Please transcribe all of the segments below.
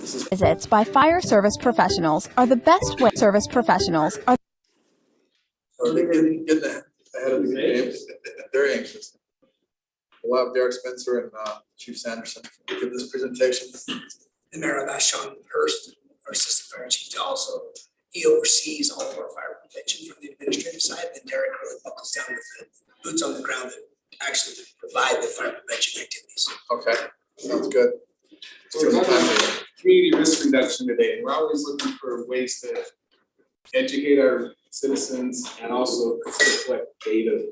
Visits by fire service professionals are the best way. Service professionals are. Are they getting ahead of the game? They're anxious. We'll have Derek Spencer and Chief Sanderson give this presentation. And Mayor, I've asked Sean Hurst, our assistant fire chief, to also, he oversees all of our fire prevention from the administrative side, and Derek really buckles down with the boots on the ground that actually provide the fire prevention activities. Okay, sounds good. So we're talking about community risk reduction today. We're always looking for ways to educate our citizens and also collect data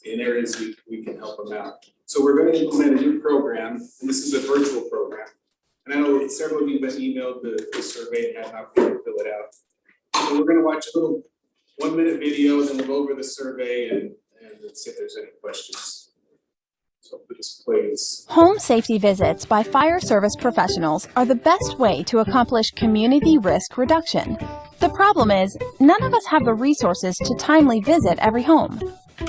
in areas we can help them out. So we're going to implement a new program, and this is a virtual program. And I know several of you have emailed the survey and had an opportunity to fill it out. So we're going to watch a little 1-minute video, and then we'll go over the survey and see if there's any questions. So this plays. Home safety visits by fire service professionals are the best way to accomplish community risk reduction. The problem is, none of us have the resources to timely visit every home.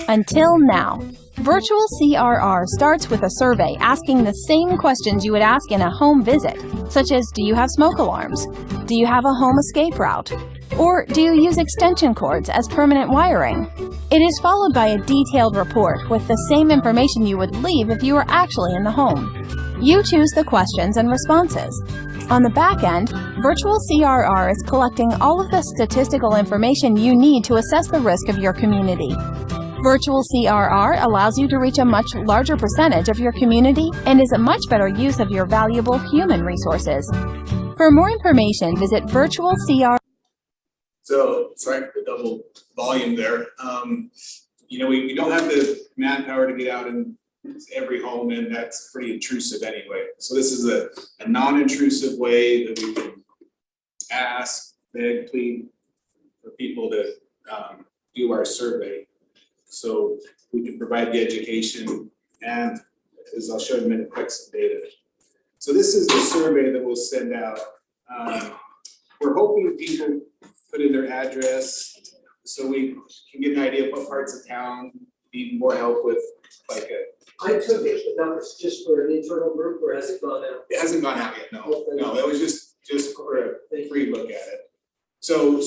Until now. Virtual CRR starts with a survey asking the same questions you would ask in a home visit, such as, do you have smoke alarms? Do you have a home escape route? Or do you use extension cords as permanent wiring? It is followed by a detailed report with the same information you would leave if you were actually in the home. You choose the questions and responses. On the back end, Virtual CRR is collecting all of the statistical information you need to assess the risk of your community. Virtual CRR allows you to reach a much larger percentage of your community and is a much better use of your valuable human resources. For more information, visit Virtual CRR. So, sorry for the double volume there. You know, we don't have the manpower to get out in every home, and that's pretty intrusive anyway. So this is a non-intrusive way that we can ask, beg, plead for people to do our survey. So we can provide the education, and as I'll show you in a minute, collect some data. So this is the survey that we'll send out. We're hoping people put in their address so we can get an idea of what parts of town need more help with, like I took it, but that was just for an internal group, or has it gone out? it hasn't gone out yet, no. No, it was just for a free look at it. So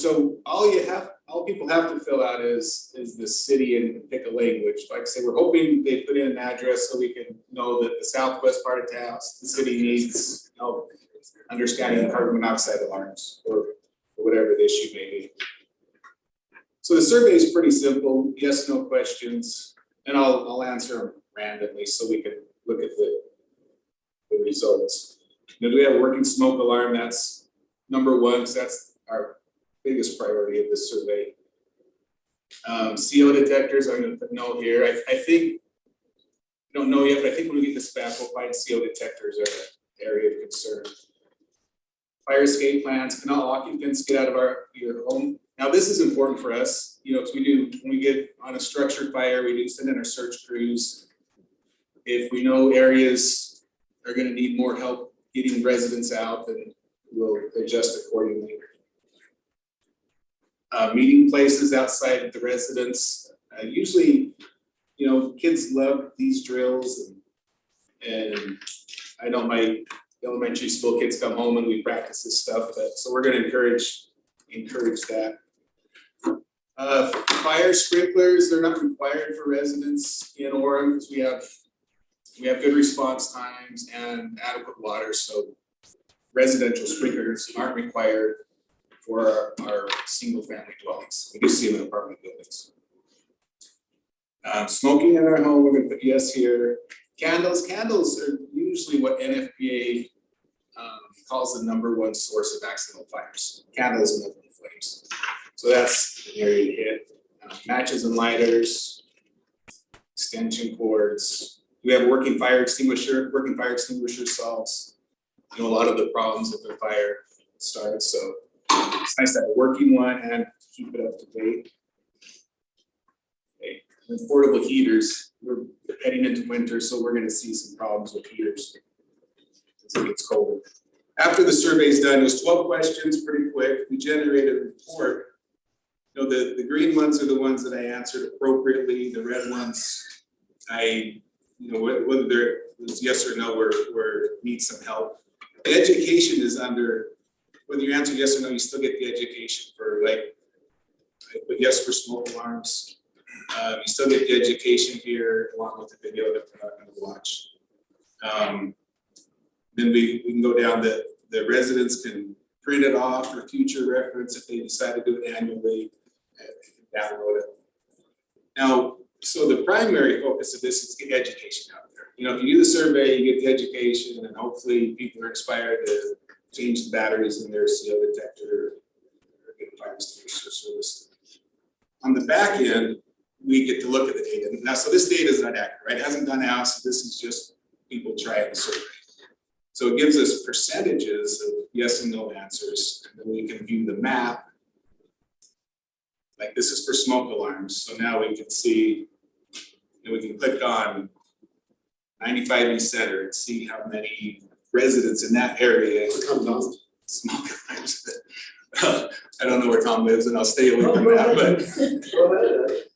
all people have to fill out is the city and pick a language. Like I say, we're hoping they put in an address so we can know that the southwest part of town, the city needs help understanding carbon monoxide alarms or whatever the issue may be. So the survey is pretty simple, yes, no questions, and I'll answer them randomly so we can look at the results. Now, do we have a working smoke alarm? That's number one, because that's our biggest priority of this survey. CO detectors, I'm going to put no here. I think, I don't know yet, but I think when we get this back, we'll find CO detectors are an area of concern. Fire escape plans, can all occupants get out of your home? Now, this is important for us, you know, because when we get on a structure fire, we do send in our search crews. If we know areas are going to need more help getting residents out, then we'll adjust accordingly. Meeting places outside of the residence. Usually, you know, kids love these drills, and I know my elementary school kids come home and we practice this stuff, so we're going to encourage that. Fire sprinklers, they're not required for residents in Orem because we have good response times and adequate water, so residential sprinklers aren't required for our single family dwellings. We do see them in apartment buildings. Smoking in our home, we're going to put yes here. Candles are usually what NFPA calls the #1 source of accidental fires. Candles and open flames. So that's an area to hit. Matches and lighters, extension cords. We have working fire extinguisher. Working fire extinguisher solves, you know, a lot of the problems if a fire starts. So it's nice to have a working one and keep it up to date. Okay. And portable heaters. We're heading into winter, so we're going to see some problems with heaters as it gets colder. After the survey is done, it was 12 questions, pretty quick. We generated a report. You know, the green ones are the ones that I answered appropriately. The red ones, whether there was yes or no, or need some help. The education is under, whether you answer yes or no, you still get the education for like, I put yes for smoke alarms. You still get the education here along with the video that we're not gonna watch. Then we can go down the residents can print it off for future reference if they decide to do it annually, and download it. Now, so the primary focus of this is to get education out there. You know, if you do the survey, you get the education, and hopefully people are inspired to change the batteries in their CO detector or get a fire extinguisher service. On the back end, we get to look at the data. Now, so this data is not accurate, right? It hasn't gone out, so this is just people trying the survey. So it gives us percentages of yes and no answers, and then we can view the map. Like this is for smoke alarms, so now we can see, and we can click on 95 East Center and see how many residents in that area have smoke alarms. I don't know where Tom lives, and I'll stay away from that, but.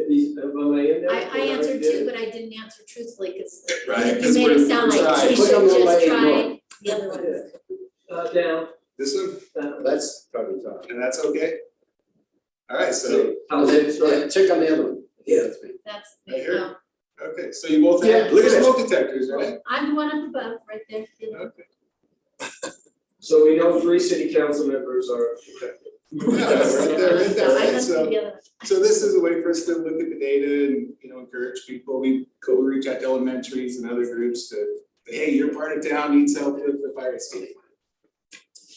I answered two, but I didn't answer truthfully, because Right, you 'cause made we're- it sound like Try. she Click should on the just light try the other ones. Down, This one, that's probably top. and that's okay? All right, so, Check on the other one. Yeah. That's me. That's, Right here? Okay, so you both Yeah, have look at that. smoke detectors, right? I'm the one up above, right there. Okay. So we know 3 city council members are affected. Yeah, right there, right So I there. must be So, the other one. so this is a way for us to look at the data and, you know, encourage people. We go reach out to elementaries and other groups to, hey, your part of town needs help with the fire escape.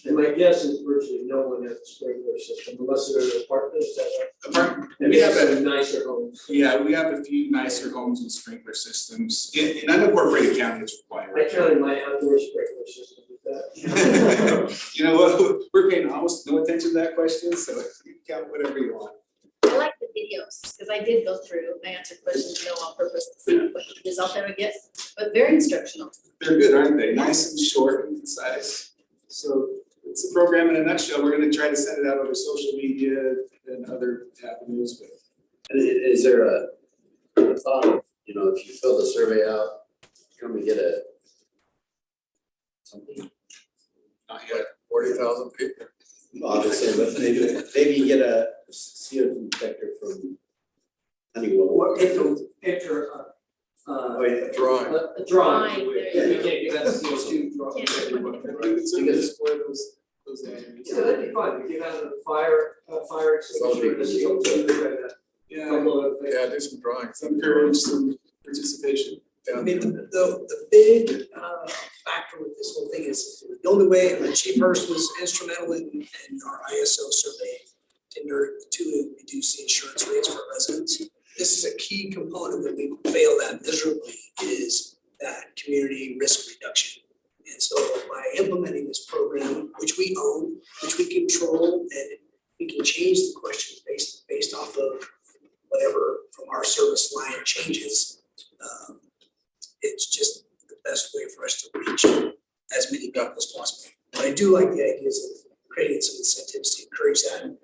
And my guess is virtually no one has a sprinkler system unless they're apartments that Apartment, and we have a, some nicer homes. yeah, we have a few nicer homes with sprinkler systems. In unincorporated county, it's required. I counted my outdoor sprinkler system with that. You know what, we're paying almost no attention to that question, so you can count whatever you want. I like the videos, because I did go through, I answered questions, on purpose to see what result I would get, but very instructional. They're good, aren't they? Nice and short and concise. So it's a program in a nutshell. We're gonna try to send it out over social media and other avenues, but And is there a thought of, you know, if you fill the survey out, can we get a something? not yet. 40,000 people. Obviously, but maybe you get a CO detector from Honeywell. Or enter Oh, yeah. Drawing. a drawing. Drawing, We there you can't do that CO2 drawing. Can't. You can certainly explore those avenues. Yeah, that'd be fun, we give out a fire extinguisher, the CO2, and a Yeah, couple of things. Yeah, do some drawings. encourage some participation. I mean, the big factor with this whole thing is the only way, and Chief Hurst was instrumental in our ISO survey to reduce the insurance rates for residents. This is a key component that we failed at miserably, is that community risk reduction. And so by implementing this program, which we own, which we control, and we can change the questions based off of whatever from our service line changes. It's just the best way for us to reach as many people as possible. But I do like the ideas of creating some incentives to encourage that.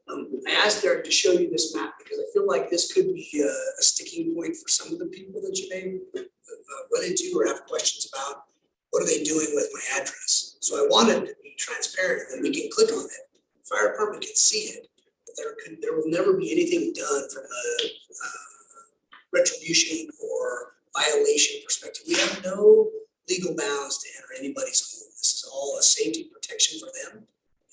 I asked Eric to show you this map because I feel like this could be a sticking point for some of the people that you may run into or have questions about. What are they doing with my address? So I wanted to be transparent, and then we can click on it. Fire department can see it, but there will never be anything done from a retribution or violation perspective. We have no legal bounds to enter anybody's home. This is all a safety protection for them,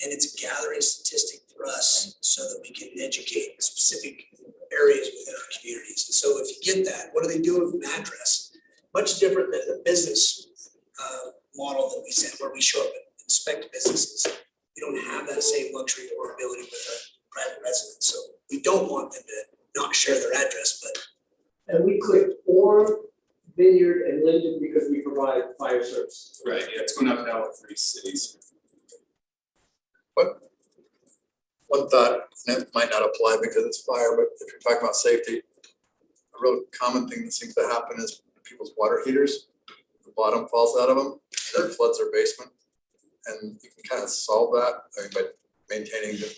and it's a gathering statistic for us so that we can educate specific areas within our communities. And so if you get that, what are they doing with an address? Much different than the business model that we said, where we show up and inspect businesses. We don't have that same luxury or ability with a private resident. So we don't want them to not share their address, but And we clicked Orem, Vineyard, and Linden because we provide fire service. Right, yeah, it's going up now with 3 cities. One thought, and it might not apply because it's fire, but if you're talking about safety, a real common thing that seems to happen is people's water heaters, the bottom falls out of them, and it floods their basement. And you can kind of solve that, I mean, by maintaining the,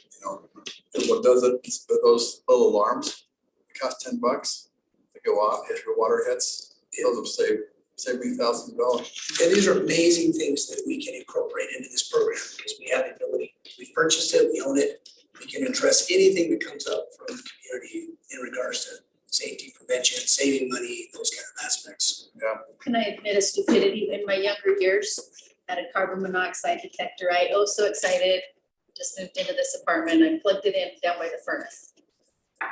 what does it, is those little alarms, it costs $10. They go off if your water hits, those have saved save me $1,000. And these are amazing things that we can incorporate into this program because we have the ability. We've purchased it, we own it. We can address anything that comes up from the community in regards to safety, prevention, saving money, those kind of aspects. Can I admit a stupidity? In my younger years, had a carbon monoxide detector. I was so excited, just moved into this apartment. I plugged it in down by the furnace. And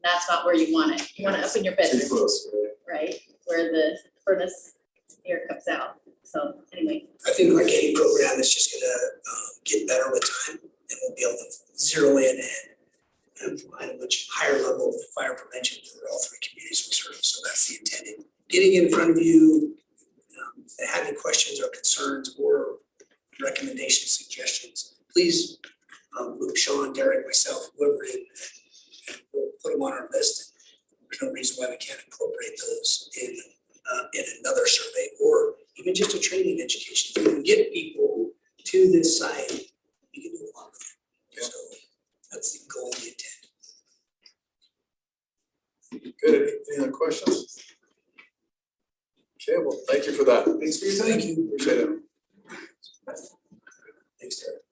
that's not where you want it. You want it up in your bedroom, Too close, right? Where the furnace air comes out. So anyway, I think like any program is just gonna get better with time and we'll be able to zero in and provide a much higher level of fire prevention for all three communities we serve. So that's the intent. Getting in front of you, if they have any questions or concerns or recommendations, suggestions, please look Sean, Derek, myself, whoever it is, and we'll put them on our list. There's no reason why we can't incorporate those in another survey or even just a training education. If we can get people to this site, we can do a lot of it. So that's the goal, the intent. Good, any other questions? Okay, well, thank you for that. Thanks for your time. Thank you. Appreciate it. Thanks, Derek.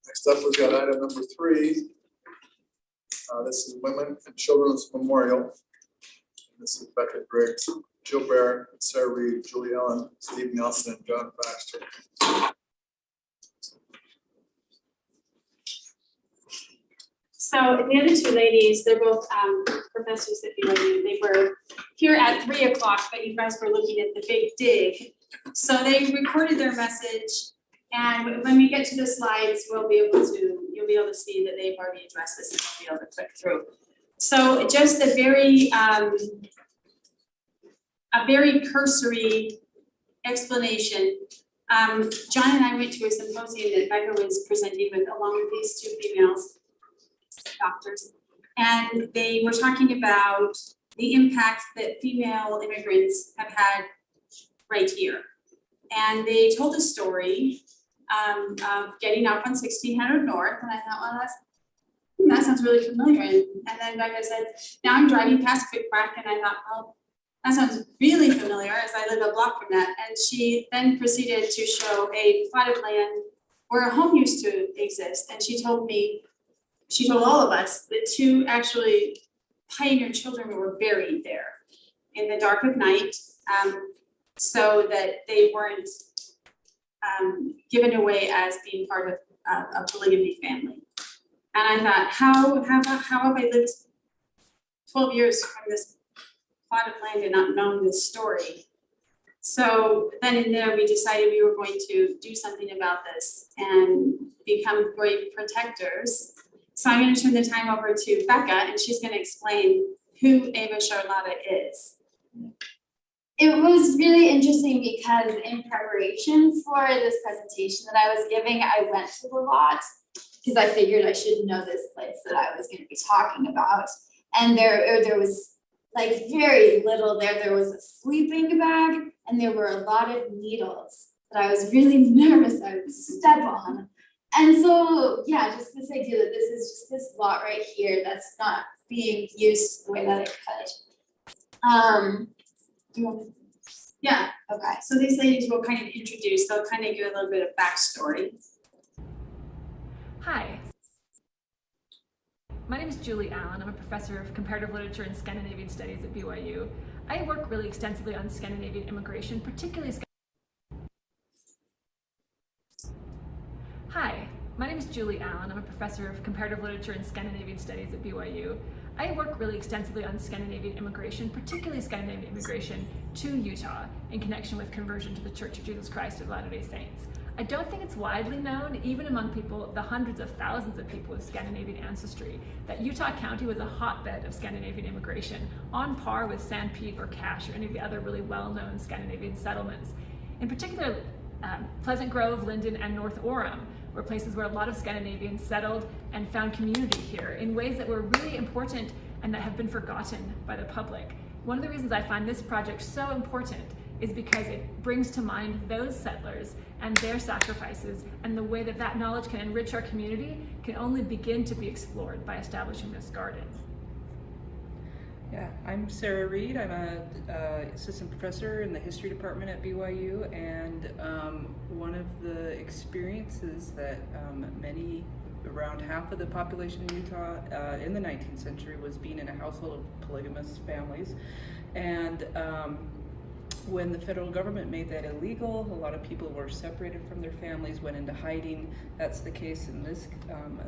Next up, we've got item number 3. This is Women and Children's Memorial. This is Becca Griggs, Jill Barrett, Sarah Reed, Julie Ellen, Steve Nelson, and John Baxter. So the other two ladies, they're both professors at BYU. They were here at 3 o'clock, but you guys were looking at the big dig. So they recorded their message, and when we get to the slides, you'll be able to see that they've already addressed this and we'll be able to click through. So just a very cursory explanation. John and I went to a symposium that Becca was presenting with, along with these two females, doctors, and they were talking about the impact that female immigrants have had right here. And they told a story of getting up on 1600 North, and I thought, well, that sounds really familiar. And then Becca said, now I'm driving past Quick Quack, and I thought, well, that sounds really familiar as I live a block from that. And she then proceeded to show a plot of land where a home used to exist. And she told all of us that 2 actually pioneer children were buried there in the dark of night, so that they weren't given away as being part of a polygamy family. And I thought, how have I lived 12 years from this plot of land and not known this story? So then in there, we decided we were going to do something about this and become great protectors. So I'm going to turn the time over to Becca, and she's going to explain who Ava Charlotta is. It was really interesting because in preparation for this presentation that I was giving, I went to the lot because I figured I should know this place that I was going to be talking about. And there was like very little there. There was a sleeping bag and there were a lot of needles that I was really nervous I would step on. And so, yeah, just this idea that this is just this lot right here that's not being used the way that it could. Do you want to? Yeah, Okay. so these ladies will kind of introduce, they'll kind of give a little bit of backstory. Hi, my name is Julie Allen. I'm a professor of comparative literature and Scandinavian studies at BYU. I work really extensively on Scandinavian immigration, particularly Hi, my name is Julie Allen. I'm a professor of comparative literature and Scandinavian studies at BYU. I work really extensively on Scandinavian immigration, particularly Scandinavian immigration to Utah in connection with conversion to the Church of Jesus Christ of Latter-day Saints. I don't think it's widely known, even among people, the hundreds of thousands of people with Scandinavian ancestry, that Utah County was a hotbed of Scandinavian immigration, on par with San Pete or Cache or any of the other really well-known Scandinavian settlements. In particular, Pleasant Grove, Linden, and North Orem were places where a lot of Scandinavians settled and found community here in ways that were really important and that have been forgotten by the public. One of the reasons I find this project so important is because it brings to mind those settlers and their sacrifices, and the way that that knowledge can enrich our community can only begin to be explored by establishing this garden. Yeah, I'm Sarah Reed. I'm a assistant professor in the history department at BYU, and one of the experiences that around half of the population in Utah in the 19th century was being in a household of polygamous families. And when the federal government made that illegal, a lot of people were separated from their families, went into hiding. That's the case in this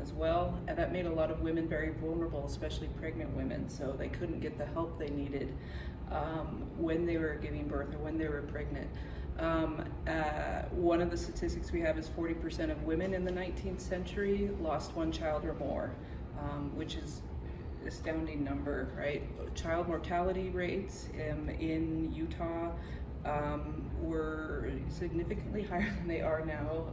as well. And that made a lot of women very vulnerable, especially pregnant women. So they couldn't get the help they needed when they were giving birth or when they were pregnant. One of the statistics we have is 40% of women in the 19th century lost one child or more, which is astounding number, right? Child mortality rates in Utah were significantly higher than they are now,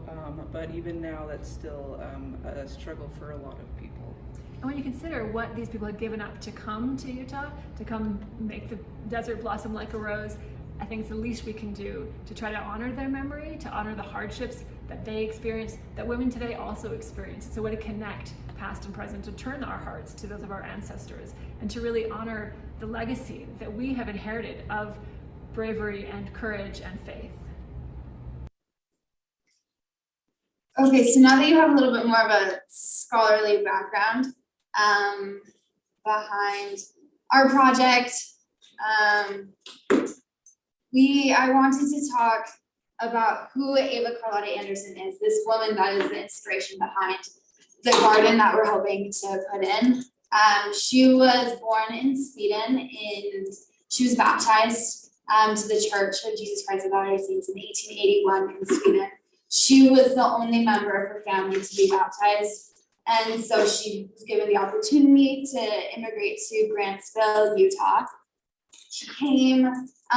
but even now that's still a struggle for a lot of people. And when you consider what these people had given up to come to Utah, to come make the desert blossom like a rose, I think it's the least we can do to try to honor their memory, to honor the hardships that they experienced, that women today also experience. It's a way to connect past and present, to turn our hearts to those of our ancestors, and to really honor the legacy that we have inherited of bravery and courage and faith. Okay, so now that you have a little bit more of a scholarly background behind our project, I wanted to talk about who Ava Carlotta Anderson is, this woman that is the inspiration behind the garden that we're hoping to put in. She was born in Sweden, she was baptized to the Church of Jesus Christ of Latter-day Saints in 1881 in Sweden. She was the only member of her family to be baptized, and so she was given the opportunity to immigrate to Grantsville, Utah. She came,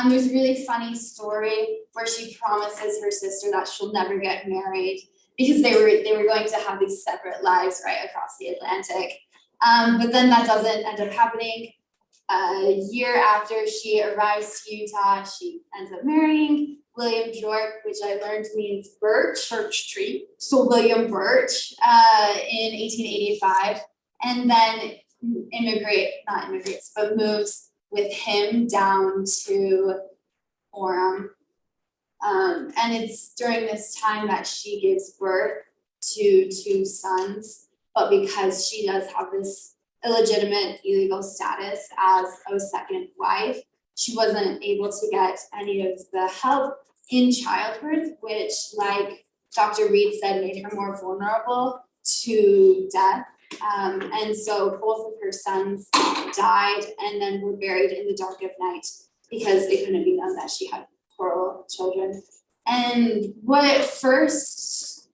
there's a really funny story where she promises her sister that she'll never get married because they were going to have these separate lives right across the Atlantic. But then that doesn't end up happening. A year after she arrives to Utah, she ends up marrying William Bjork, which I learned means birch tree. So William Birch in 1885, and then moves with him down to Orem. And it's during this time that she gives birth to 2 sons, but because she does have this illegitimate illegal status as a second wife, she wasn't able to get any of the help in childbirth, which, like Dr. Reed said, made her more vulnerable to death. And so both of her sons died and then were buried in the dark of night because it couldn't be known that she had plural children. And what first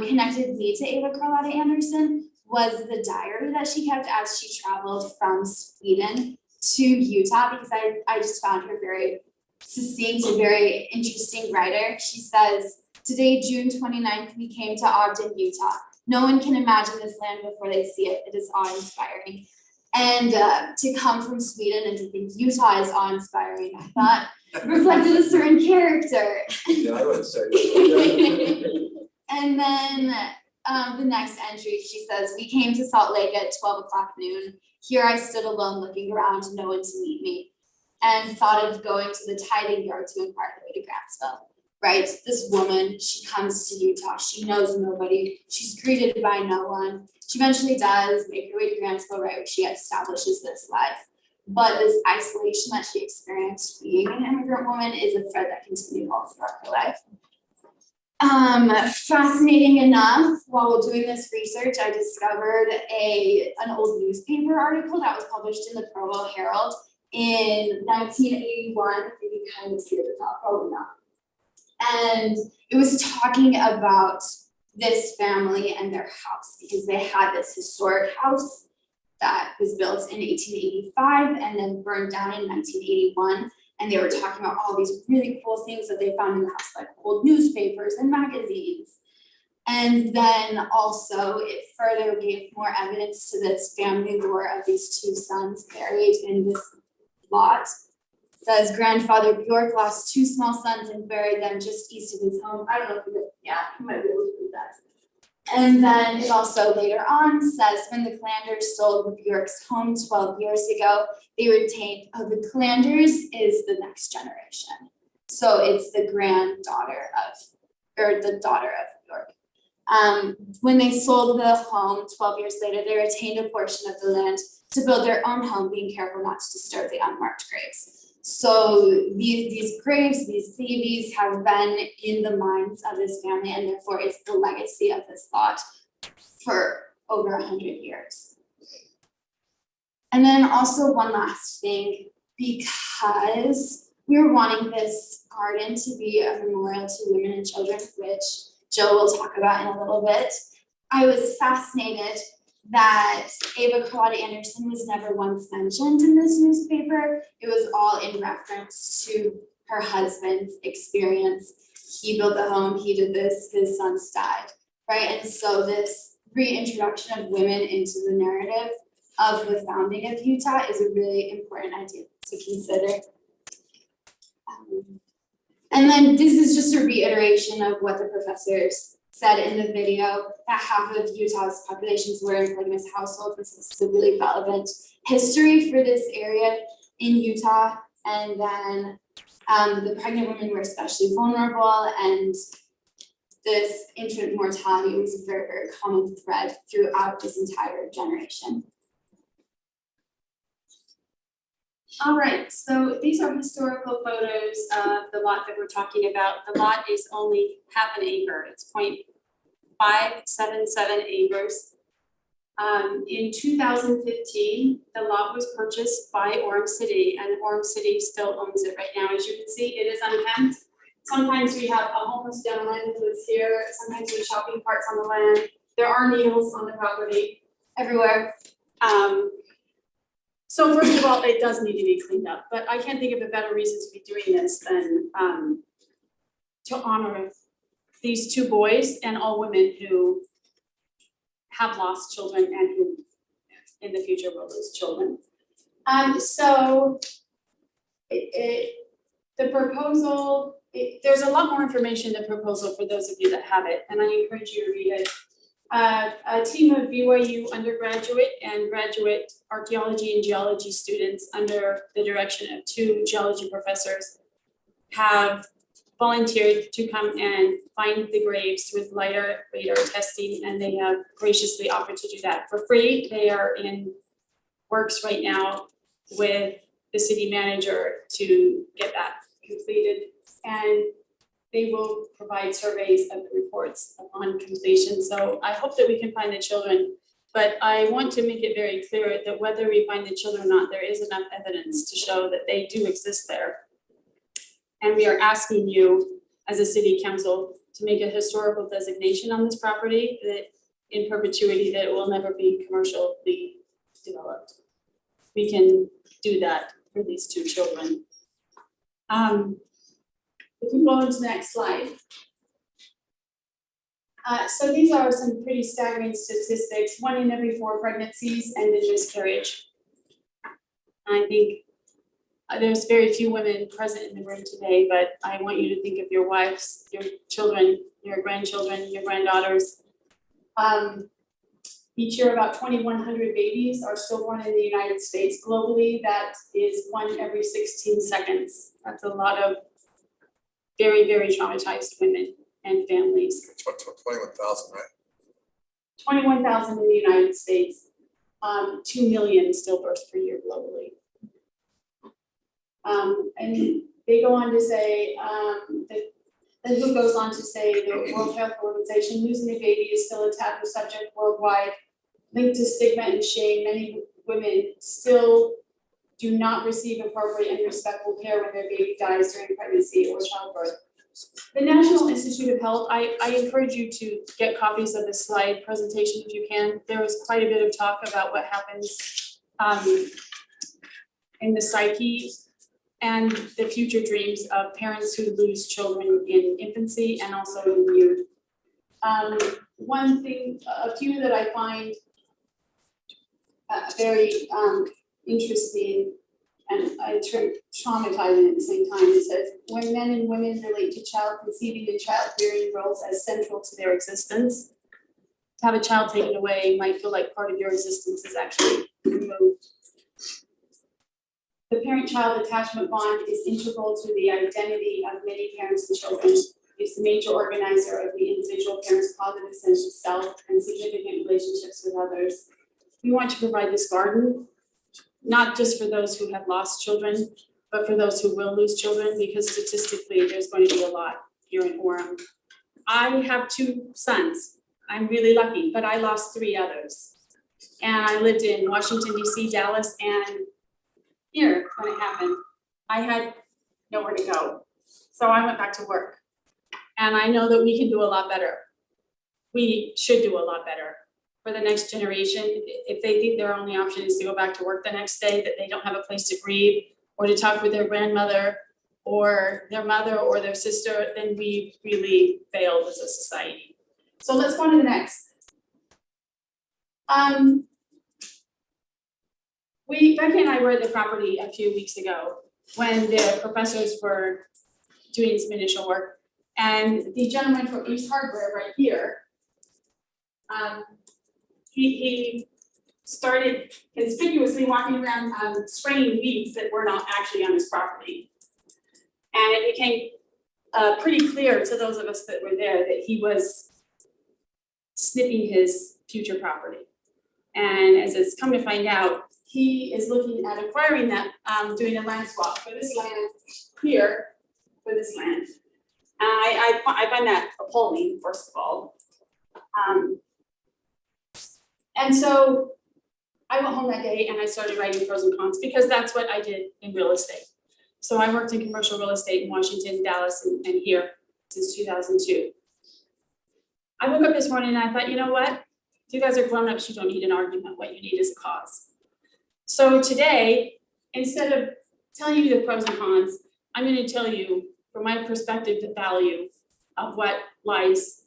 connected me to Ava Carlotta Anderson was the diary that she kept as she traveled from Sweden to Utah, because I just found her very succinct and very interesting writer. She says, "Today, June 29th, we came to Ogden, Utah. No one can imagine this land before they see it. It is awe-inspiring." And to come from Sweden and to think Utah is awe-inspiring, I thought reflected a certain character. Yeah, I would say that. And then the next entry, she says, "We came to Salt Lake at 12 o'clock noon. Here I stood alone looking around, no one to meet me, and thought of going to the tithing yard to inquire the way to Grantsville." Right? This woman, she comes to Utah. She knows nobody. She's greeted by no one. She eventually does make her way to Grantsville, right, where she establishes this life. But this isolation that she experienced being an immigrant woman is a thread that continued all throughout her life. Fascinating enough, while doing this research, I discovered an old newspaper article that was published in the Provo Herald in 1981. If you can kind of see it at the top, probably not. And it was talking about this family and their house, because they had this historic house that was built in 1885 and then burned down in 1981. And they were talking about all these really cool things that they found in the house, like old newspapers and magazines. And then also it further gave more evidence to this family lore of these 2 sons buried in this lot. It says grandfather Bjork lost 2 small sons and buried them just east of his home. I don't know if you might be able to read that. And then it also later on says when the Calanders sold Bjork's home 12 years ago, they retained, the Calanders is the next generation. So it's the granddaughter of, or the daughter of Bjork. When they sold the home 12 years later, they retained a portion of the land to build their own home, being careful not to disturb the unmarked graves. So these graves, these babies have been in the minds of this family, and therefore it's the legacy of this lot for over 100 years. And then also one last thing, because we're wanting this garden to be a memorial to women and children, which Jill will talk about in a little bit, I was fascinated that Ava Carlotta Anderson was never once mentioned in this newspaper. It was all in reference to her husband's experience. He built the home, he did this, his sons died, right? And so this reintroduction of women into the narrative of the founding of Utah is a really important idea to consider. And then this is just a reiteration of what the professors said in the video, that half of Utah's populations were in polygamous households. This is a really relevant history for this area in Utah. And then the pregnant women were especially vulnerable, and this infant mortality was a very, very common thread throughout this entire generation. All right, so these are historical photos of the lot that we're talking about. The lot is only half an acre. It's 0.577 acres. In 2015, the lot was purchased by Orem City, and Orem City still owns it right now. As you can see, it is unkempt. Sometimes we have a homeless gentleman who lives here. Sometimes we have shopping carts on the land. There are needles on the property everywhere. So first of all, it does need to be cleaned up, but I can't think of a better reason to be doing this than to honor these two boys and all women who have lost children and who in the future will lose children. So the proposal, there's a lot more information in the proposal for those of you that have it, and I encourage you to read it. A team of BYU undergraduate and graduate archaeology and geology students under the direction of 2 geology professors have volunteered to come and find the graves with lidar radar testing, and they have graciously offered to do that for free. They are in works right now with the city manager to get that completed, and they will provide surveys of the reports upon completion. So I hope that we can find the children, but I want to make it very clear that whether we find the children or not, there is enough evidence to show that they do exist there. And we are asking you as a city council to make a historical designation on this property that in perpetuity, that it will never be commercially developed. We can do that for these 2 children. If we go on to the next slide. So these are some pretty staggering statistics. 1 in every 4 pregnancies end in miscarriage. I think there's very few women present in the room today, but I want you to think of your wives, your children, your grandchildren, your granddaughters. Each year, about 2,100 babies are stillborn in the United States. Globally, that is 1 every 16 seconds. That's a lot of very, very traumatized women and families. 21,000, right? 21,000 in the United States, 2 million stillbirths per year globally. And they go on to say, the WHO goes on to say the World Health Organization, losing a baby is still a taboo subject worldwide, linked to stigma and shame. Many women still do not receive appropriate and respectful care when their baby dies during pregnancy or childbirth. The National Institute of Health, I encourage you to get copies of this slide presentation if you can. There was quite a bit of talk about what happens in the psyche and the future dreams of parents who lose children in infancy and also in youth. One thing, a few that I find very interesting and traumatizing at the same time, it says, when men and women relate to child conceiving and child rearing roles as central to their existence, to have a child taken away might feel like part of your existence is actually removed. The parent-child attachment bond is integral to the identity of many parents and children. It's the major organizer of the individual parent's positive sense of self and significant relationships with others. We want to provide this garden, not just for those who have lost children, but for those who will lose children, because statistically, there's going to be a lot here in Orem. I have 2 sons. I'm really lucky, but I lost 3 others. And I lived in Washington, DC, Dallas, and here when it happened. I had nowhere to go. So I went back to work. And I know that we can do a lot better. We should do a lot better for the next generation. If they think their only option is to go back to work the next day, that they don't have a place to grieve or to talk with their grandmother or their mother or their sister, then we really failed as a society. So let's go on to the next. Becky and I were at the property a few weeks ago when the professors were doing some initial work. And the gentleman from East Hardware right here, he started conspicuously walking around spraying weeds that were not actually on his property. And it became pretty clear to those of us that were there that he was snipping his future property. And as it's come to find out, he is looking at acquiring that, doing a land swap for this land here, for this land. I find that appalling, first of all. And so I went home that day and I started writing pros and cons because that's what I did in real estate. So I worked in commercial real estate in Washington, Dallas, and here since 2002. I woke up this morning and I thought, you know what? You guys are grown-ups, you don't need an argument. What you need is a cause. So today, instead of telling you the pros and cons, I'm going to tell you, from my perspective, the value of what lies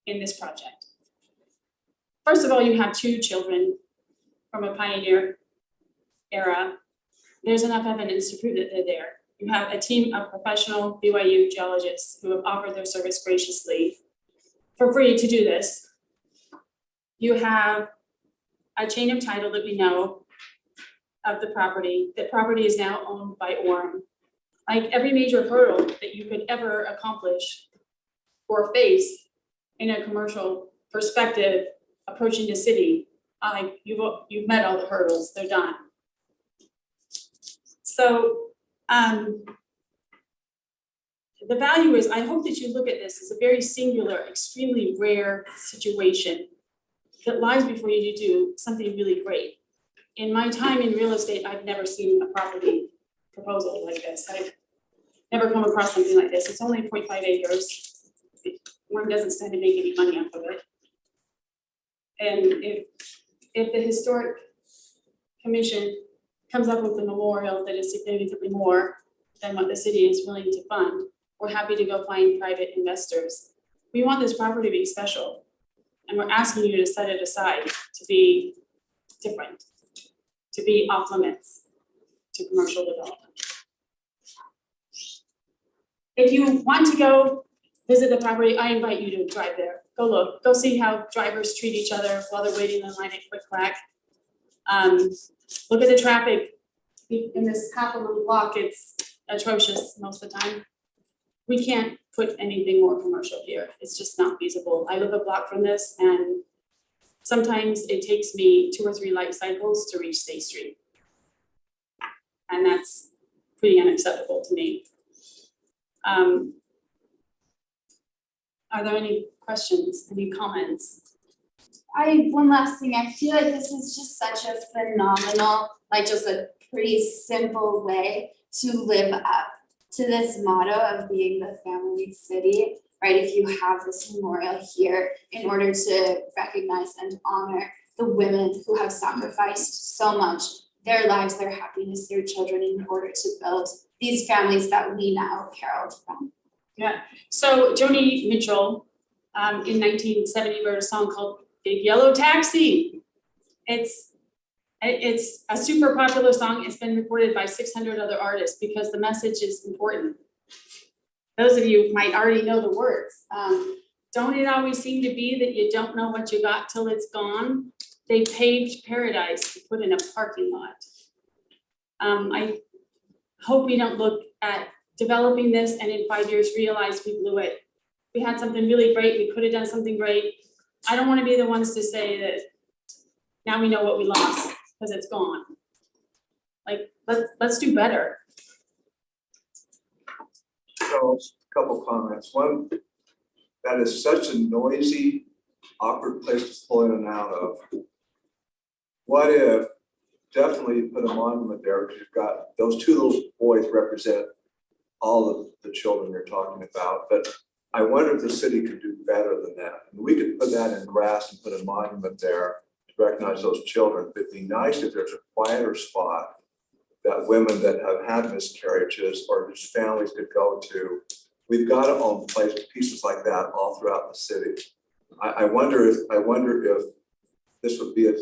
in this project. First of all, you have 2 children from a pioneer era. There's enough evidence to prove that they're there. You have a team of professional BYU geologists who have offered their service graciously for free to do this. You have a chain of title that we know of the property. The property is now owned by Orem. Like every major hurdle that you could ever accomplish or face in a commercial perspective approaching the city, you've met all the hurdles, they're done. So the value is, I hope that you look at this as a very singular, extremely rare situation that lies before you to do something really great. In my time in real estate, I've never seen a property proposal like this. I've never come across something like this. It's only 0.5 acres. One doesn't stand to make any money off of it. And if the historic commission comes up with a memorial that is significantly more than what the city is willing to fund, we're happy to go find private investors. We want this property to be special. And we're asking you to set it aside to be different, to be off limits to commercial development. If you want to go visit the property, I invite you to drive there. Go look, go see how drivers treat each other while they're waiting in line at Quick Clack. Look at the traffic in this half a little block. It's atrocious most of the time. We can't put anything more commercial here. It's just not feasible. I live a block from this and sometimes it takes me 2 or 3 light cycles to reach State Street. And that's pretty unacceptable to me. Are there any questions, any comments? One last thing, I feel like this is just such a phenomenal, like just a pretty simple way to live up to this motto of being the family city, right? If you have this memorial here in order to recognize and honor the women who have sacrificed so much, their lives, their happiness, their children in order to build these families that we now herald from. Yeah, so Joni Mitchell in 1970 wrote a song called Big Yellow Taxi. It's a super popular song. It's been recorded by 600 other artists because the message is important. Those of you might already know the words. don't it always seem to be that you don't know what you got till it's gone? They paved paradise to put in a parking lot. I hope we don't look at developing this and in 5 years realize we blew it. We had something really great, we could have done something great. I don't wanna be the ones to say that now we know what we lost, because it's gone. Like, let's do better. So, a couple comments. One, that is such a noisy, awkward place to pull in and out of. What if, definitely you put a monument there, because you've got, those two little boys represent all of the children you're talking about, but I wonder if the city could do better than that. We could put that in grass and put a monument there to recognize those children. It'd be nice if there's a quieter spot that women that have had miscarriages or whose families could go to. We've got to own pieces like that all throughout the city. I wonder if this would be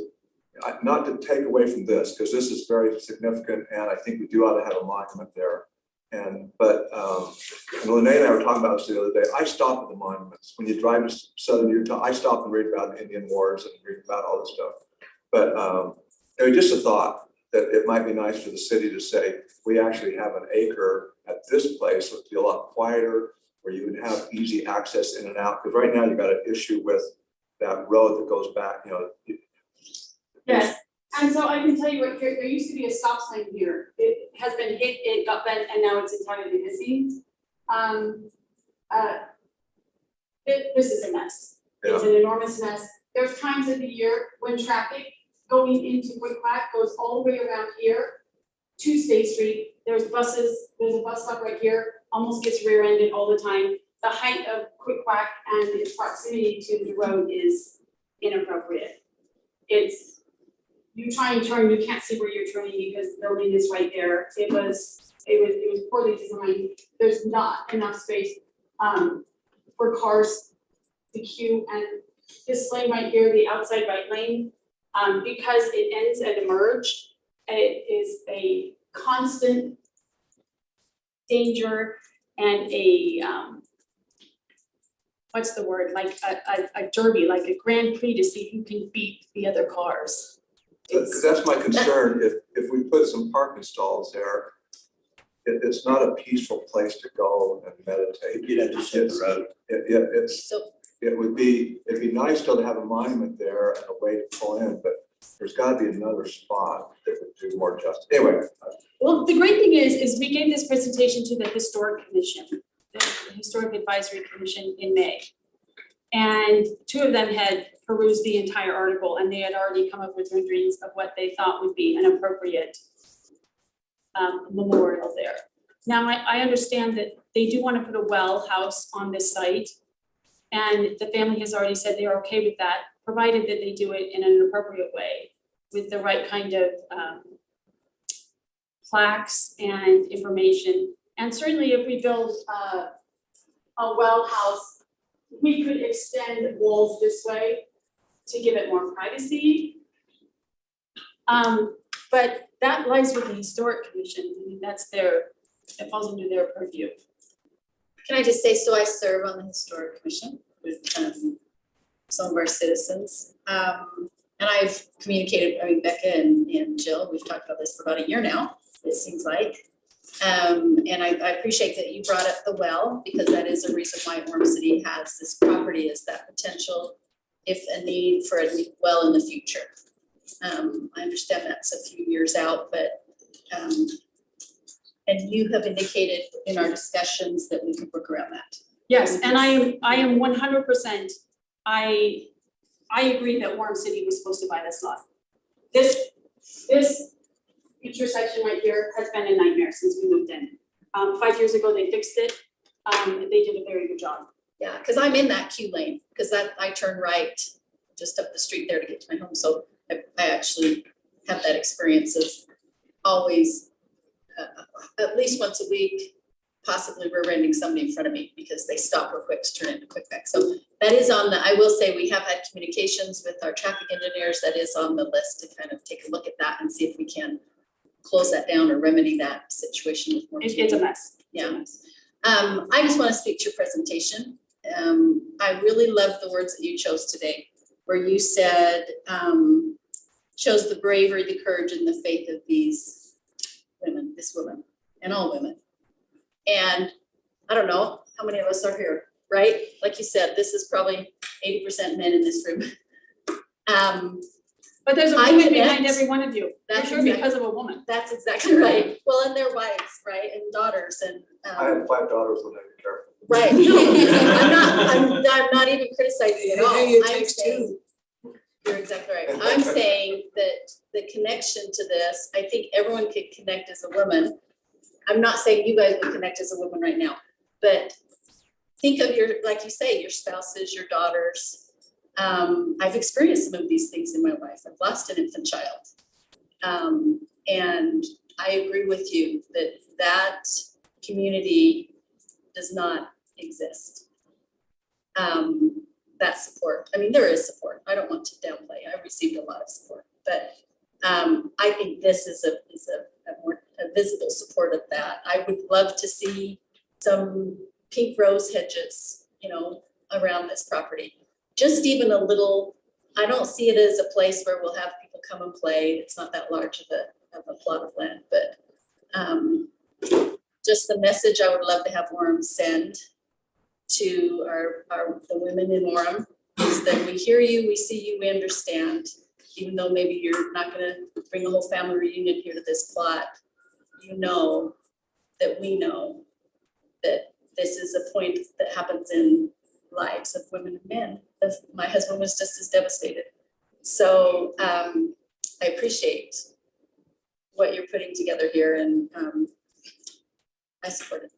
not to take away from this, because this is very significant, and I think we do ought to have a monument there. But Lene and I were talking about this the other day. I stop at the monuments. When you drive to southern Utah, I stop and read about the Indian Wars and read about all this stuff. But it was just a thought that it might be nice for the city to say, we actually have an acre at this place, would be a lot quieter, where you would have easy access in and out. Because right now you've got an issue with that road that goes back, Yes, and so I can tell you what, there used to be a stop sign here. It has been hit, it got bent, and now it's entirely missing. This is a mess. It's an enormous mess. There's times of the year when traffic going into Wickwhack goes all the way around here to State Street. There's a bus stop right here, almost gets rear-ended all the time. The height of Wickwhack and its proximity to the road is inappropriate. You try and turn, you can't see where you're turning because the building is right there. It was poorly designed. There's not enough space for cars to queue, and this lane right here, the outside right lane, because it ends at a merge, it is a constant danger and a what's the word, like a derby, like a Grand Prix to see who can beat the other cars. Because that's my concern. If we put some parking stalls there, it's not a peaceful place to go and meditate. You'd have to shut the road. It'd be nice still to have a monument there and a way to pull in, but there's got to be another spot that would do more justice. Anyway. Well, the great thing is we gave this presentation to the Historic Commission, the Historic Advisory Commission in May. And two of them had perused the entire article, and they had already come up with renderings of what they thought would be an appropriate memorial there. Now, I understand that they do want to put a well house on this site, and the family has already said they are okay with that, provided that they do it in an appropriate way with the right kind of plaques and information. And certainly if we build a well house, we could extend walls this way to give it more privacy. But that lies with the Historic Commission. I mean, it falls under their purview. Can I just say, so I serve on the Historic Commission with some of our citizens. And I've communicated, Becca and Jill, we've talked about this for about a year now, it seems like. And I appreciate that you brought up the well, because that is a reason why Orem City has this property, is that potential, if a need for a well in the future. I understand that's a few years out, but and you have indicated in our discussions that we could work around that. Yes, and I am 100%, I agree that Orem City was supposed to buy this lot. This intersection right here has been a nightmare since we moved in. 5 years ago, they fixed it. They did a very good job. Yeah, because I'm in that queue lane, because I turn right just up the street there to get to my home. So I actually have that experience of always, at least once a week, possibly rear-ending somebody in front of me because they stop real quick to turn into quick back. So that is on I will say we have had communications with our traffic engineers. That is on the list to kind of take a look at that and see if we can close that down or remedy that situation with more. It's a mess. Yeah. I just want to speak to your presentation. I really love the words that you chose today, where you said, shows the bravery, the courage, and the faith of this woman, and all women. And I don't know how many of us are here, right? Like you said, this is probably 80% men in this room. But there's a I woman connect. behind every one of you, for That's sure, exactly- because of a woman. That's exactly right. Well, and their wives, right, and daughters, and I had 5 daughters when I was careful. right. No, I'm not even criticizing at all. Hey, it I'm takes saying- You're exactly right. I'm saying that the connection to this, I think everyone could connect as a woman. I'm not saying you guys would connect as a woman right now, but think of your, like you say, your spouses, your daughters. I've experienced some of these things in my life. I've lost an infant child. And I agree with you that community does not exist. That support, I mean, there is support. I don't want to downplay. I received a lot of support, but I think this is a more visible support of that. I would love to see some pink rose hedges, around this property. Just even a little, I don't see it as a place where we'll have people come and play. It's not that large of a plot of land, but just the message I would love to have Orem send to the women in Orem is that we hear you, we see you, we understand, even though maybe you're not gonna bring a whole family reunion here to this plot, you know that we know that this is a point that happens in lives of women and men. My husband was just as devastated. So I appreciate what you're putting together here, and I support it.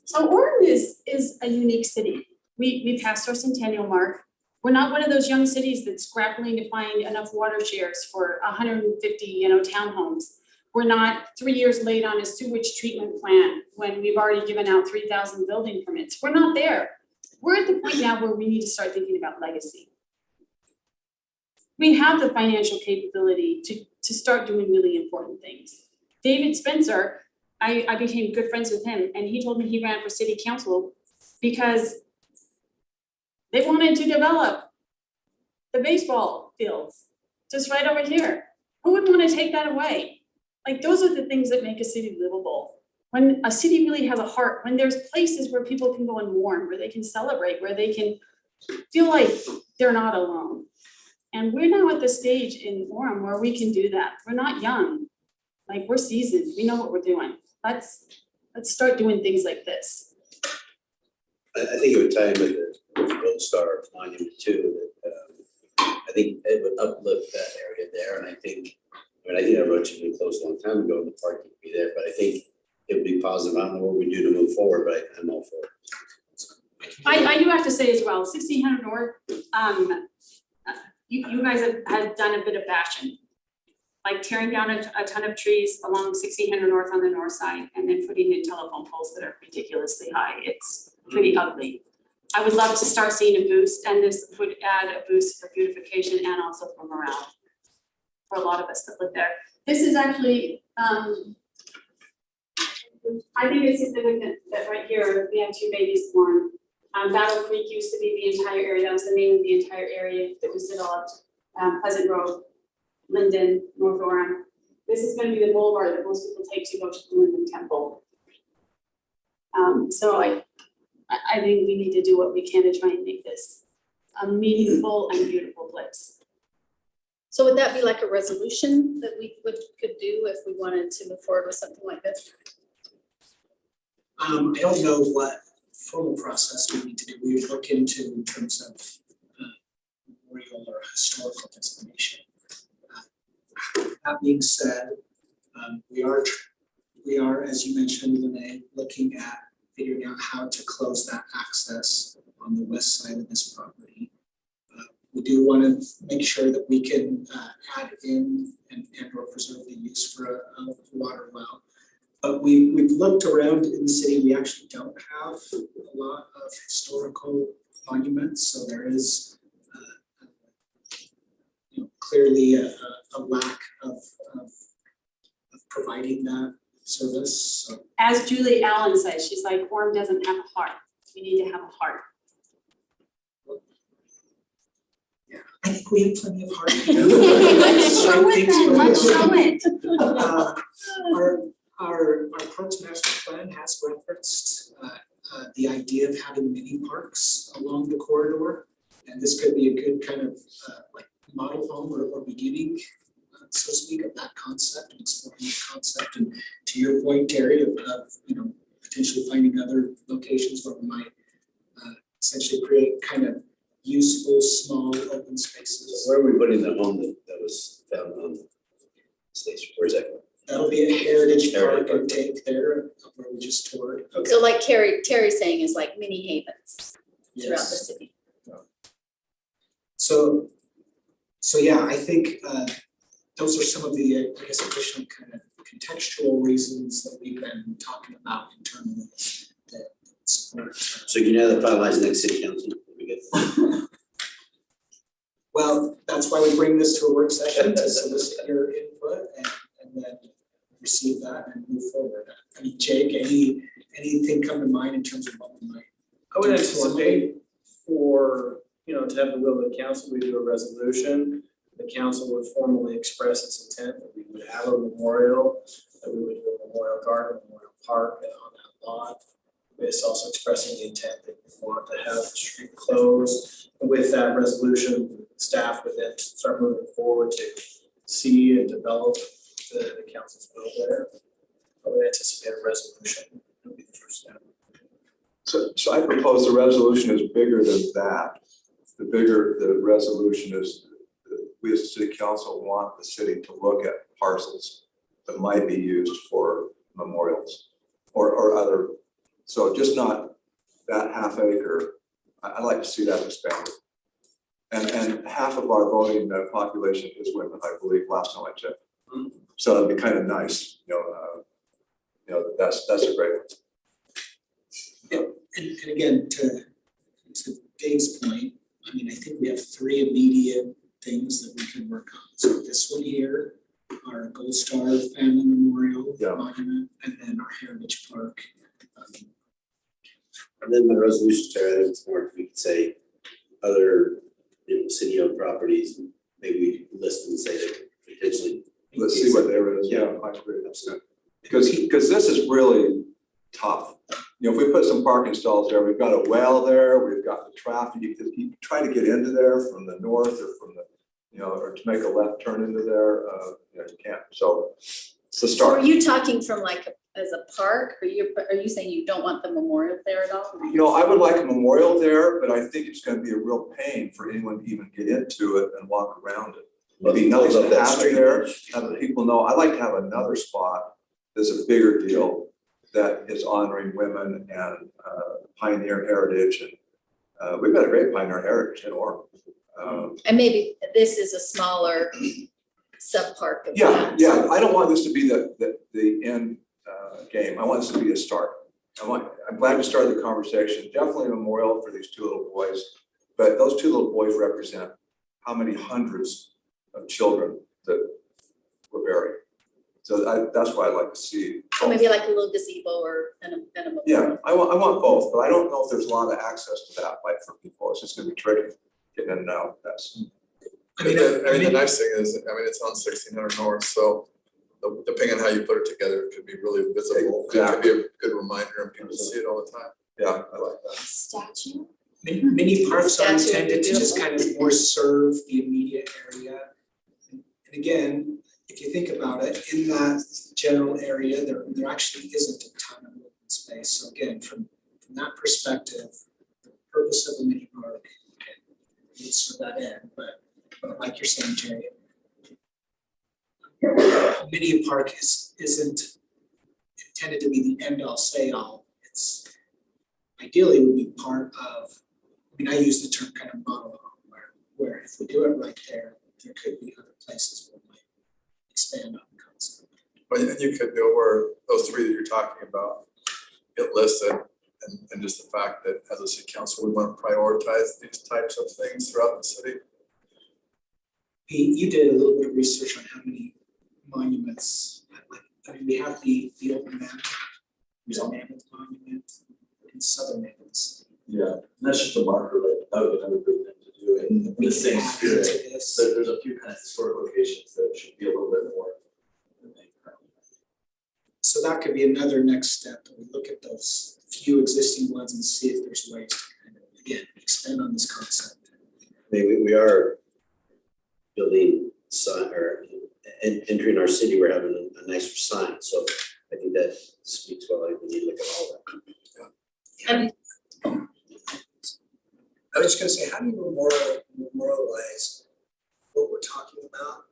So Orem is a unique city. We passed our centennial mark. We're not one of those young cities that's grappling to find enough water shares for 150, townhomes. We're not 3 years late on a sewage treatment plant when we've already given out 3,000 building permits. We're not there. We're at the point now where we need to start thinking about legacy. We have the financial capability to start doing really important things. David Spencer, I became good friends with him, and he told me he ran for city council because they wanted to develop the baseball fields just right over here. Who would want to take that away? Like, those are the things that make a city livable. When a city really has a heart, when there's places where people can go and mourn, where they can celebrate, where they can feel like they're not alone. And we're now at the stage in Orem where we can do that. We're not young, like, we're seasoned, we know what we're doing. Let's start doing things like this. I think it would tie in with the Gold Star monument too, that I think it would uplift that area there, and I think that road should be closed a long time ago, and the parking would be there, but I think it would be positive. I don't know what we do to move forward, but I'm all for it. I do have to say as well, 1600 North, you guys have done a bit of bashing. Like tearing down a ton of trees along 1600 North on the north side and then putting in telephone poles that are ridiculously high. It's pretty ugly. I would love to start seeing a boost, and this would add a boost for beautification and also for morale for a lot of us that live there. This is actually, I think it's significant that right here we have 2 babies born. Battle Creek used to be the entire area. That was the name of the entire area that was developed. Pleasant Grove, Linden, North Orem. This is going to be the boulevard that most people take to go to the Linden Temple. So I think we need to do what we can to try and make this a meaningful and beautiful place. So would that be like a resolution that we could do if we wanted to move forward with something like this? I don't know what formal process we need to do. We would look into in terms of memorial or historical designation. That being said, we are, as you mentioned, Lene, looking at figuring out how to close that access on the west side of this property. We do want to make sure that we can add in and or preserve the use for a water well. But we've looked around in the city. We actually don't have a lot of historical monuments, so there is clearly a lack of providing that service. So. As Julie Allen says, she's like, Orem doesn't have a heart. We need to have a heart. think we have plenty of heart. Let's show it then, let's show it. Our Parks Master Plan has referenced the idea of having mini parks along the corridor. And this could be a good kind of like model home or beginning, so to speak, of that concept and exploring that concept. And to your point, Terry, of potentially finding other locations where we might essentially create kind of useful, small, open spaces. Where are we putting the home that was found on the station? Where's that going? That'll be a heritage park and take there where we just toured. Okay. So like Terry's saying is like mini havens throughout the Yes. city. So yeah, I think those are some of the, I guess, additional kind of contextual reasons that we've been talking about internally that support. So you know that finalize next city council, we get. Well, that's why we bring this to a work session to solicit your input and then receive that and move forward. I mean, Jake, anything come to mind in terms of what we might? I would anticipate for, to have the will of the council, we do a resolution. The council would formally express its intent that we would have a memorial, that we would do a memorial garden, a memorial park on that lot. It's also expressing the intent that we want to have the street closed. And with that resolution, staff would then start moving forward to see and develop the council's will there. I would anticipate a resolution would be the first step. So I propose the resolution is bigger than that. The bigger the resolution is, we as a city council want the city to look at parcels that might be used for memorials or other. So just not that half acre. I'd like to see that expanded. And half of our voting population is women, I believe, last time I checked. So it'd be kind of nice, that's a great one. And again, to Dave's point, I mean, I think we have three immediate things that we can work on. So this one here, our Gold Star Family Memorial Monument, and then our Heritage Park. And then the resolution, Terry, I think it's more if we could say other, city-owned properties, maybe we list and say that potentially. Let's see what there is. Yeah. I agree. Because this is really tough. If we put some parking stalls there, we've got a well there, we've got the traffic, you try to get into there from the north or from the, or to make a left turn into there, you can't. So it's a So start. are you talking from like as a park, or are you saying you don't want the memorial there at all? I would like a memorial there, but I think it's gonna be a real pain for anyone to even get into it and walk around it. It'd be nice to have it there, have the people know. I'd like to have another spot that's a bigger deal that is honoring women and pioneer heritage. And we've got a great pioneer heritage in Orem. And maybe this is a smaller sub-park of that. Yeah, I don't want this to be the end game. I want this to be a start. I'm glad to start the conversation. Definitely a memorial for these two little boys, but those two little boys represent how many hundreds of children that were buried. So that's what I'd like to see. So maybe like a little gazebo or a memorial. Yeah, I want both, but I don't know if there's a lot of access to that, like for people. It's just gonna be tricky getting in and out. That's. The nice thing is, it's on 1600 North, so depending on how you put it together, it could be really visible. It could be a good reminder and people see it all the time. Yeah, I like that. Statue? Many parks are Statue intended to just beautiful. kind of more serve the immediate area. And again, if you think about it, in that general area, there actually isn't a ton of open space. So again, from that perspective, the purpose of a mini park needs to that end, but like you're saying, Jerry, a mini park isn't intended to be the end all say all. It's ideally would be part of, I use the term kind of model home where if we do it right there could be other places where we might expand on the concept. But you could go where those three that you're talking about get listed, and just the fact that as a city council, we want to prioritize these types of things throughout the city. You did a little bit of research on how many monuments, we have the open map. There's a mammoth monument in southern Naples. Yeah, and that's just a marker that would have a good thing to do in the same spirit. Yes. There's a few kind of historic locations that should be a little bit more than they currently are. So that could be another next step, we look at those few existing ones and see if there's ways to kind of, again, expand on this concept. I mean, we are building sign or entering our city, we're having a nicer sign, so I think that speaks well, I need to look at all that. And I was just gonna say, how do you memorialize what we're talking about,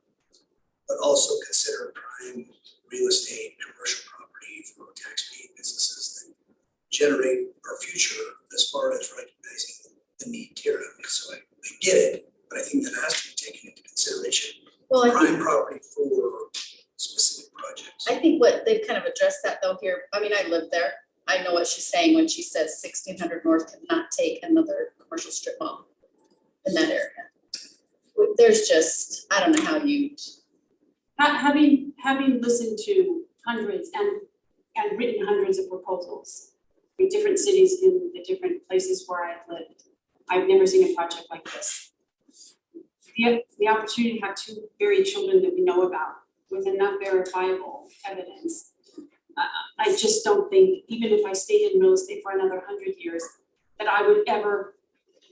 but also consider prime real estate, commercial property for tax-paying businesses that generate our future as far as recognizing the need here. I mean, so I get it, but I think that has to be taken into consideration. well, I Prime think, property for specific projects. I think what they've kind of addressed that though here, I mean, I live there. I know what she's saying when she says 1600 North cannot take another commercial strip mall in that area. There's just, I don't know how you, Having listened to hundreds and written hundreds of proposals in different cities in the different places where I've lived, I've never seen a project like this. The opportunity to have two buried children that we know about with enough verifiable evidence. I just don't think, even if I stayed in real estate for another 100 years, that I would ever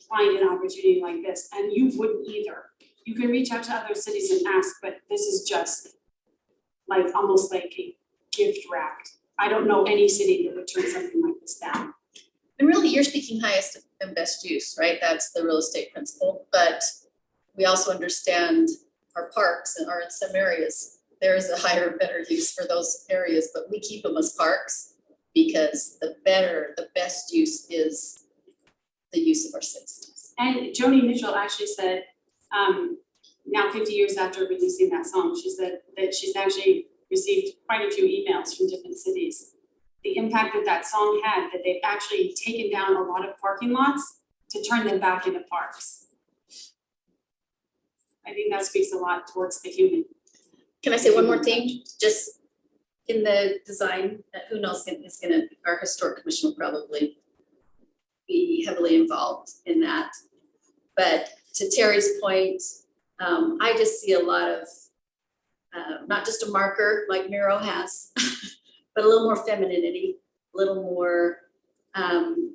find an opportunity like this, and you wouldn't either. You can reach out to other cities and ask, but this is just like, almost like a gift wrapped. I don't know any city that would turn something like this down. and really you're speaking highest and best use, right? That's the real estate principle, but we also understand our parks and are in some areas, there is a higher and better use for those areas, but we keep them as parks because the best use is the use of our citizens. And Joni Mitchell actually said, now 50 years after releasing that song, she said that she's actually received quite a few emails from different cities. The impact that song had, that they've actually taken down a lot of parking lots to turn them back into parks. I think that speaks a lot towards the human. Can I say one more thing? Just in the design, who knows, our historic commission will probably be heavily involved in that. But to Terry's point, I just see a lot of, not just a marker like Miro has, but a little more femininity, a little more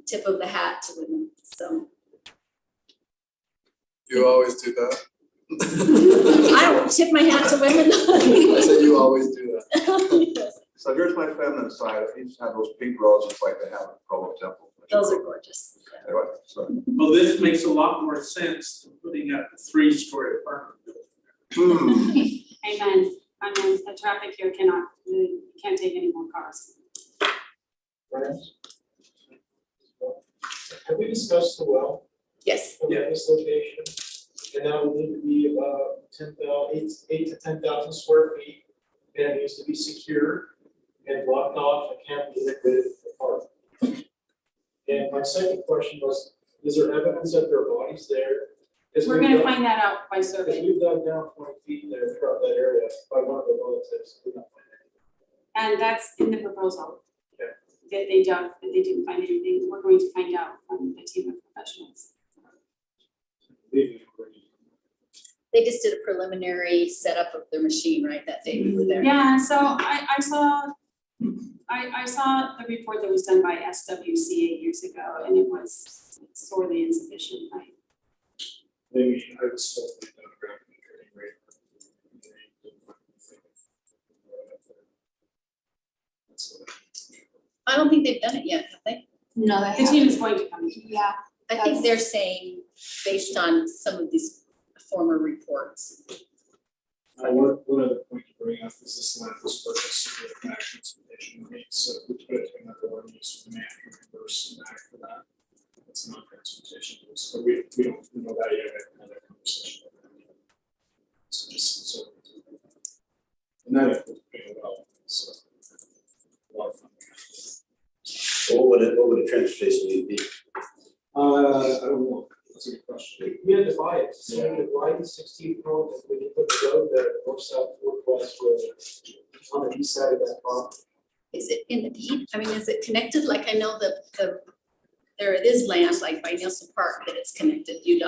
tip of the hat to women, so. You always do that? I don't tip my hat to women. I said you always do that. Yes, So here's my feminine side, I used to have those pink roses like they have in Provo Temple. those are gorgeous. Anyway, so. Well, this makes a lot more sense than putting up a 3-story apartment building. Amen. I mean, the traffic here can't take any more cars. Have we discussed the well Yes, for this location? And that would need to be about 8 to 10,000 square feet, and it needs to be secure and blocked off and can't be integrated with the park. And my second question was, is there evidence that there are bodies there? We're gonna find that out by survey. Because we've dug down 20 feet there throughout that area by one of the relatives, we don't find anything. And that's in the proposal. Okay. That they dug, that they didn't find anything. We're going to find out from the team of professionals. they just did a preliminary setup of their machine, right, that day we were there. Yeah, so I saw the report that was done by SWCA years ago, and it was sorely insufficient, right? Maybe I was told they done a ground penetrating rate. I don't think they've done it yet, have they? No, they The haven't. team is going to come. Yeah, I think they're saying, based on some of these former reports. One other point to bring up is this land was purchased with back transportation rates, so if we put it in another one, we may have to reimburse back for that. It's not transportation, but we don't know that yet, I have another conversation. So just so. And that includes paying well, so. A lot of fun. What would a transportation need be? I don't know, that's a good question. We had to buy it, so we had to buy the 16th road, and we put the road there, north, south, northwest, on the east side of that property. Is it in the deed? I mean, is it connected? Like, I know the there is land like by Nielsen Park that it's connected, we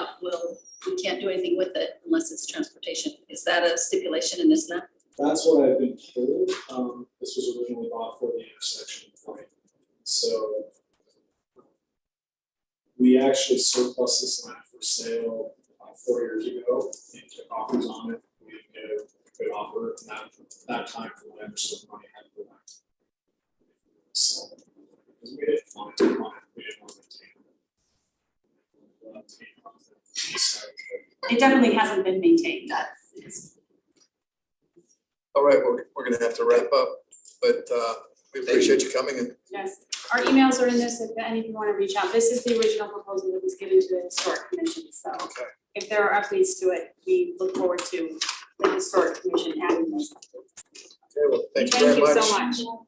can't do anything with it unless it's transportation. Is that a stipulation in this land? That's what I've been told. This was originally bought for the intersection point. So we actually surplus this land for sale 4 years ago and took offers on it. We didn't get a good offer at that time for land, so money had to go back. So because we didn't want to maintain it. It definitely hasn't been maintained, that's. All right, we're gonna have to wrap up, but we appreciate you coming and Yes, our emails are in this, if any of you wanna reach out, this is the original proposal that was given to the historic commission, so. If there are updates to it, we look forward to the historic commission adding those updates. okay, well, thank you very much. Thank you so much.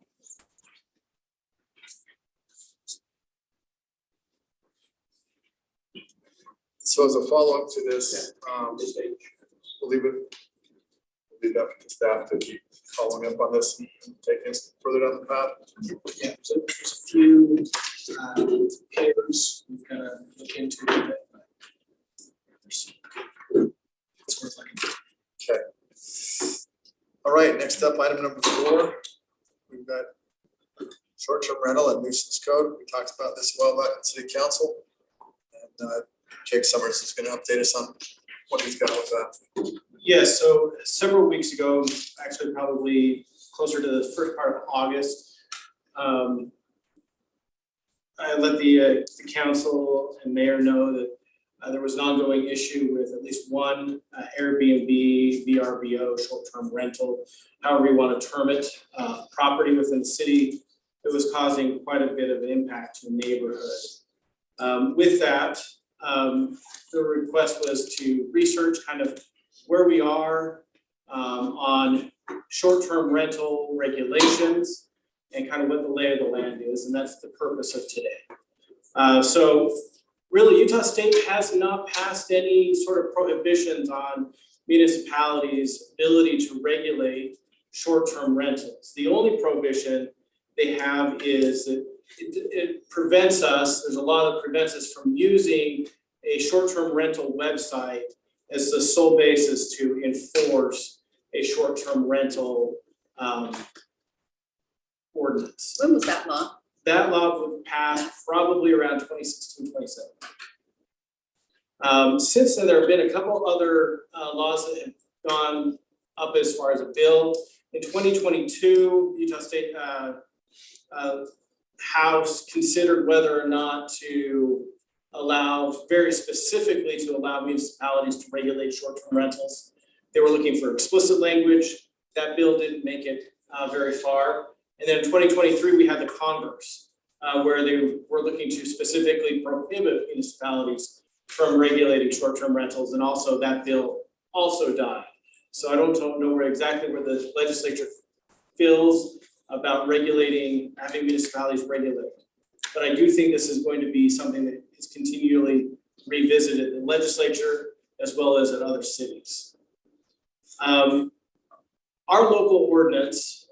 So as a follow-up to this, we'll leave that for the staff to keep following up on this and taking us further down the path. Yeah, so there's a few papers we've got to look into a bit, but it's worth looking at. Okay. All right, next up, item number 4. We've got short-term rental and nuisance code. We talked about this a while back in city council. And Jake Summers is gonna update us on what he's got with that. Yes, so several weeks ago, actually probably closer to the first part of August, I let the council and mayor know that there was an ongoing issue with at least one Airbnb, VRBO, short-term rental, however you want to term it, property within the city that was causing quite a bit of an impact to the neighborhood. With that, the request was to research kind of where we are on short-term rental regulations and kind of what the lay of the land is, and that's the purpose of today. So really, Utah State has not passed any sort of prohibitions on municipalities' ability to regulate short-term rentals. The only prohibition they have is that it prevents us, there's a lot that prevents us from using a short-term rental website as the sole basis to enforce a short-term rental ordinance. When was that law? That law was passed probably around 2016, 2017. Since then, there have been a couple other laws that have gone up as far as a bill. In 2022, Utah State House considered whether or not to allow, very specifically to allow municipalities to regulate short-term rentals. They were looking for explicit language. That bill didn't make it very far. And then in 2023, we had the Congress, where they were looking to specifically prohibit municipalities from regulating short-term rentals, and also that bill also died. So I don't know exactly where the legislature feels about regulating, having municipalities regulate. But I do think this is going to be something that is continually revisited in the legislature as well as in other cities. Our local ordinance,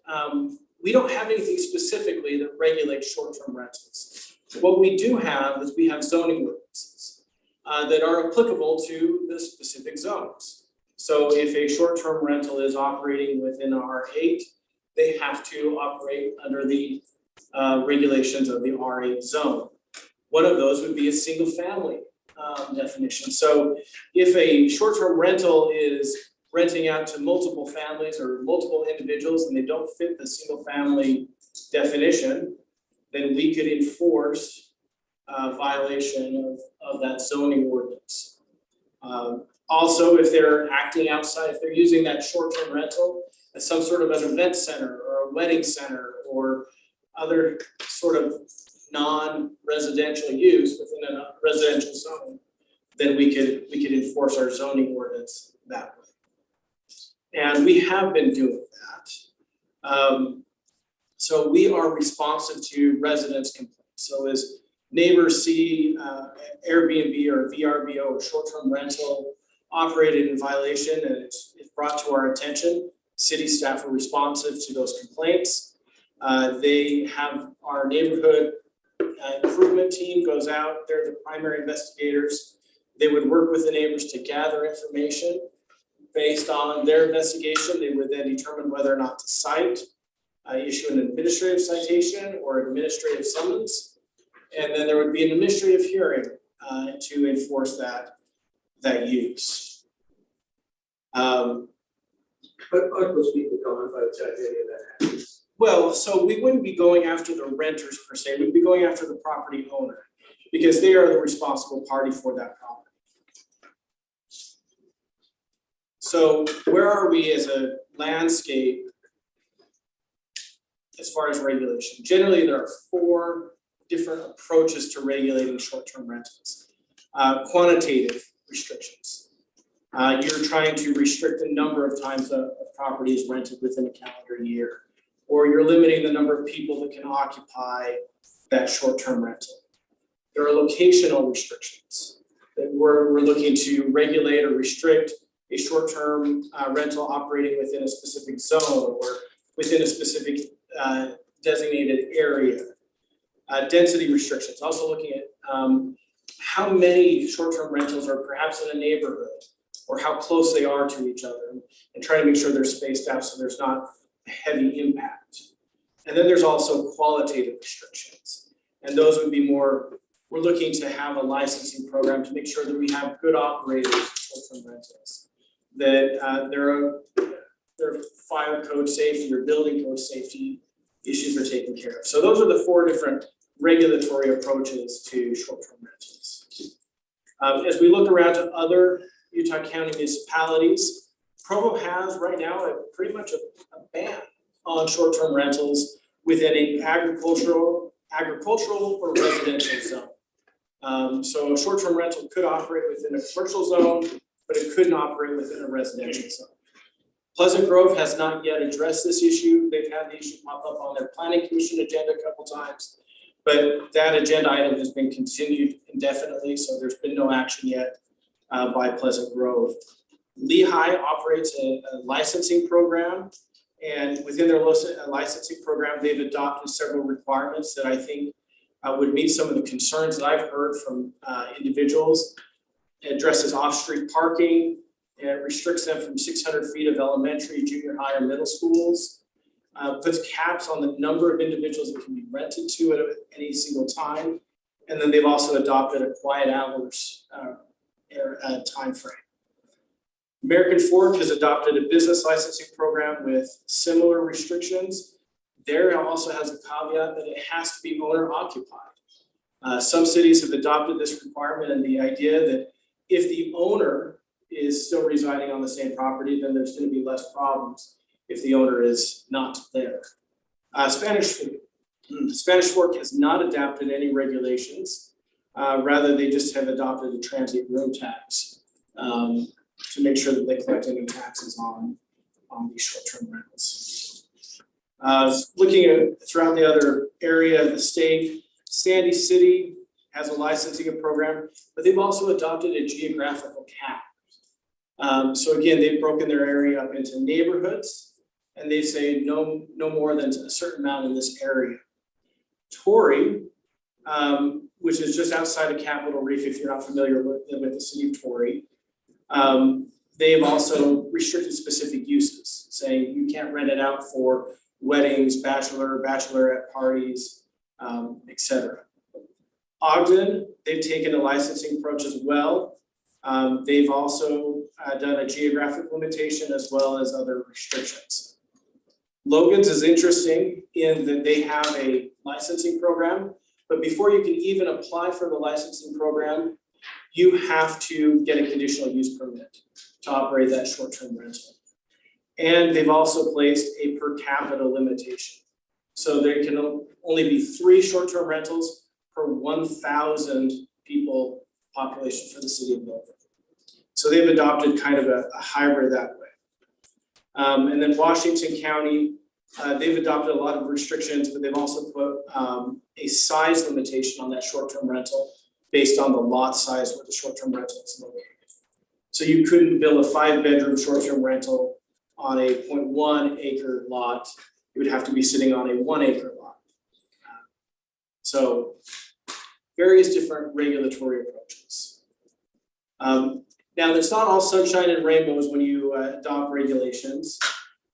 we don't have anything specifically that regulates short-term rentals. What we do have is we have zoning ordinances that are applicable to the specific zones. So if a short-term rental is operating within R8, they have to operate under the regulations of the R8 zone. One of those would be a single family definition. So if a short-term rental is renting out to multiple families or multiple individuals and they don't fit the single family definition, then we could enforce violation of that zoning ordinance. Also, if they're acting outside, if they're using that short-term rental as some sort of an event center or a wedding center or other sort of non-residential use within a residential zone, then we could enforce our zoning ordinance that way. And we have been doing that. So we are responsive to residents' complaints. So as neighbors see Airbnb or VRBO or short-term rental operated in violation and it's brought to our attention, city staff are responsive to those complaints. They have our neighborhood improvement team goes out, they're the primary investigators. They would work with the neighbors to gather information. Based on their investigation, they would then determine whether or not to cite, issue an administrative citation or administrative summons. And then there would be an administrative hearing to enforce that use. But aren't those people gone by the time any of that happens? Well, so we wouldn't be going after the renters per se, we'd be going after the property owner, because they are the responsible party for that property. So where are we as a landscape as far as regulation? Generally, there are 4 different approaches to regulating short-term rentals. Quantitative restrictions. You're trying to restrict the number of times a property is rented within a calendar year, or you're limiting the number of people that can occupy that short-term rental. There are locational restrictions that we're looking to regulate or restrict a short-term rental operating within a specific zone or within a specific designated area. Density restrictions, also looking at how many short-term rentals are perhaps in a neighborhood or how close they are to each other, and trying to make sure they're spaced out so there's not a heavy impact. And then there's also qualitative restrictions. And those would be more, we're looking to have a licensing program to make sure that we have good operators of short-term rentals, that their fire code safety or building code safety issues are taken care of. So those are the 4 different regulatory approaches to short-term rentals. As we look around to other Utah County municipalities, Provo has right now pretty much a ban on short-term rentals within an agricultural or residential zone. So a short-term rental could operate within a commercial zone, but it couldn't operate within a residential zone. Pleasant Grove has not yet addressed this issue. They've had the issue pop up on their planning commission agenda a couple times, but that agenda item has been continued indefinitely, so there's been no action yet by Pleasant Grove. Lehigh operates a licensing program, and within their licensing program, they've adopted several requirements that I think would meet some of the concerns that I've heard from individuals. It addresses off-street parking. It restricts them from 600 feet of elementary, junior high, or middle schools. Puts caps on the number of individuals that can be rented to at any single time. And then they've also adopted a quiet hours time frame. American Fork has adopted a business licensing program with similar restrictions. There also has a caveat that it has to be owner occupied. Some cities have adopted this requirement, and the idea that if the owner is still residing on the same property, then there's going to be less problems if the owner is not there. Spanish Fork has not adopted any regulations. Rather, they just have adopted a transient room tax to make sure that they collect any taxes on these short-term rentals. Looking at throughout the other area of the state, Sandy City has a licensing program, but they've also adopted a geographical cap. So again, they've broken their area up into neighborhoods, and they say no more than a certain amount in this area. Torrey, which is just outside of Capitol Reef, if you're not familiar with the city of Torrey, they have also restricted specific uses, saying you can't rent it out for weddings, bachelorette parties, etc. Ogden, they've taken a licensing approach as well. They've also done a geographic limitation as well as other restrictions. Logan's is interesting in that they have a licensing program, but before you can even apply for the licensing program, you have to get a conditional use permit to operate that short-term rental. And they've also placed a per capita limitation. So there can only be 3 short-term rentals per 1,000 people population for the city of Logan. So they've adopted kind of a hybrid that way. And then Washington County, they've adopted a lot of restrictions, but they've also put a size limitation on that short-term rental based on the lot size where the short-term rental is located. So you couldn't build a 5-bedroom short-term rental on a 0.1 acre lot. It would have to be sitting on a 1 acre lot. So various different regulatory approaches. Now, it's not all sunshine and rainbows when you adopt regulations.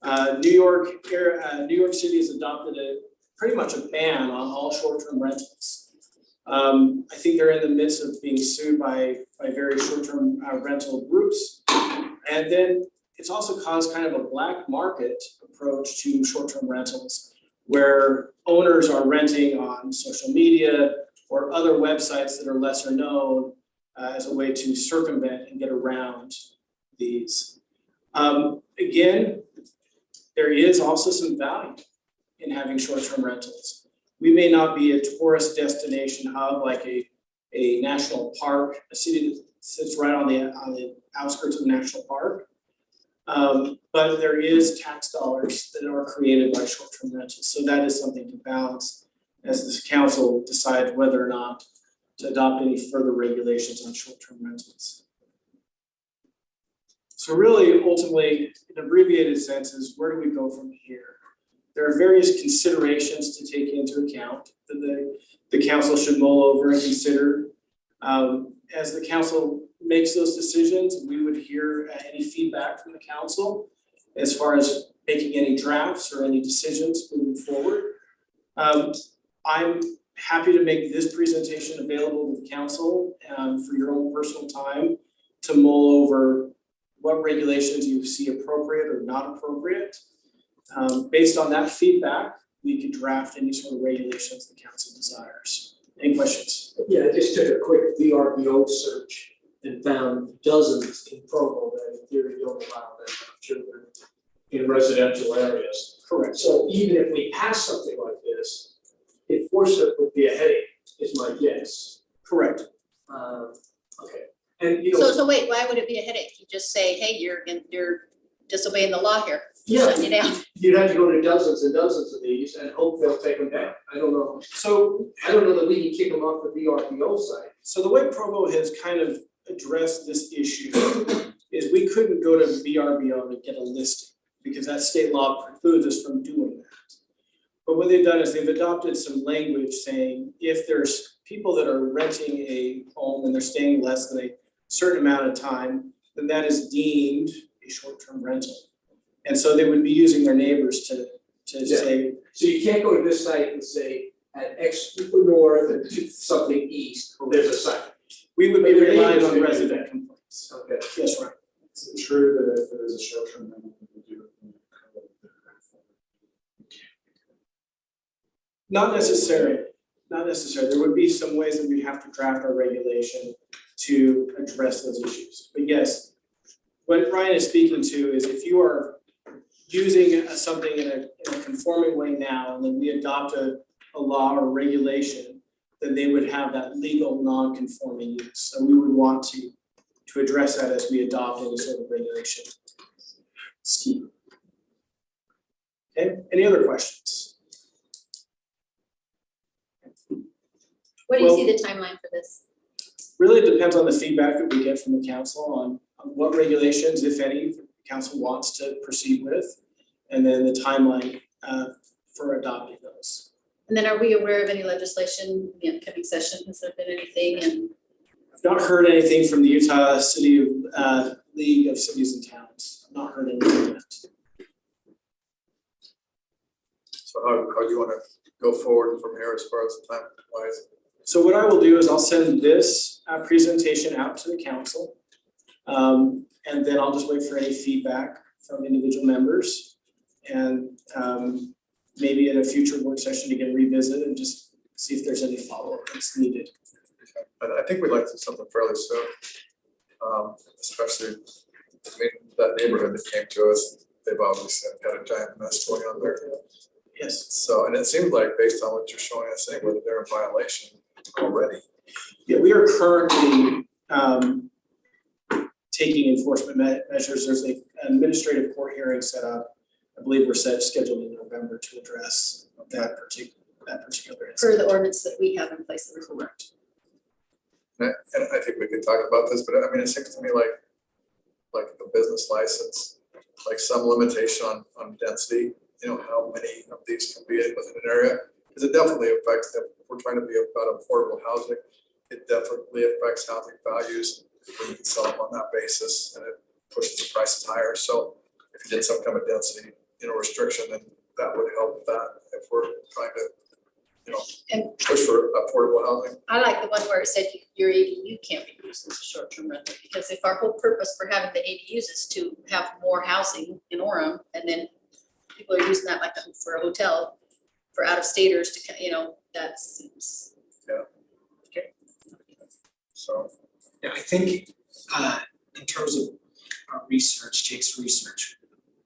New York City has adopted pretty much a ban on all short-term rentals. I think they're in the midst of being sued by various short-term rental groups. And then it's also caused kind of a black market approach to short-term rentals, where owners are renting on social media or other websites that are lesser known as a way to circumvent and get around these. Again, there is also some value in having short-term rentals. We may not be a tourist destination hub like a national park, a city that sits right on the outskirts of a national park. But there is tax dollars that are created by short-term rentals. So that is something to balance as this council decides whether or not to adopt any further regulations on short-term rentals. So really, ultimately, in abbreviated sense, where do we go from here? There are various considerations to take into account that the council should mull over and consider. As the council makes those decisions, we would hear any feedback from the council as far as making any drafts or any decisions moving forward. I'm happy to make this presentation available to the council for your own personal time to mull over what regulations you see appropriate or not appropriate. Based on that feedback, we could draft any sort of regulations the council desires. Any questions? Yeah, I just took a quick VRBO search and found dozens in Provo that in theory don't allow that kind of children in residential areas. Correct. So even if we pass something like this, enforcement would be a headache, is my guess. Correct. Okay, and you know. So wait, why would it be a headache? You just say, hey, you're disobeying the law here. Yeah. Shut you down. You'd have to go to dozens and dozens of these and hope they'll take them down. I don't know. So I don't know that we can kick them off the VRBO site. So the way Provo has kind of addressed this issue is we couldn't go to VRBO to get a listing because that state law precludes us from doing that. But what they've done is they've adopted some language saying if there's people that are renting a home and they're staying less than a certain amount of time, then that is deemed a short-term rental. And so they would be using their neighbors to say. So you can't go to this site and say at X north and something east, there's a site. We would be relying on resident complaints. Okay. Yes, right. Is it true that if there is a short-term rental, we would do it? Not necessarily. There would be some ways that we'd have to draft our regulation to address those issues. But yes, what Ryan is speaking to is if you are using something in a conforming way now, and then we adopt a law or regulation, then they would have that legal non-conforming use. So we would want to address that as we adopt any sort of regulation scheme. Okay, any other questions? What do you see the timeline for this? Really, it depends on the feedback that we get from the council on what regulations, if any, the council wants to proceed with, and then the timeline for adopting those. And then are we aware of any legislation in the upcoming session? Has there been anything? And I've not heard anything from the Utah City League of Cities and Towns. I've not heard anything yet. So how do you want to go forward from here as far as the time wise? So what I will do is I'll send this presentation out to the council. And then I'll just wait for any feedback from individual members. And maybe in a future work session to get revisited and just see if there's any follow-up that's needed. I think we'd like to do something fairly soon. Especially, I mean, that neighborhood that came to us, they've obviously got a giant mess going on there. Yes. So, and it seems like based on what you're showing us, saying whether they're in violation already. Yeah, we are currently taking enforcement measures. There's an administrative court hearing set up. I believe we're scheduled in November to address that particular incident. for the ordinance that we have in place that we're Correct. And I think we could talk about this, but I mean, it seems to me like a business license, like some limitation on density, you know, how many of these can be within an area. Because it definitely affects the we're trying to be about affordable housing, it definitely affects housing values when you can sell them on that basis, and it pushes the prices higher. So if you did some kind of density, restriction, then that would help that if we're trying to, And push for affordable housing. I like the one where it said your ADU can't be used as a short-term rental, because if our whole purpose for having the ADUs is to have more housing in Orem, and then people are using that like for a hotel, for out-of-staters to, that seems. So, Yeah, I think in terms of our research, Jake's research,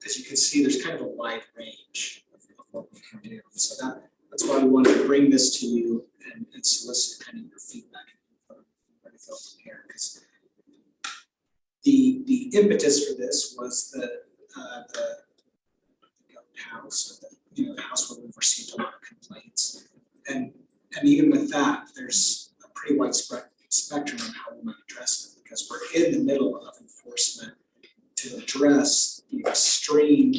as you can see, there's kind of a wide range of what we can do. So that's why we wanted to bring this to you and solicit kind of your feedback from here, because the impetus for this was the house, or the house where we've received a lot of complaints, and even with that, there's a pretty widespread spectrum on how we might address it, because we're in the middle of enforcement to address the extreme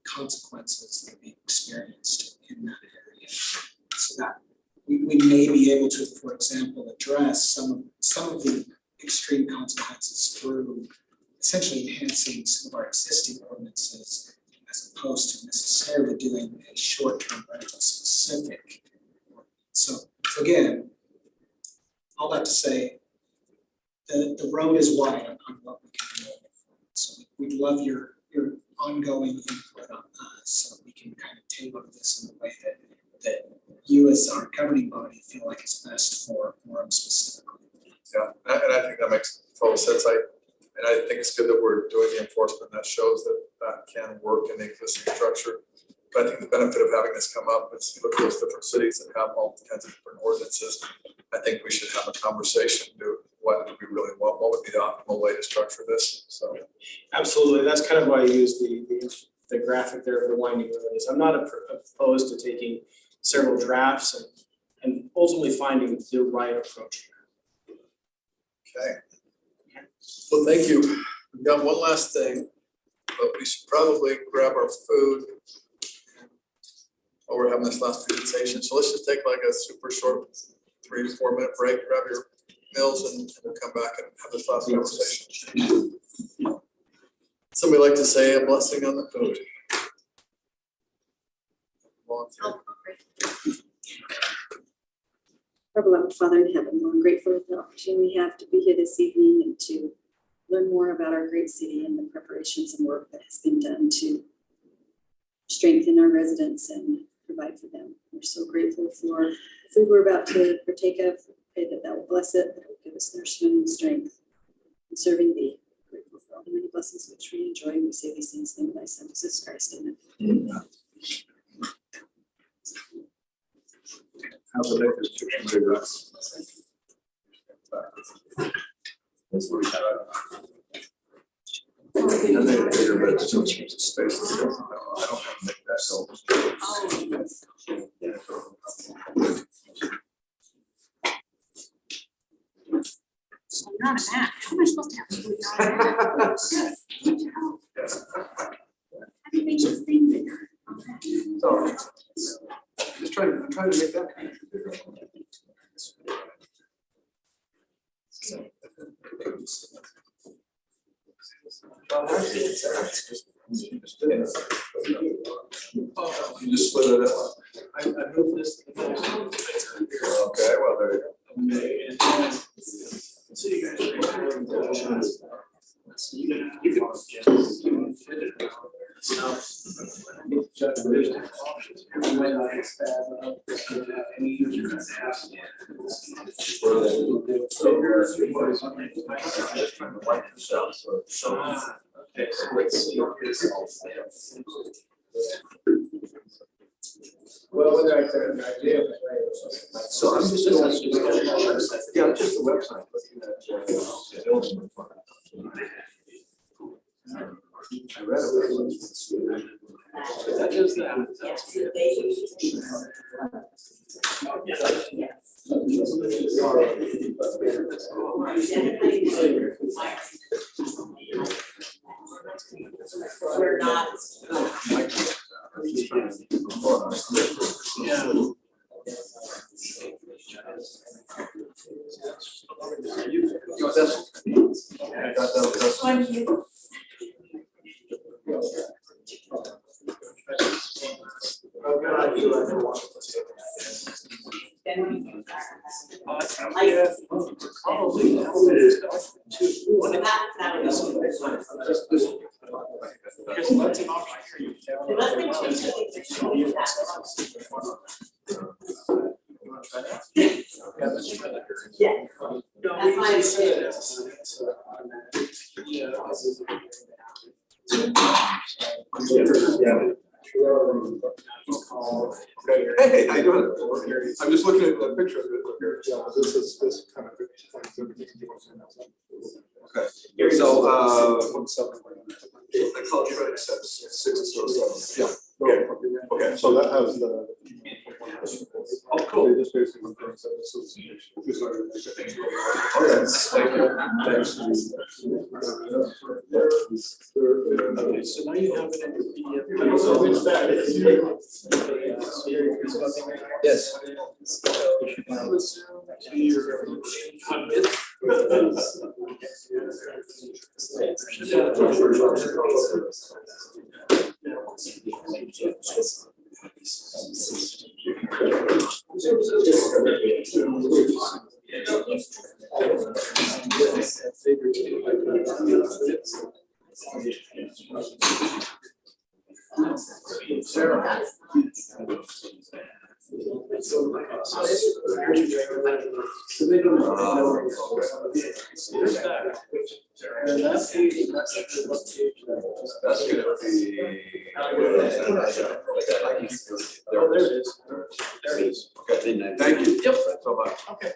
consequences that we experienced in that area, so that we may be able to, for example, address some of the extreme consequences through essentially enhancing some of our existing ordinances, as opposed to necessarily doing a short-term rental specific. So again, all that to say, the road is wide on what we can do. So we'd love your ongoing input on so that we can kind of tailor this in a way that you as our governing body feel like is best for Orem specifically. yeah, and I think that makes total sense. I think it's good that we're doing the enforcement that shows that can work in the existing structure. But I think the benefit of having this come up is, you look at those different cities that have all kinds of different ordinances. I think we should have a conversation to what do we really want, what would be the optimal way to structure this, so. Absolutely, that's kind of why I use the graphic there of the winding roads. I'm not opposed to taking several drafts and ultimately finding the right approach. Okay. Well, thank you. We've got one last thing, but we should probably grab our food while we're having this last presentation. So let's just take like a super short 3 to 4 minute break, grab your meals, and we'll come back and have this last conversation. Somebody like to say a blessing on the food? Volunteer. Our beloved Father in heaven, we're grateful for the opportunity we have to be here this evening and to learn more about our great city and the preparations and work that has been done to strengthen our residents and provide for them. We're so grateful for the food we're about to partake of. Pray that will bless it, that it will give us nourishment and strength in serving thee. Grateful for all the many blessings which we enjoy, and we say these things in the name of thy Son, Jesus Christ. Amen. How's the next description to us? And then bigger, but it still keeps the space. I don't have to make that help. So you're on a map. How am I supposed to have food? Yes. Yes. How do you make this thing bigger? So, I'm trying to make that kind of bigger. You just split it up. I moved this. Okay, well, there you go. So you guys. Okay, so let's see. Well, whether I said an idea. So I'm just going to, yeah, just the website, looking at building in front of it. I read it. That is that. We're not. Yeah. Hey, how you doing? I'm just looking at the picture of it here. Yeah, this kind of. Okay, so, I call it Trent says 607. Yeah. Okay, so that has the. Oh, cool. They just basically confirms that this is. Okay, thank you. Thanks. So now you have it in Yes. That's gonna be. Oh, there it is. There it is. Okay, thank you. Yep. So much. Okay.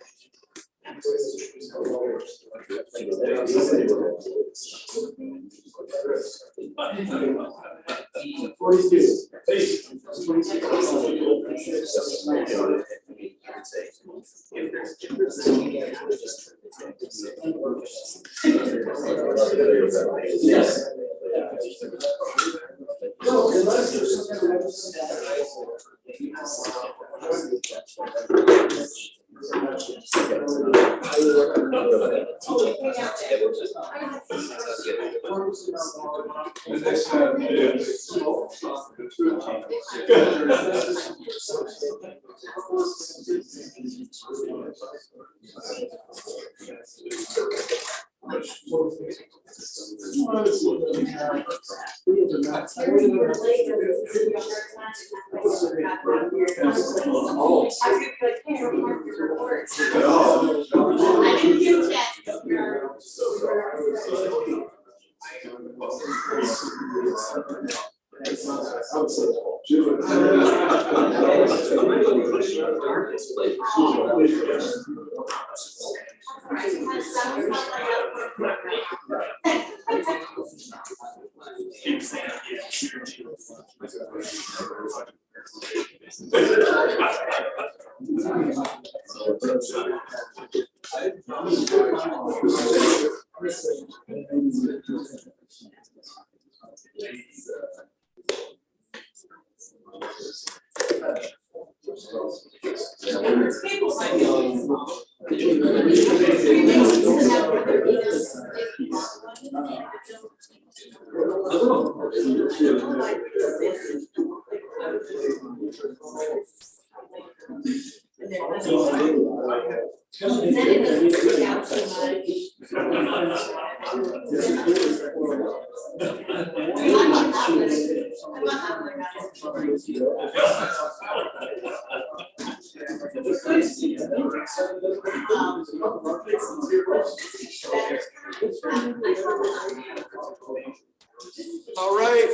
All right,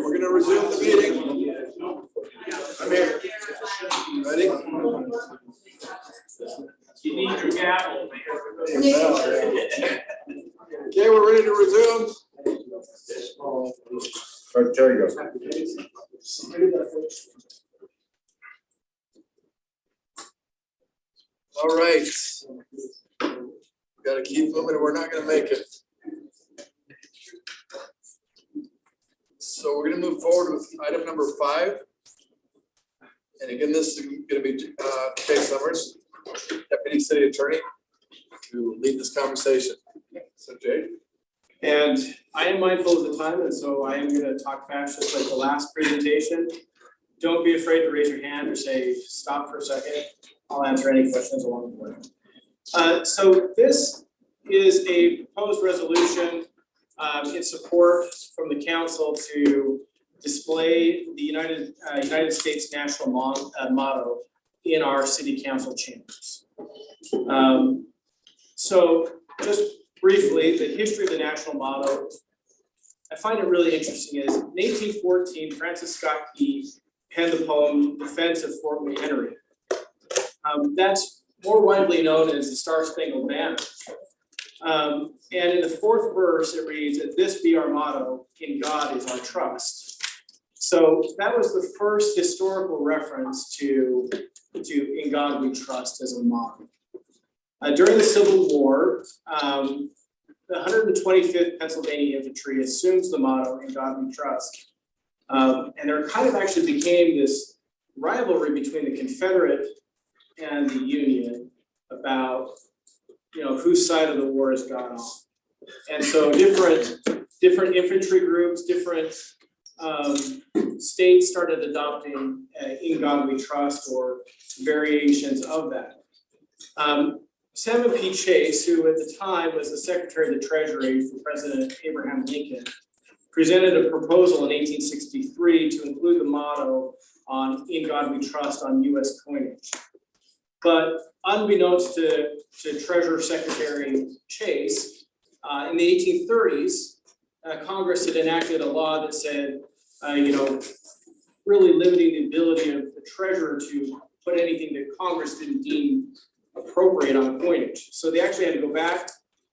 we're gonna resume the meeting. I'm here. Ready? You need your gavel. Okay, we're ready to resume. There you go. All right. We gotta keep moving or we're not gonna make it. So we're gonna move forward with item number 5. And again, this is gonna be Jay Summers, Deputy City Attorney, to lead this conversation. So Jay. And I am mindful of the time, and so I am gonna talk fast, just like the last presentation. don't be afraid to raise your hand or say, stop for a second. I'll answer any questions along the way. So this is a proposed resolution in support from the council to display the United States national motto in our city council chambers. So just briefly, the history of the national motto, I find it really interesting is in 1814, Francis Scott Key penned the poem Defense of Fort McHenry. That's more widely known as the Star Spangled Banner. And in the fourth verse, it reads, "That this be our motto, in God is our trust." So that was the first historical reference to "In God we trust" as a motto. During the Civil War, the 125th Pennsylvania Infantry assumes the motto, "In God we trust." And there kind of actually became this rivalry between the Confederate and the Union about, whose side of the war has gone on. And so different infantry groups, different states started adopting "In God we trust" or variations of that. Salmon P. Chase, who at the time was the Secretary of the Treasury for President Abraham Lincoln, presented a proposal in 1863 to include the motto on "In God we trust" on US coinage. But unbeknownst to Treasurer Secretary Chase, in the 1830s, Congress had enacted a law that said, really limiting the ability of the treasurer to put anything that Congress didn't deem appropriate on coinage. So they actually had to go back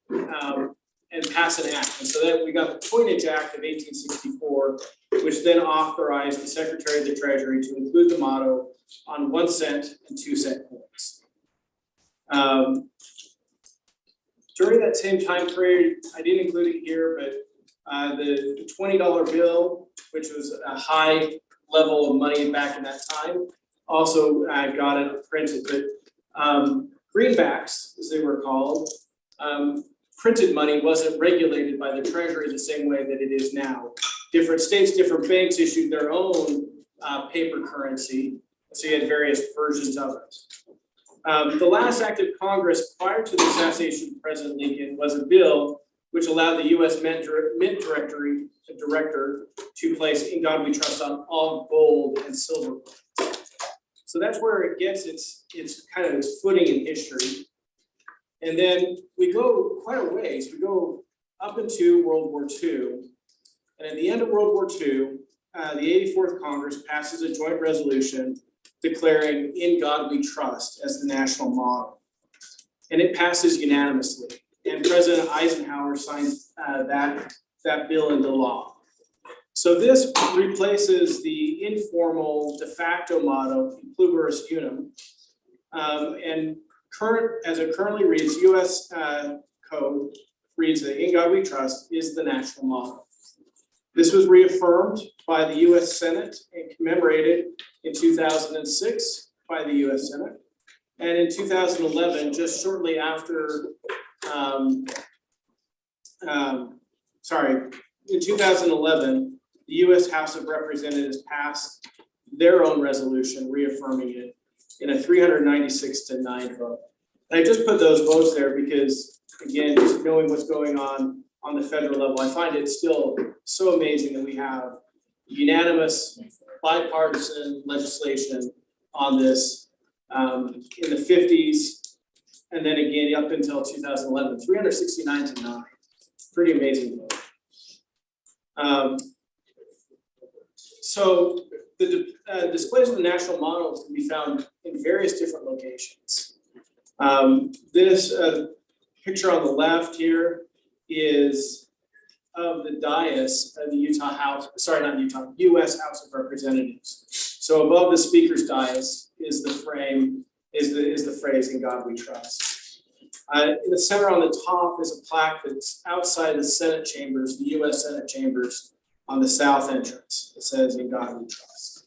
and pass an act. And so that we got the Coinage Act of 1864, which then authorized the Secretary of the Treasury to include the motto on 1 cent and 2 cent coins. During that same time period, I didn't include it here, but the $20 bill, which was a high level of money back in that time, also got it printed. But greenbacks, as they were called, printed money wasn't regulated by the Treasury the same way that it is now. Different states, different banks issued their own paper currency, so you had various versions of it. The last act of Congress prior to the assassination of President Lincoln was a bill which allowed the U.S. Mint Director to place "In God we trust" on all gold and silver coins. So that's where it gets its kind of its footing in history. And then we go quite a ways. We go up into World War II. And at the end of World War II, the 84th Congress passes a joint resolution declaring "In God we trust" as the national motto. And it passes unanimously. And President Eisenhower signs that bill into law. So this replaces the informal de facto motto, "Pluribus Unum," and as it currently reads, U.S. code reads that "In God we trust" is the national motto. This was reaffirmed by the U.S. Senate and commemorated in 2006 by the U.S. Senate. And in 2011, just shortly after, in 2011, the U.S. House of Representatives passed their own resolution reaffirming it in a 396-9 vote. And I just put those votes there because, again, just knowing what's going on the federal level, I find it still so amazing that we have unanimous bipartisan legislation on this in the 50s, and then again up until 2011, 369-9. Pretty amazing vote. So the displays of the national models can be found in various different locations. This picture on the left here is of the dais of the U.S. House of Representatives. So above the speaker's dais is the frame, is the phrase "In God we trust." In the center on the top is a plaque that's outside the Senate chambers, the U.S. Senate chambers, on the south entrance. It says "In God we trust."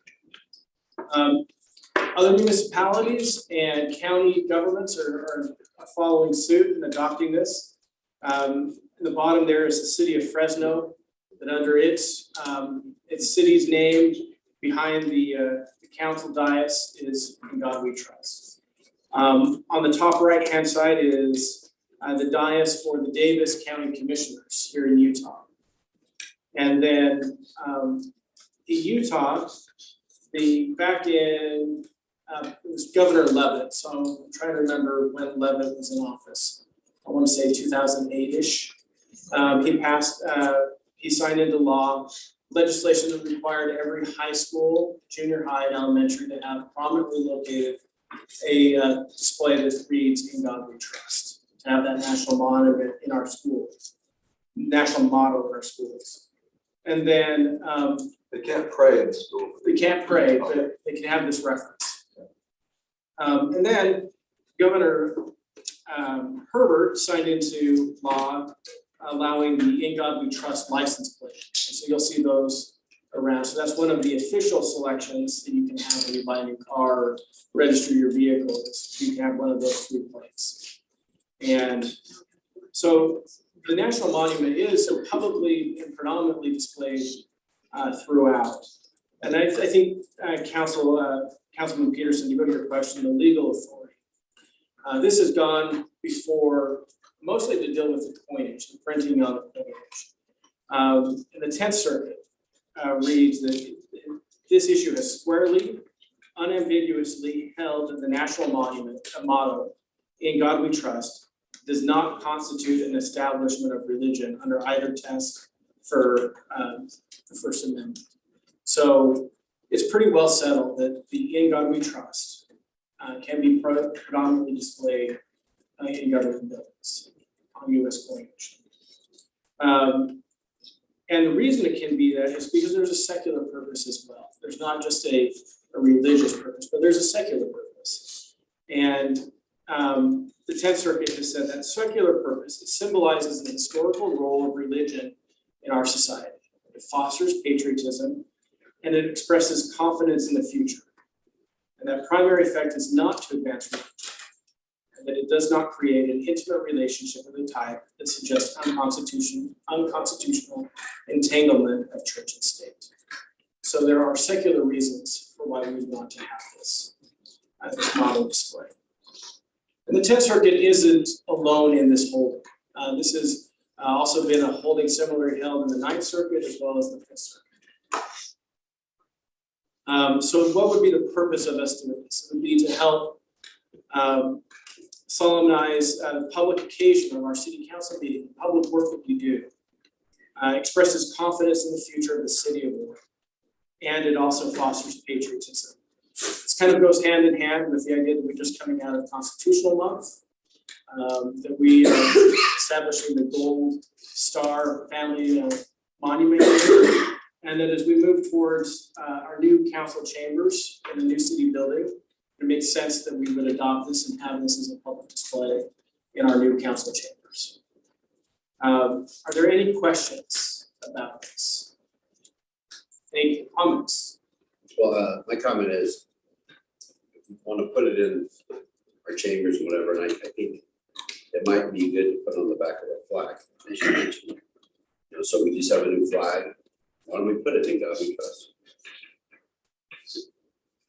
Other municipalities and county governments are following suit and adopting this. In the bottom there is the city of Fresno, that under its city's name behind the council dais is In God We Trust. On the top right-hand side is the dais for the Davis County Commissioners here in Utah. And then in Utah, back in, it was Governor Levitt, so I'm trying to remember when Levitt was in office. I want to say 2008-ish. He signed into law legislation that required every high school, junior high, and elementary to have prominently located a display that reads In God We Trust, to have that national monument in our schools, national motto in our schools. And then They can't pray in school. they can't pray, but they can have this reference. And then Governor Herbert signed into law allowing the In God We Trust license plate. And so you'll see those around. So that's one of the official selections that you can have when you buy a new car or register your vehicle. You can have one of those 3 plates. And so the national monument is publicly and predominantly displayed throughout. And I think Councilman Peterson, to go to your question, the legal authority. This has gone before, mostly to deal with the coinage, the printing on the coinage. And the 10th Circuit reads that this issue has squarely, unambiguously held that the national monument, a motto, In God We Trust, does not constitute an establishment of religion under either test for the First Amendment. So it's pretty well settled that the In God We Trust can be predominantly displayed in government buildings on U.S. coinage. And the reason it can be that is because there's a secular purpose as well. There's not just a religious purpose, but there's a secular purpose. And the 10th Circuit has said that secular purpose, it symbolizes the historical role of religion in our society. It fosters patriotism and it expresses confidence in the future. And that primary effect is not to advance religion, and that it does not create an intimate relationship of the type that suggests unconstitutional entanglement of church and state. So there are secular reasons for why we want to have this model display. And the 10th Circuit isn't alone in this holding. This has also been a holding similarly held in the 9th Circuit as well as the 5th Circuit. So what would be the purpose of us doing this? It would be to help solemnize the public occasion of our city council meeting, the public work that we do. Expresses confidence in the future of the city of Orem. And it also fosters patriotism. This kind of goes hand in hand with the idea that we're just coming out of Constitutional Month, that we are establishing the Gold Star Family Monument here, and that as we move towards our new council chambers in the new city building, it makes sense that we would adopt this and have this as a public display in our new council chambers. Are there any questions about this? Any comments? Well, my comment is, if you want to put it in our chambers or whatever, and I think it might be good to put on the back of our flag, as you mentioned. You know, so we just have a new flag. Why don't we put it In God We Trust?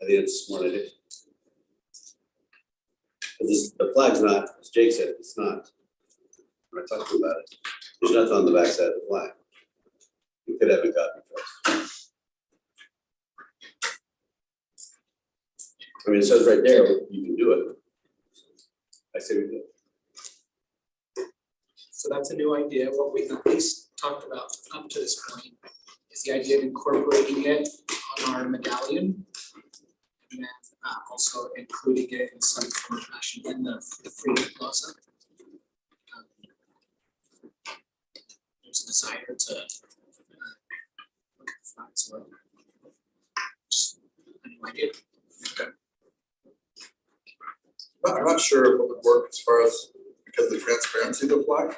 I think it's a smart idea. The flag's not, as Jake said, it's not, we're not talking about it. There's nothing on the back side of the flag. You could have In God We Trust. I mean, it says right there, you can do it. I say we do it. So that's a new idea. What we've at least talked about up to this point is the idea of incorporating it on our medallion. And then also including it in some form of fashion in the Freedom Plaza. There's a desire to look at the flag as well. Just a new idea. Okay. I'm not sure if it would work as far as, because of the transparency of the flag.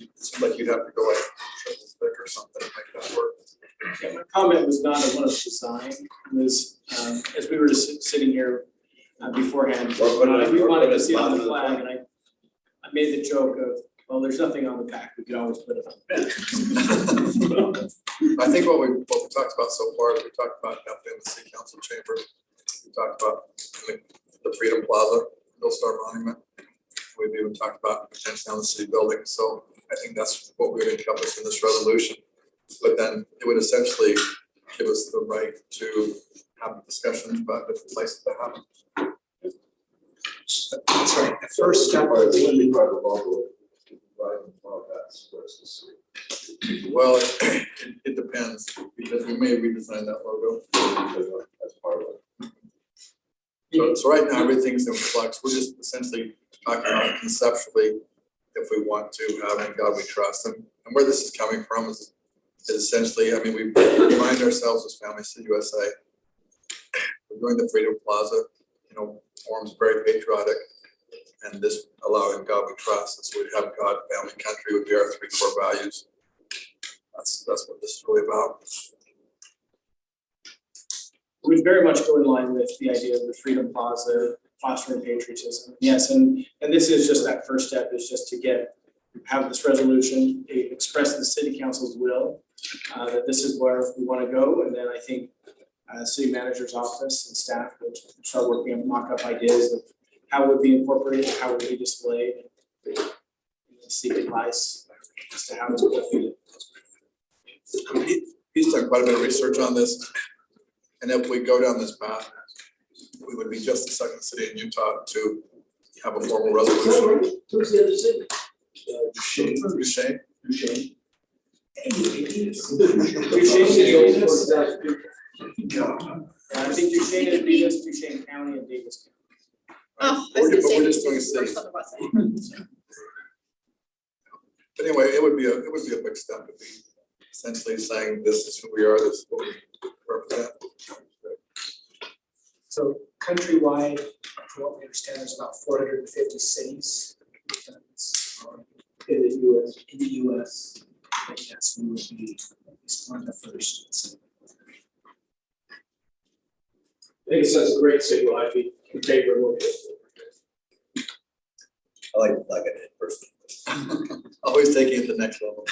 It seems like you'd have to go like triple thick or something to make that work. Yeah, my comment was not on what it's design. It was, as we were just sitting here beforehand, we wanted to see it on the flag, and I made the joke of, well, there's nothing on the back, we could always put it on the back. I think what we talked about so far is we talked about happening in the city council chamber. We talked about the Freedom Plaza, Gold Star Monument. We've even talked about potentially on the city building. So I think that's what we would encompass in this resolution. But then it would essentially give us the right to have discussions about different places to happen. That's right, the first step. Well, it depends, because we may redesign that logo. As part of it. So right now, everything's in flux. We're just essentially talking about conceptually, if we want to have In God We Trust. And where this is coming from is essentially, I mean, we find ourselves as Family City USA. We're doing the Freedom Plaza, Orem's very patriotic. And this allowing God We Trust. And so we'd have God, family, country would be our 3 core values. That's what this is really about. We would very much go in line with the idea of the Freedom Plaza, fostering patriotism. Yes, and this is just that first step, is just to have this resolution, express the city council's will, that this is where we want to go. And then I think city manager's office and staff will start working on mock-up ideas of how it would be incorporated, how it would be displayed, and seek advice as to how it's incorporated. He's done quite a bit of research on this. And if we go down this path, we would be just the second city in Utah to have a formal resolution. Who's the other city? Duchesne. I think Duchesne is biggest, Duchesne County and Davis County. Oh, I was gonna say. We're just doing cities. First on the website. But anyway, it would be a big step to be essentially saying this is who we are, this is what we represent. So countrywide, from what we understand, there's about 450 cities in the US. In the US, and yes, we would be at least one of the first. I think it's such a great city, I'd be in favor of it. I like it personally. Always taking it to the next level.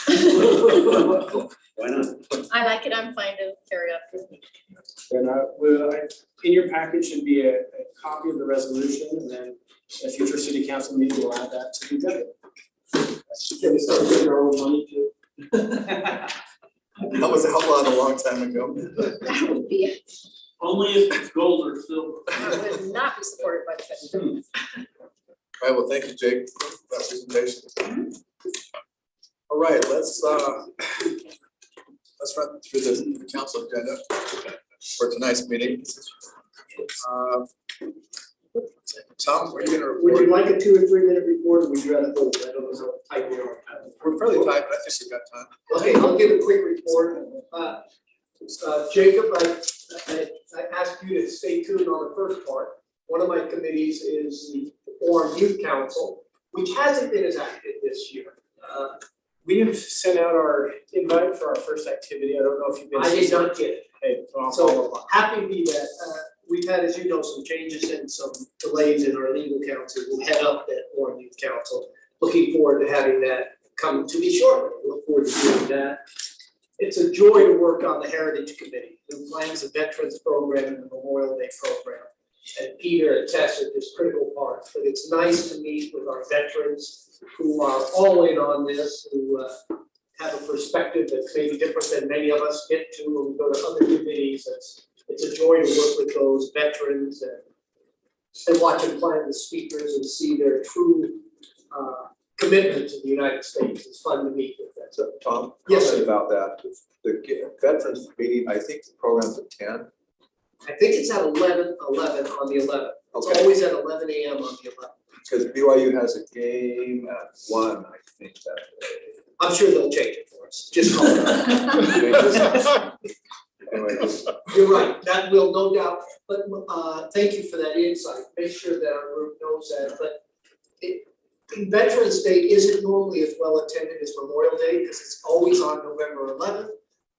Why not? I like it, I'm fine to carry up. And in your package should be a copy of the resolution, and then a future city council meeting will add that to the agenda. Can we start putting our own money too? That was outlawed a long time ago. That would be it. Only if it's gold or silver. I would not be supported by the federal. All right, well, thank you, Jake, for that presentation. All right, let's run through the council agenda for tonight's meeting. Tom, are you gonna report? Would you like a 2 or 3 minute report, or would you rather hold that? I don't know how tight we are. We're fairly tight, but I think we've got time. Okay, I'll give a quick report. Jacob, I asked you to stay tuned on the first part. One of my committees is the Orem Youth Council, which hasn't been as active this year. We have sent out our invite for our first activity. I don't know if you've been. I did not get it. Okay, so I'll follow So up. happy to be that. We've had, as you know, some changes and some delays in our legal counsel who head up that Orem Youth Council. Looking forward to having that come to me shortly. Look forward to doing that. It's a joy to work on the Heritage Committee, who plans the Veterans Program and the Memorial Day Program. And Peter and Tess are just critical parts, but it's nice to meet with our veterans who are all in on this, who have a perspective that's maybe different than many of us get to when we go to other committees. It's a joy to work with those veterans and watch them plan the speakers and see their true commitment to the United States. It's fun to meet with them. So Tom, Yes, comment sir. about that, the veterans meeting, I think the program's at 10. I think it's at 11 on the 11th. It's Okay. always at 11 a.m. on the 11th. Because BYU has a game at 1, I think that day. I'm sure they'll change it for us. Just call it. Anyway, You're right, that will no doubt, but thank you for that insight. Make sure that our group knows that, but Veterans Day isn't normally as well attended as Memorial Day because it's always on November 11th.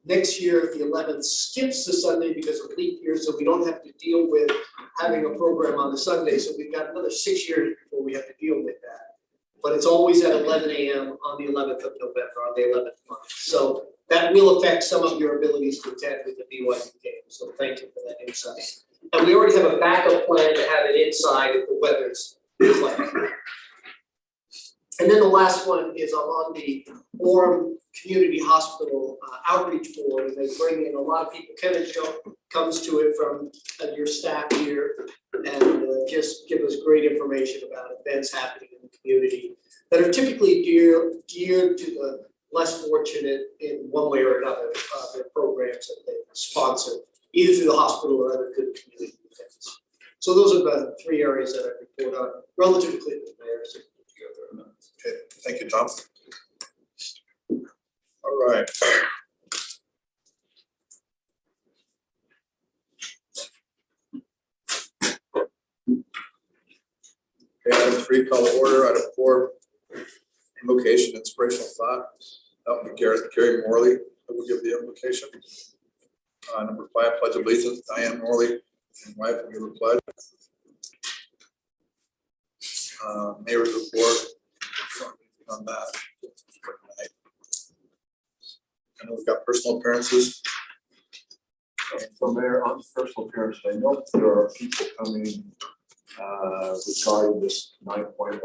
Next year, the 11th skips the Sunday because of leap year, so we don't have to deal with having a program on a Sunday. So we've got another 6 years before we have to deal with that. But it's always at 11 a.m. on the 11th of November, on the 11th month. So that that will affect some of your abilities to attend with the BYU game, so thank you for that insight. And we already have a backup plan to have it inside if the weather's like. And then the last one is I'm on the Orem Community Hospital Outreach Board, and they bring in a lot of people. Kevin comes to it from your staff here, and just give us great information about events happening in the community that are typically geared to the less fortunate in one way or another. Their programs that they sponsor, either through the hospital or other good community events. So those are the three areas that I report on relative to Cleveland Mayor. Okay, thank you, Tom. All right. Okay, item 3, call to order. Item 4, invocation, inspirational thought. That will be Gary Morley that will give the invocation. Number 5, pledge of allegiance, Diane Morley and wife will give the pledge. Mayor's report on that. I know we've got personal appearances. So Mayor, on personal appearance, I know there are people coming regarding this 9.1.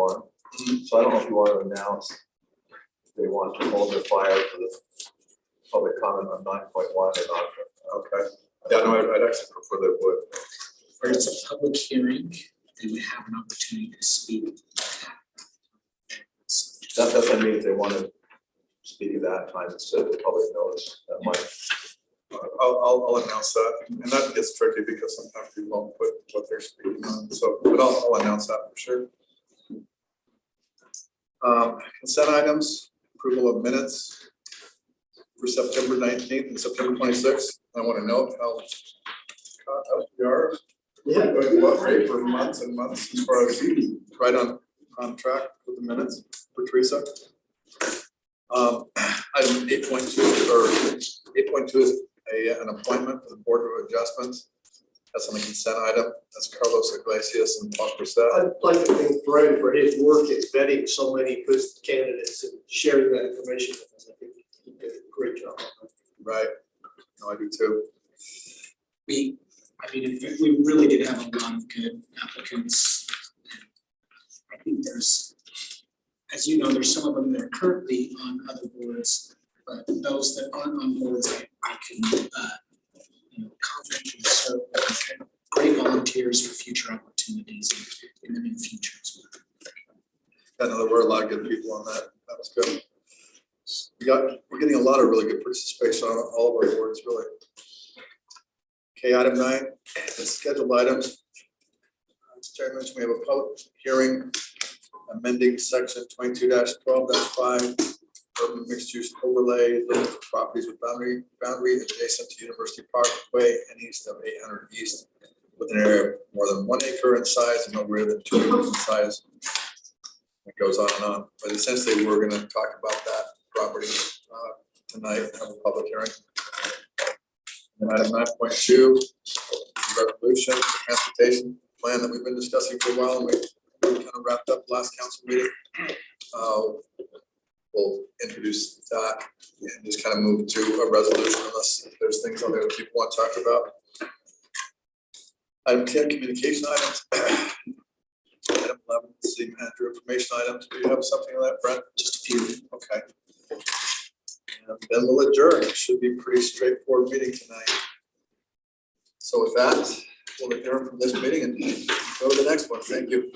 So I don't know if you want to announce if they want to hold their fire for the public comment on 9.1 or not. Okay. Yeah, no, I'd actually prefer they would. Where it's a public hearing, they would have an opportunity to speak. That doesn't mean if they want to speak at that time instead of the public notice, that might. I'll announce that, and that gets tricky because sometimes people won't put what they're speaking on. So, but I'll announce that for sure. Consent items, approval of minutes for September 19th and September 26th. I want to note how we are. Yeah. Going what rate for months and months as far as right on track with the minutes for Teresa. Item 8.2 or 8.2 is an appointment for the Board of Adjustments. That's on the consent item. That's Carlos Iglesias and Paul Crossett. I'd like to thank Brian for his work in vetting so many good candidates and sharing that information with us. I think he did a great job. Right. No, I do too. We really did have a lot of good applicants. I think there's, as you know, there's some of them that are currently on other boards, but those that aren't on boards, I can confidently serve with great volunteers for future opportunities in the near future as well. I know there were a lot of good people on that. That was good. We're getting a lot of really good participation on all of our boards, really. Okay, item 9, the scheduled items. As Chair mentioned, we have a public hearing amending section 22-12-5 urban mixed use overlay limit for properties with boundary adjacent to University Parkway and east of 800 East with an area of more than 1 acre in size and no greater than 2 acres in size. It goes on and on, but essentially we're going to talk about that property tonight and have a public hearing. And item 9.2, resolution, transportation plan that we've been discussing for a while, and we kind of wrapped up last council meeting. We'll introduce that and just kind of move to a resolution unless there's things on there that people want to talk about. Item 10, communication items. Item 11, city manager information items. Do you have something on that, Brent? Just a few. Okay. And then we'll adjourn. It should be a pretty straightforward meeting tonight. So with that, we'll adjourn from this meeting and go to the next one. Thank you.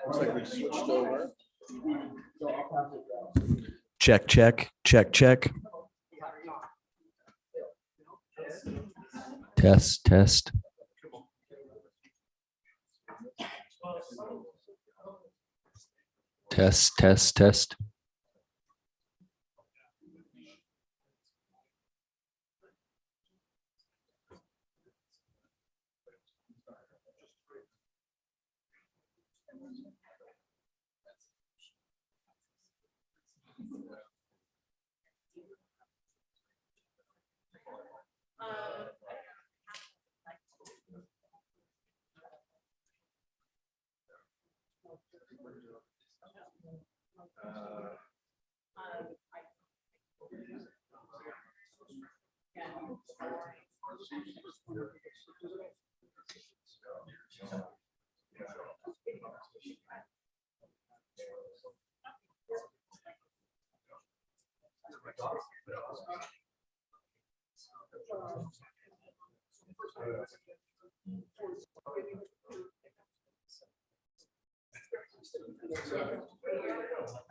Looks like we switched over. Check, check, check, check. Test, test. Test, test, test.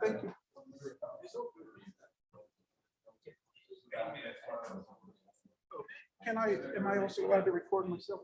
Thank you. Am I also allowed to record myself?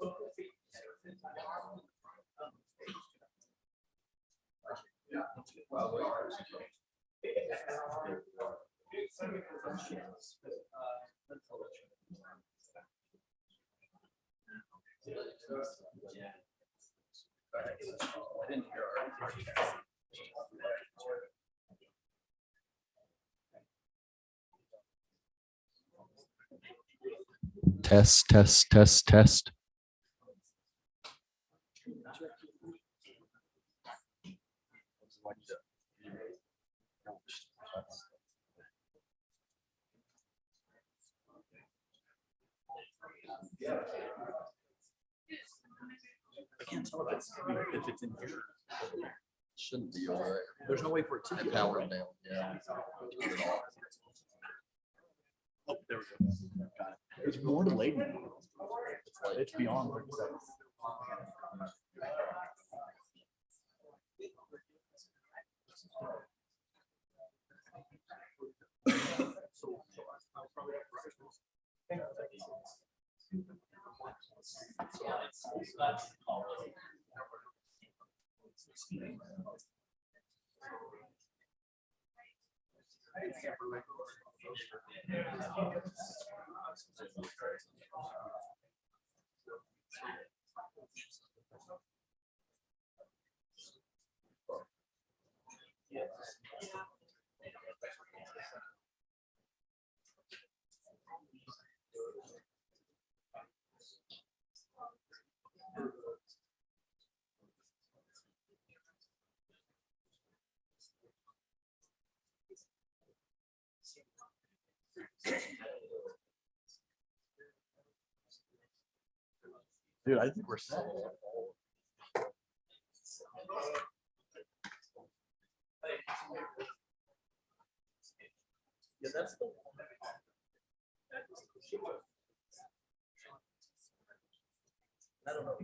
Test, test, test, test. I can't tell if it's in here. Shouldn't be all right. There's no way for it to be powered down. Yeah. Oh, there we go. Got it. It's more delayed now. It's beyond 30 seconds. Dude, I think we're set. Yeah, that's the one. I don't know.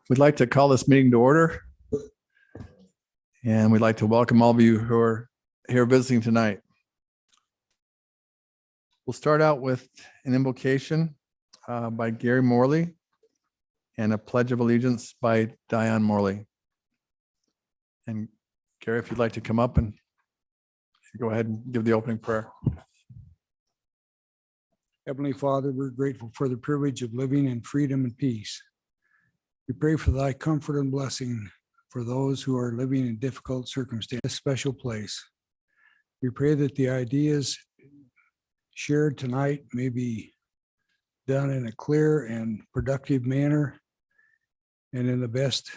We'd like to call this meeting to order. And we'd like to welcome all of you who are here visiting tonight. We'll start out with an invocation by Gary Morley and a pledge of allegiance by Diane Morley. And Gary, if you'd like to come up and go ahead and give the opening prayer. Heavenly Father, we're grateful for the privilege of living in freedom and peace. We pray for thy comfort and blessing for those who are living in difficult circumstances, a special place. We pray that the ideas shared tonight may be done in a clear and productive manner and in the best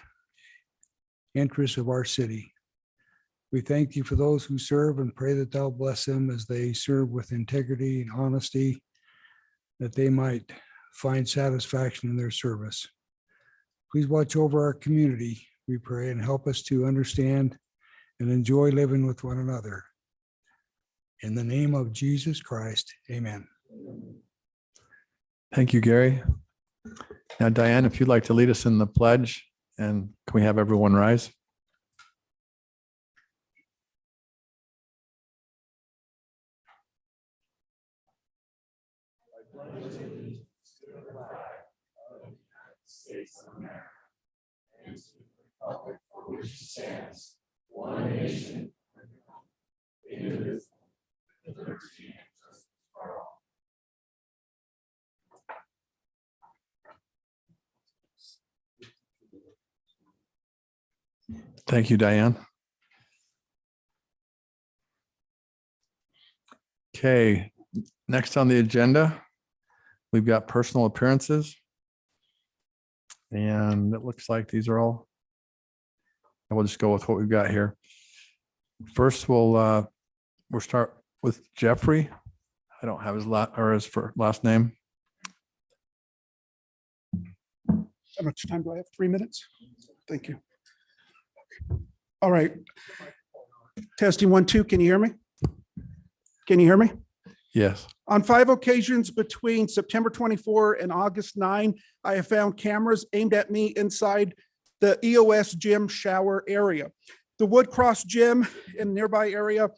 interest of our city. We thank you for those who serve and pray that thou bless them as they serve with integrity and honesty, that they might find satisfaction in their service. Please watch over our community, we pray, and help us to understand and enjoy living with one another. In the name of Jesus Christ, amen. Thank you, Gary. Now, Diane, if you'd like to lead us in the pledge, and can we have everyone rise? States of America, and to the republic for which it stands, one nation, indivisible, with liberty and justice for all. Thank you, Diane. Okay, Next on the agenda, we've got personal appearances. And it looks like these are all, and we'll just go with what we've got here. First, we'll start with Jeffrey. I don't have his last name. How much time do I have? 3 minutes? Thank you. All right. Testing 1, 2. Can you hear me? Can you hear me? Yes. On 5 occasions between September 24 and August 9, I have found cameras aimed at me inside the EOS gym shower area. The Woodcross gym in the nearby area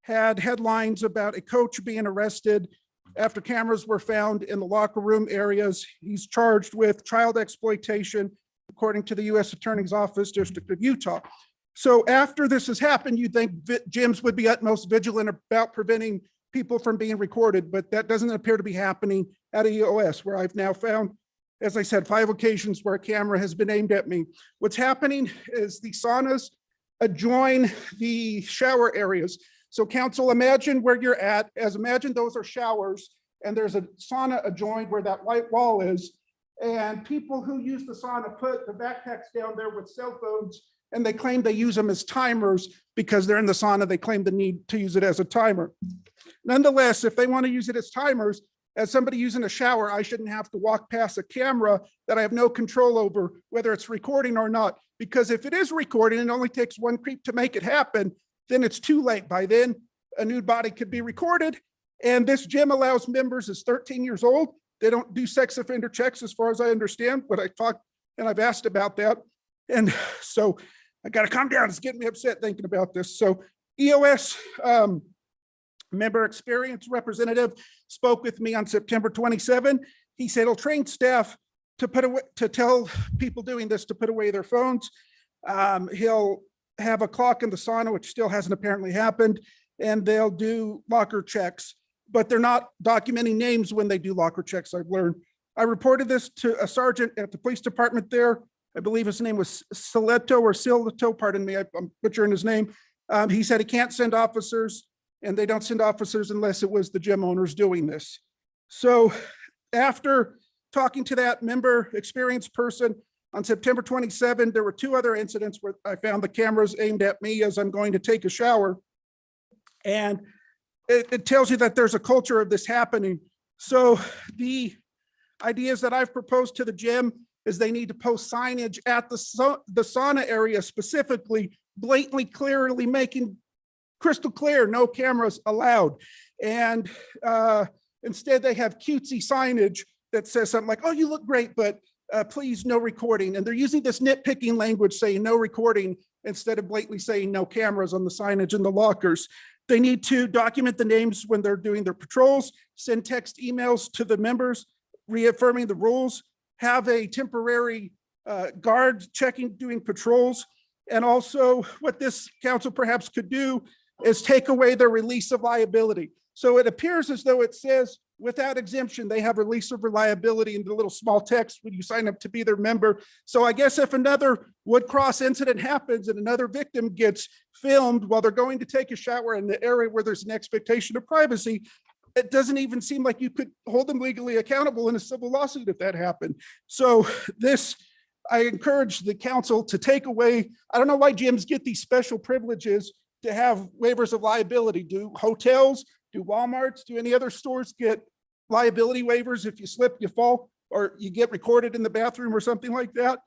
had headlines about a coach being arrested after cameras were found in the locker room areas. He's charged with child exploitation, according to the U.S. Attorney's Office, District of Utah. So after this has happened, you'd think gyms would be utmost vigilant about preventing people from being recorded, but that doesn't appear to be happening at EOS, where I've now found, as I said, 5 occasions where a camera has been aimed at me. What's happening is the saunas adjoin the shower areas. So council, imagine where you're at, imagine those are showers, and there's a sauna adjoined where that white wall is. And people who use the sauna put the backpacks down there with cell phones, and they claim they use them as timers because they're in the sauna. They claim the need to use it as a timer. Nonetheless, if they want to use it as timers, as somebody using a shower, I shouldn't have to walk past a camera that I have no control over, whether it's recording or not. Because if it is recording and it only takes one creep to make it happen, then it's too late. By then, a nude body could be recorded. And this gym allows members as 13 years old. They don't do sex offender checks, as far as I understand, but I talked and I've asked about that. And so I got to calm down. It's getting me upset thinking about this. So EOS member experience representative spoke with me on September 27. He said he'll train staff to tell people doing this to put away their phones. He'll have a clock in the sauna, which still hasn't apparently happened, and they'll do locker checks, but they're not documenting names when they do locker checks, I've learned. I reported this to a sergeant at the police department there. I believe his name was Sileto, pardon me, I'm butchering his name. He said he can't send officers, and they don't send officers unless it was the gym owners doing this. So after talking to that member experienced person on September 27, there were 2 other incidents where I found the cameras aimed at me as I'm going to take a shower. And it tells you that there's a culture of this happening. So the ideas that I've proposed to the gym is they need to post signage at the sauna area specifically, blatantly, clearly making crystal clear, no cameras allowed. And instead they have cutesy signage that says something like, oh, you look great, but please no recording. And they're using this nitpicking language saying no recording instead of blatantly saying no cameras on the signage in the lockers. They need to document the names when they're doing their patrols, send text emails to the members, reaffirming the rules, have a temporary guard checking, doing patrols. And also what this council perhaps could do is take away their release of liability. So it appears as though it says without exemption, they have release of reliability in the little small text when you sign up to be their member. So I guess if another Woodcross incident happens and another victim gets filmed while they're going to take a shower in the area where there's an expectation of privacy, it doesn't even seem like you could hold them legally accountable in a civil lawsuit if that happened. So this, I encourage the council to take away, I don't know why gyms get these special privileges to have waivers of liability. Do hotels, do Walmarts, do any other stores get liability waivers if you slip, you fall, or you get recorded in the bathroom or something like that?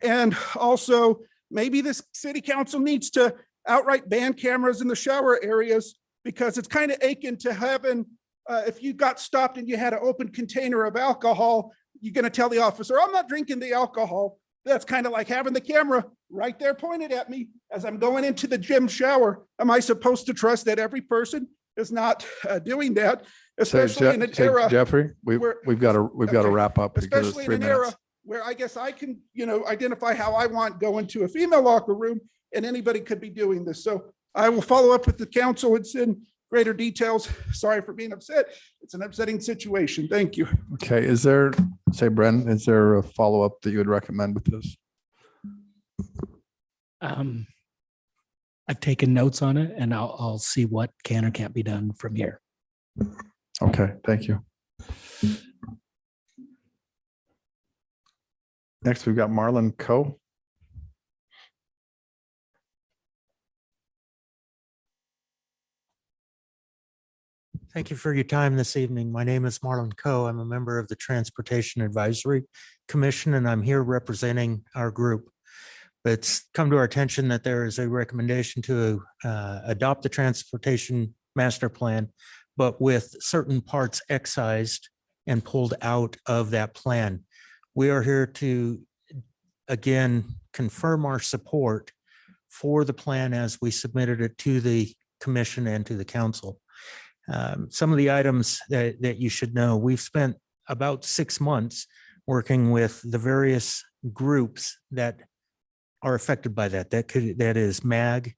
And also, maybe this city council needs to outright ban cameras in the shower areas, because it's kind of akin to having, if you got stopped and you had an open container of alcohol, you're going to tell the officer, I'm not drinking the alcohol. That's kind of like having the camera right there pointed at me as I'm going into the gym shower. Am I supposed to trust that every person is not doing that, especially in an era? Jeffrey, we've got to wrap up because it's 3 minutes. Especially in an era where I guess I can, identify how I want going to a female locker room, and anybody could be doing this. So I will follow up with the council. It's in greater details. Sorry for being upset. It's an upsetting situation. Thank you. Okay, Bren, is there a follow-up that you would recommend with this? I've taken notes on it, and I'll see what can or can't be done from here. Okay, thank you. Next, we've got Marlon Coe. Thank you for your time this evening. My name is Marlon Coe. I'm a member of the Transportation Advisory Commission, and I'm here representing our group. It's come to our attention that there is a recommendation to adopt the Transportation Master Plan, but with certain parts excised and pulled out of that plan. We are here to, again, confirm our support for the plan as we submitted it to the commission and to the council. Some of the items that you should know, we've spent about 6 months working with the various groups that are affected by that. That is MAG,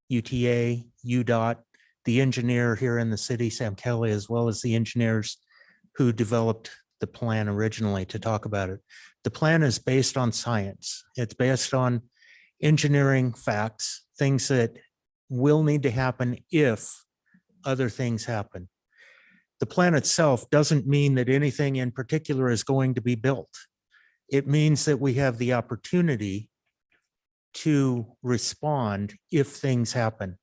UTA, UDOT, the engineer here in the city, Sam Kelly, as well as the engineers who developed the plan originally to talk about it. The plan is based on science. It's based on engineering facts, things that will need to happen if other things happen. The plan itself doesn't mean that anything in particular is going to be built. It means that we have the opportunity to respond if things happen.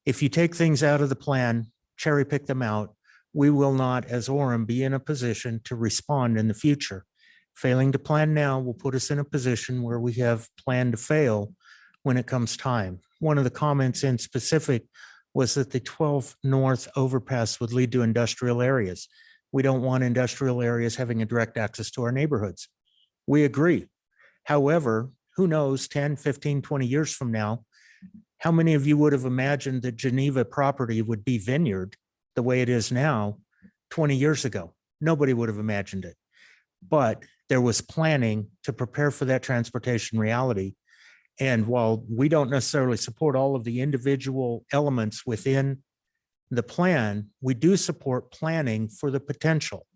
If you take things out of the plan, cherry pick them out, we will not, as Orem, be in a position to respond in the future. Failing to plan now will put us in a position where we have planned to fail when it comes time. One of the comments in specific was that the 12 North overpass would lead to industrial areas. We don't want industrial areas having a direct access to our neighborhoods. We agree. However, who knows, 10, 15, 20 years from now, how many of you would have imagined that Geneva property would be vineyard the way it is now 20 years ago? Nobody would have imagined it. But there was planning to prepare for that transportation reality. And while we don't necessarily support all of the individual elements within the plan, we do support planning for the potential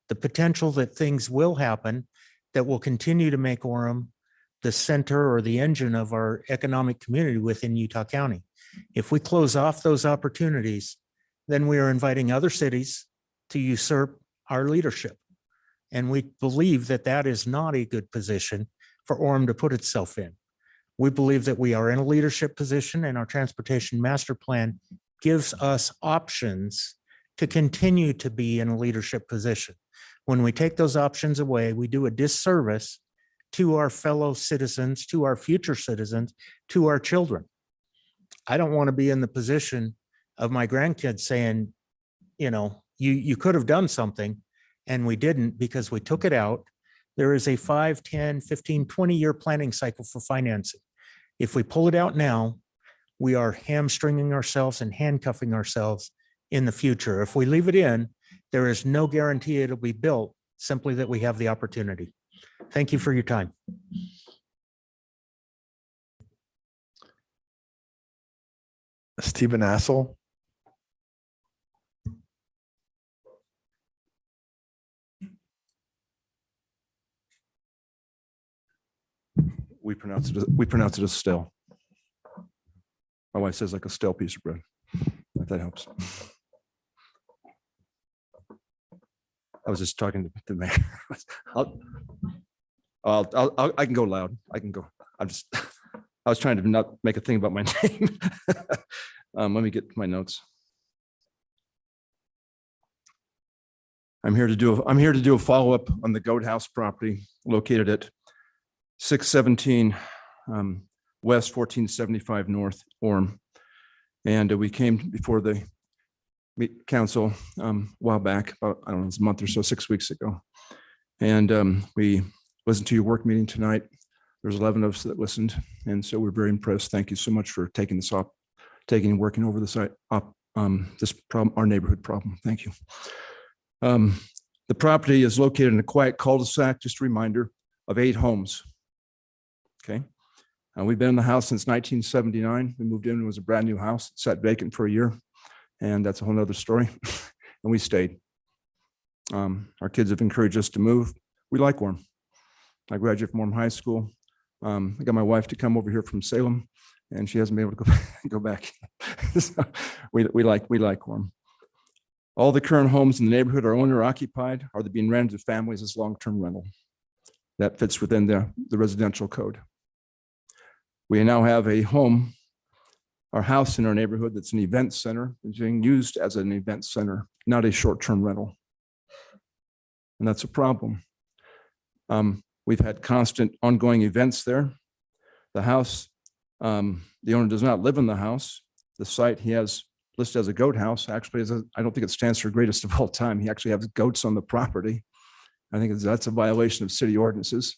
that things will happen that will continue to make Orem the center or the engine of our economic community within Utah County. If we close off those opportunities, then we are inviting other cities to usurp our leadership. And we believe that that is not a good position for Orem to put itself in. We believe that we are in a leadership position, and our transportation master plan gives us options to continue to be in a leadership position. When we take those options away, we do a disservice to our fellow citizens, to our future citizens, to our children. I don't want to be in the position of my grandkids saying, you could have done something and we didn't because we took it out. There is a 5, 10, 15, 20-year planning cycle for financing. If we pull it out now, we are hamstringing ourselves and handcuffing ourselves in the future. If we leave it in, there is no guarantee it'll be built, simply that we have the opportunity. Thank you for your time. Stephen Assel. We pronounce it as stale. My wife says like a stale piece of bread, if that helps. I was just talking to the mayor. I can go loud. I can go. I was trying to not make a thing about my name. Let me get my notes. I'm here to do a follow-up on the Goat House property located at 617 West 1475 North Orem. And we came before the council a while back, about, I don't know, it was a month or so, 6 weeks ago. And we listened to your work meeting tonight. There's 11 of us that listened. And so we're very impressed. Thank you so much for taking this up, and working over this problem, our neighborhood problem. Thank you. The property is located in a quiet cul-de-sac, just a reminder, of 8 homes. Okay. We've been in the house since 1979. We moved in, it was a brand new house, it sat vacant for a year. And that's a whole nother story. And we stayed. Our kids have encouraged us to move. We like Orem. I graduated from Orem High School. I got my wife to come over here from Salem, and she hasn't been able to go back. So we like Orem. All the current homes in the neighborhood are owner occupied, or they're being rented to families as long-term rental. That fits within the residential code. We now have a home, our house in our neighborhood that's an event center, is being used as an event center, not a short-term rental. And that's a problem. We've had constant ongoing events there. The house, the owner does not live in the house. The site he has listed as a goat house actually is, I don't think it stands for greatest of all time. He actually has goats on the property. I think that's a violation of city ordinances.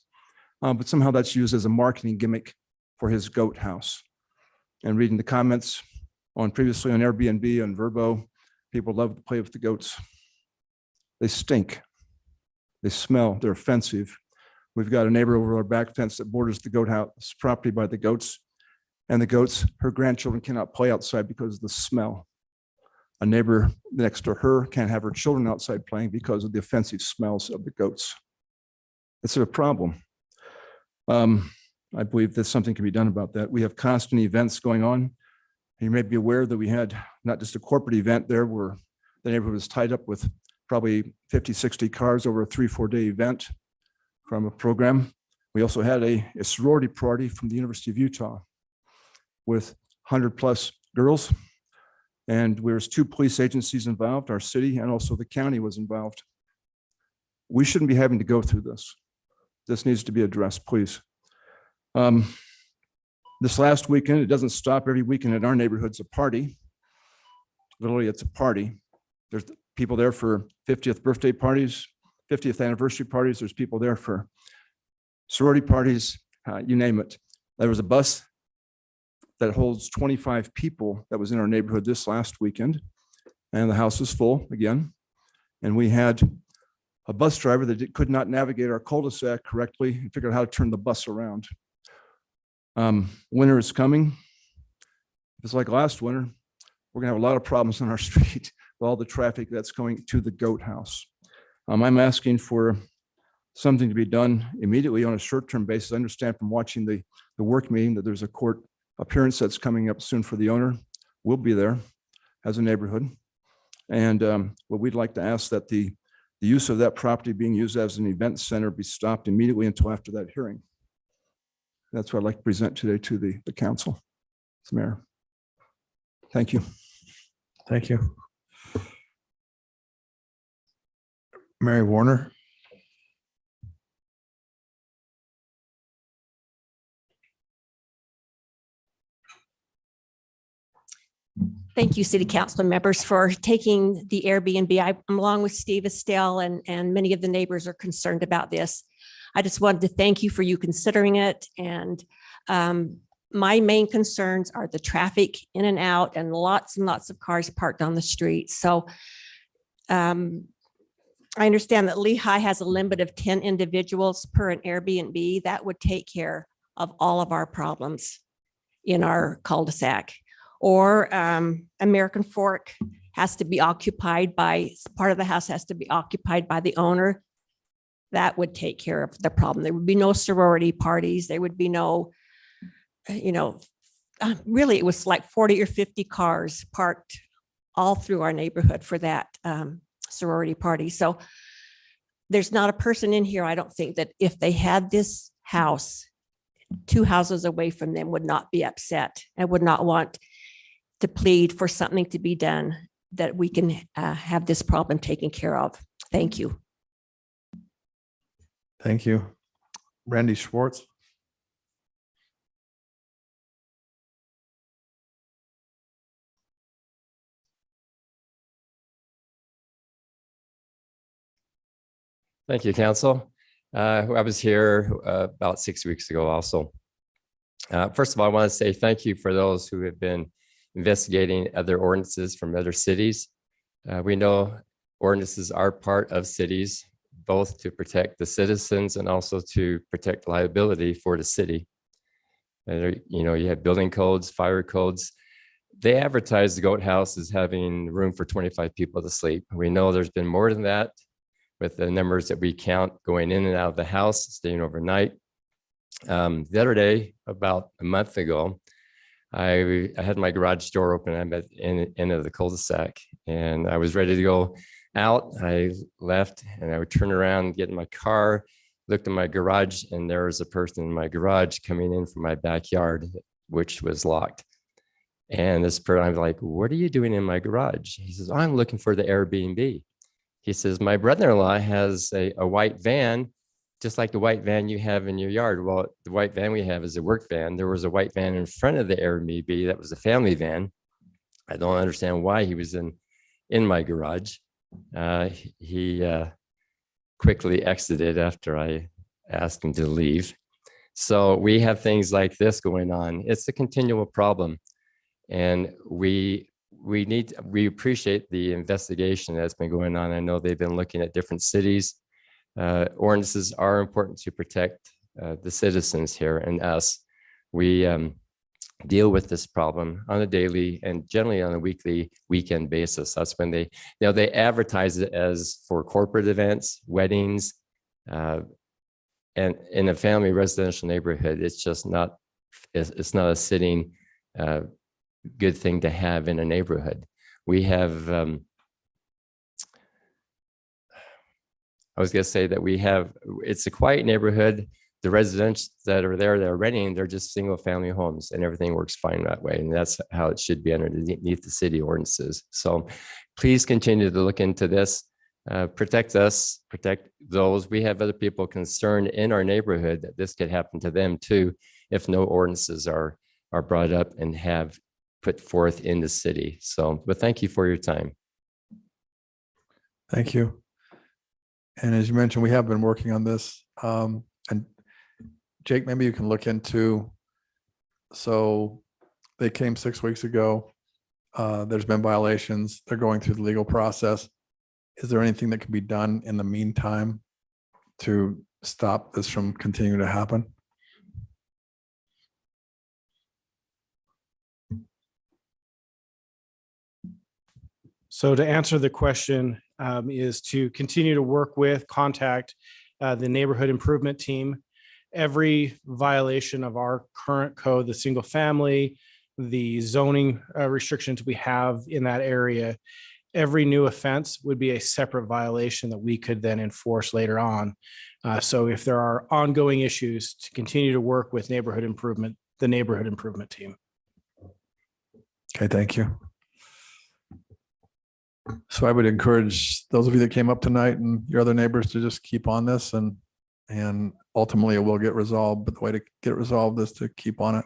But somehow that's used as a marketing gimmick for his goat house. And reading the comments previously on Airbnb and Verbo, people love to play with the goats. They stink. They smell. They're offensive. We've got a neighbor over our back fence that borders the goat house property by the goats. And the goats, her grandchildren cannot play outside because of the smell. A neighbor next to her can't have her children outside playing because of the offensive smells of the goats. It's a problem. I believe that something can be done about that. We have constant events going on. You may be aware that we had not just a corporate event there where the neighborhood was tied up with probably 50, 60 cars over a 3-4 day event from a program. We also had a sorority party from the University of Utah with 100+ girls. And there's 2 police agencies involved, our city and also the county was involved. We shouldn't be having to go through this. This needs to be addressed, please. This last weekend, it doesn't stop every weekend in our neighborhood's a party. Literally, it's a party. There's people there for 50th birthday parties, 50th anniversary parties. There's people there for sorority parties, you name it. There was a bus that holds 25 people that was in our neighborhood this last weekend, and the house was full again. And we had a bus driver that could not navigate our cul-de-sac correctly and figure out how to turn the bus around. Winter is coming. It's like last winter. We're gonna have a lot of problems on our street with all the traffic that's going to the goat house. I'm asking for something to be done immediately on a short-term basis. I understand from watching the work meeting that there's a court appearance that's coming up soon for the owner. We'll be there as a neighborhood. And what we'd like to ask that the use of that property being used as an event center be stopped immediately until after that hearing. That's what I'd like to present today to the council, the mayor. Thank you. Thank you. Mary Warner. Thank you, City Council members, for taking the Airbnb. I'm along with Steve Estelle and many of the neighbors are concerned about this. I just wanted to thank you for you considering it. And my main concerns are the traffic in and out and lots of cars parked on the street. So I understand that Lehigh has a limit of 10 individuals per an Airbnb. That would take care of all of our problems in our cul-de-sac. Or American Fork has to be occupied by, part of the house has to be occupied by the owner. That would take care of the problem. There would be no sorority parties. There would be no, really it was like 40 or 50 cars parked all through our neighborhood for that sorority party. So there's not a person in here, I don't think, that if they had this house 2 houses away from them would not be upset and would not want to plead for something to be done that we can have this problem taken care of. Thank you. Thank you. Randy Schwartz. Thank you, Council. I was here about 6 weeks ago also. First of all, I want to say thank you for those who have been investigating other ordinances from other cities. We know ordinances are part of cities, both to protect the citizens and also to protect liability for the city. And, you have building codes, fire codes. They advertise the goat house as having room for 25 people to sleep. We know there's been more than that with the numbers that we count going in and out of the house, staying overnight. The other day, about a month ago, I had my garage door open. I'm at the end of the cul-de-sac, and I was ready to go out. I left, and I would turn around, get in my car, looked in my garage, and there was a person in my garage coming in from my backyard, which was locked. And this person, I was like, "What are you doing in my garage?" He says, "I'm looking for the Airbnb." He says, "My brother-in-law has a white van, just like the white van you have in your yard." Well, the white van we have is a work van. There was a white van in front of the Airbnb that was a family van. I don't understand why he was in my garage. He quickly exited after I asked him to leave. So we have things like this going on. It's a continual problem. And we appreciate the investigation that's been going on. I know they've been looking at different cities. Ordinances are important to protect the citizens here and us. We deal with this problem on a daily and generally on a weekly, weekend basis. That's when they advertise it as for corporate events, weddings, and in a family residential neighborhood. It's just not. It's not a sitting good thing to have in a neighborhood. We have. I was going to say that it's a quiet neighborhood. The residents that are there that are renting, they're just single family homes, and everything works fine that way. And that's how it should be underneath the city ordinances. So please continue to look into this, protect us, protect those. We have other people concerned in our neighborhood that this could happen to them too, if no ordinances are brought up and have put forth in the city. So, but thank you for your time. Thank you. And as you mentioned, we have been working on this. And Jake, maybe you can look into, so they came 6 weeks ago. There's been violations. They're going through the legal process. Is there anything that can be done in the meantime to stop this from continuing to happen? So to answer the question is to continue to work with, contact the neighborhood improvement team. Every violation of our current code, the single family, the zoning restrictions we have in that area, every new offense would be a separate violation that we could then enforce later on. So if there are ongoing issues, to continue to work with neighborhood improvement, the neighborhood improvement team. Okay, thank you. So I would encourage those of you that came up tonight and your other neighbors to just keep on this, and ultimately it will get resolved, but the way to get it resolved is to keep on it.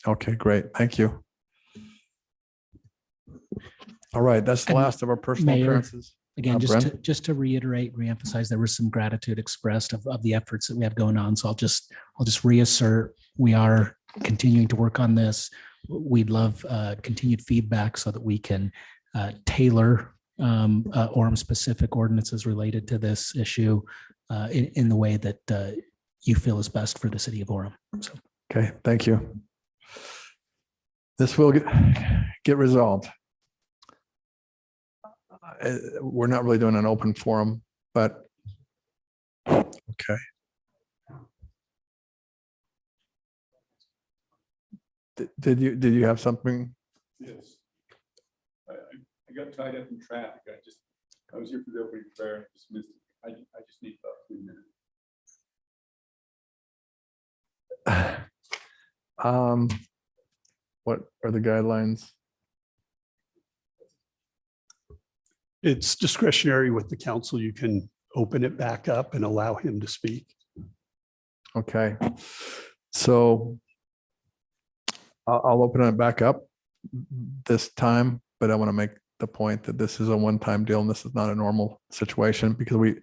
Okay, great. Thank you. All right, that's the And last of our personal Mayor, appearances. Again, Brent? just to reiterate, reemphasize, there was some gratitude expressed of the efforts that we have going on. So I'll just reassert, we are continuing to work on this. We'd love continued feedback so that we can tailor Orem specific ordinances related to this issue in the way that you feel is best for the city of Orem. So. Okay, thank you. This will get resolved. We're not really doing an open forum, but okay. Did you have something? Yes. I got tied up in traffic. I was here for the opening prayer, just missed it. I just need about 3 minutes. What are the guidelines? It's discretionary with the council. You can open it back up and allow him to speak. Okay. So I'll open it back up this time, but I want to make the point that this is a one-time deal and this is not a normal situation, because we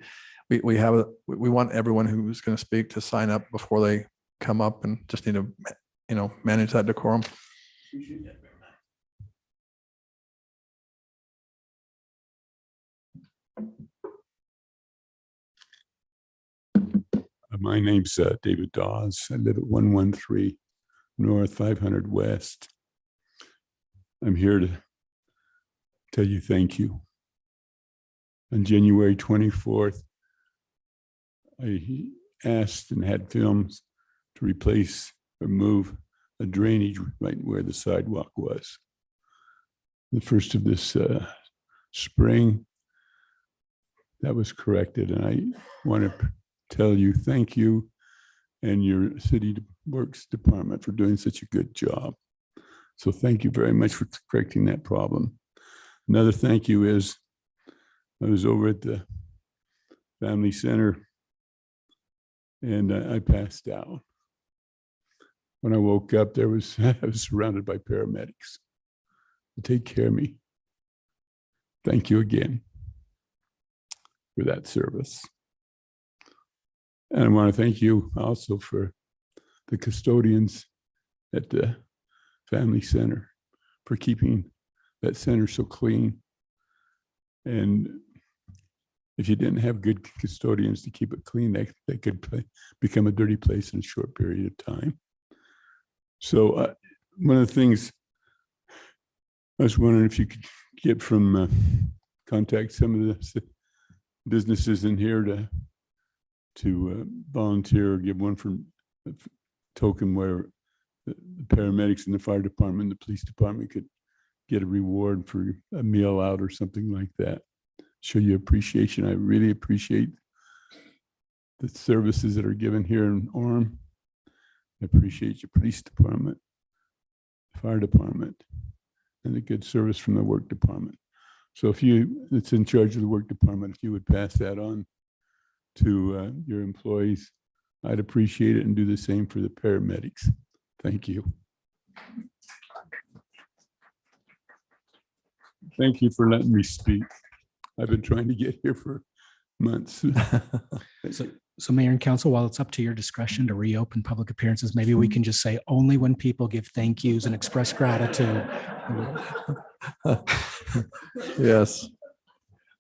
want everyone who's going to speak to sign up before they come up, and just need to, manage that decorum. My name's David Dawes. I live at 113 North 500 West. I'm here to tell you thank you. on January 24th, I asked and had films to replace or move a drainage right where the sidewalk was. The first of this spring, that was corrected, and I want to tell you thank you and your city works department for doing such a good job. So thank you very much for correcting that problem. Another thank you is I was over at the family center and I passed out. When I woke up, I was surrounded by paramedics to take care of me. Thank you again for that service. And I want to thank you also for the custodians at the family center for keeping that center so clean. And if you didn't have good custodians to keep it clean, they could become a dirty place in a short period of time. So one of the things I was wondering if you could get from contact some of the businesses in here to volunteer or give one for a token where the paramedics in the fire department, the police department could get a reward for a meal out or something like that. Show you appreciation. I really appreciate the services that are given here in Orem. I appreciate your police department, fire department, and the good service from the work department. So if it's in charge of the work department, if you would pass that on to your employees, I'd appreciate it, and do the same for the paramedics. Thank you. Thank you for letting me speak. I've been trying to get here for months. So Mayor and Council, while it's up to your discretion to reopen public appearances, maybe we can just say only when people give thank yous and express gratitude. Yes.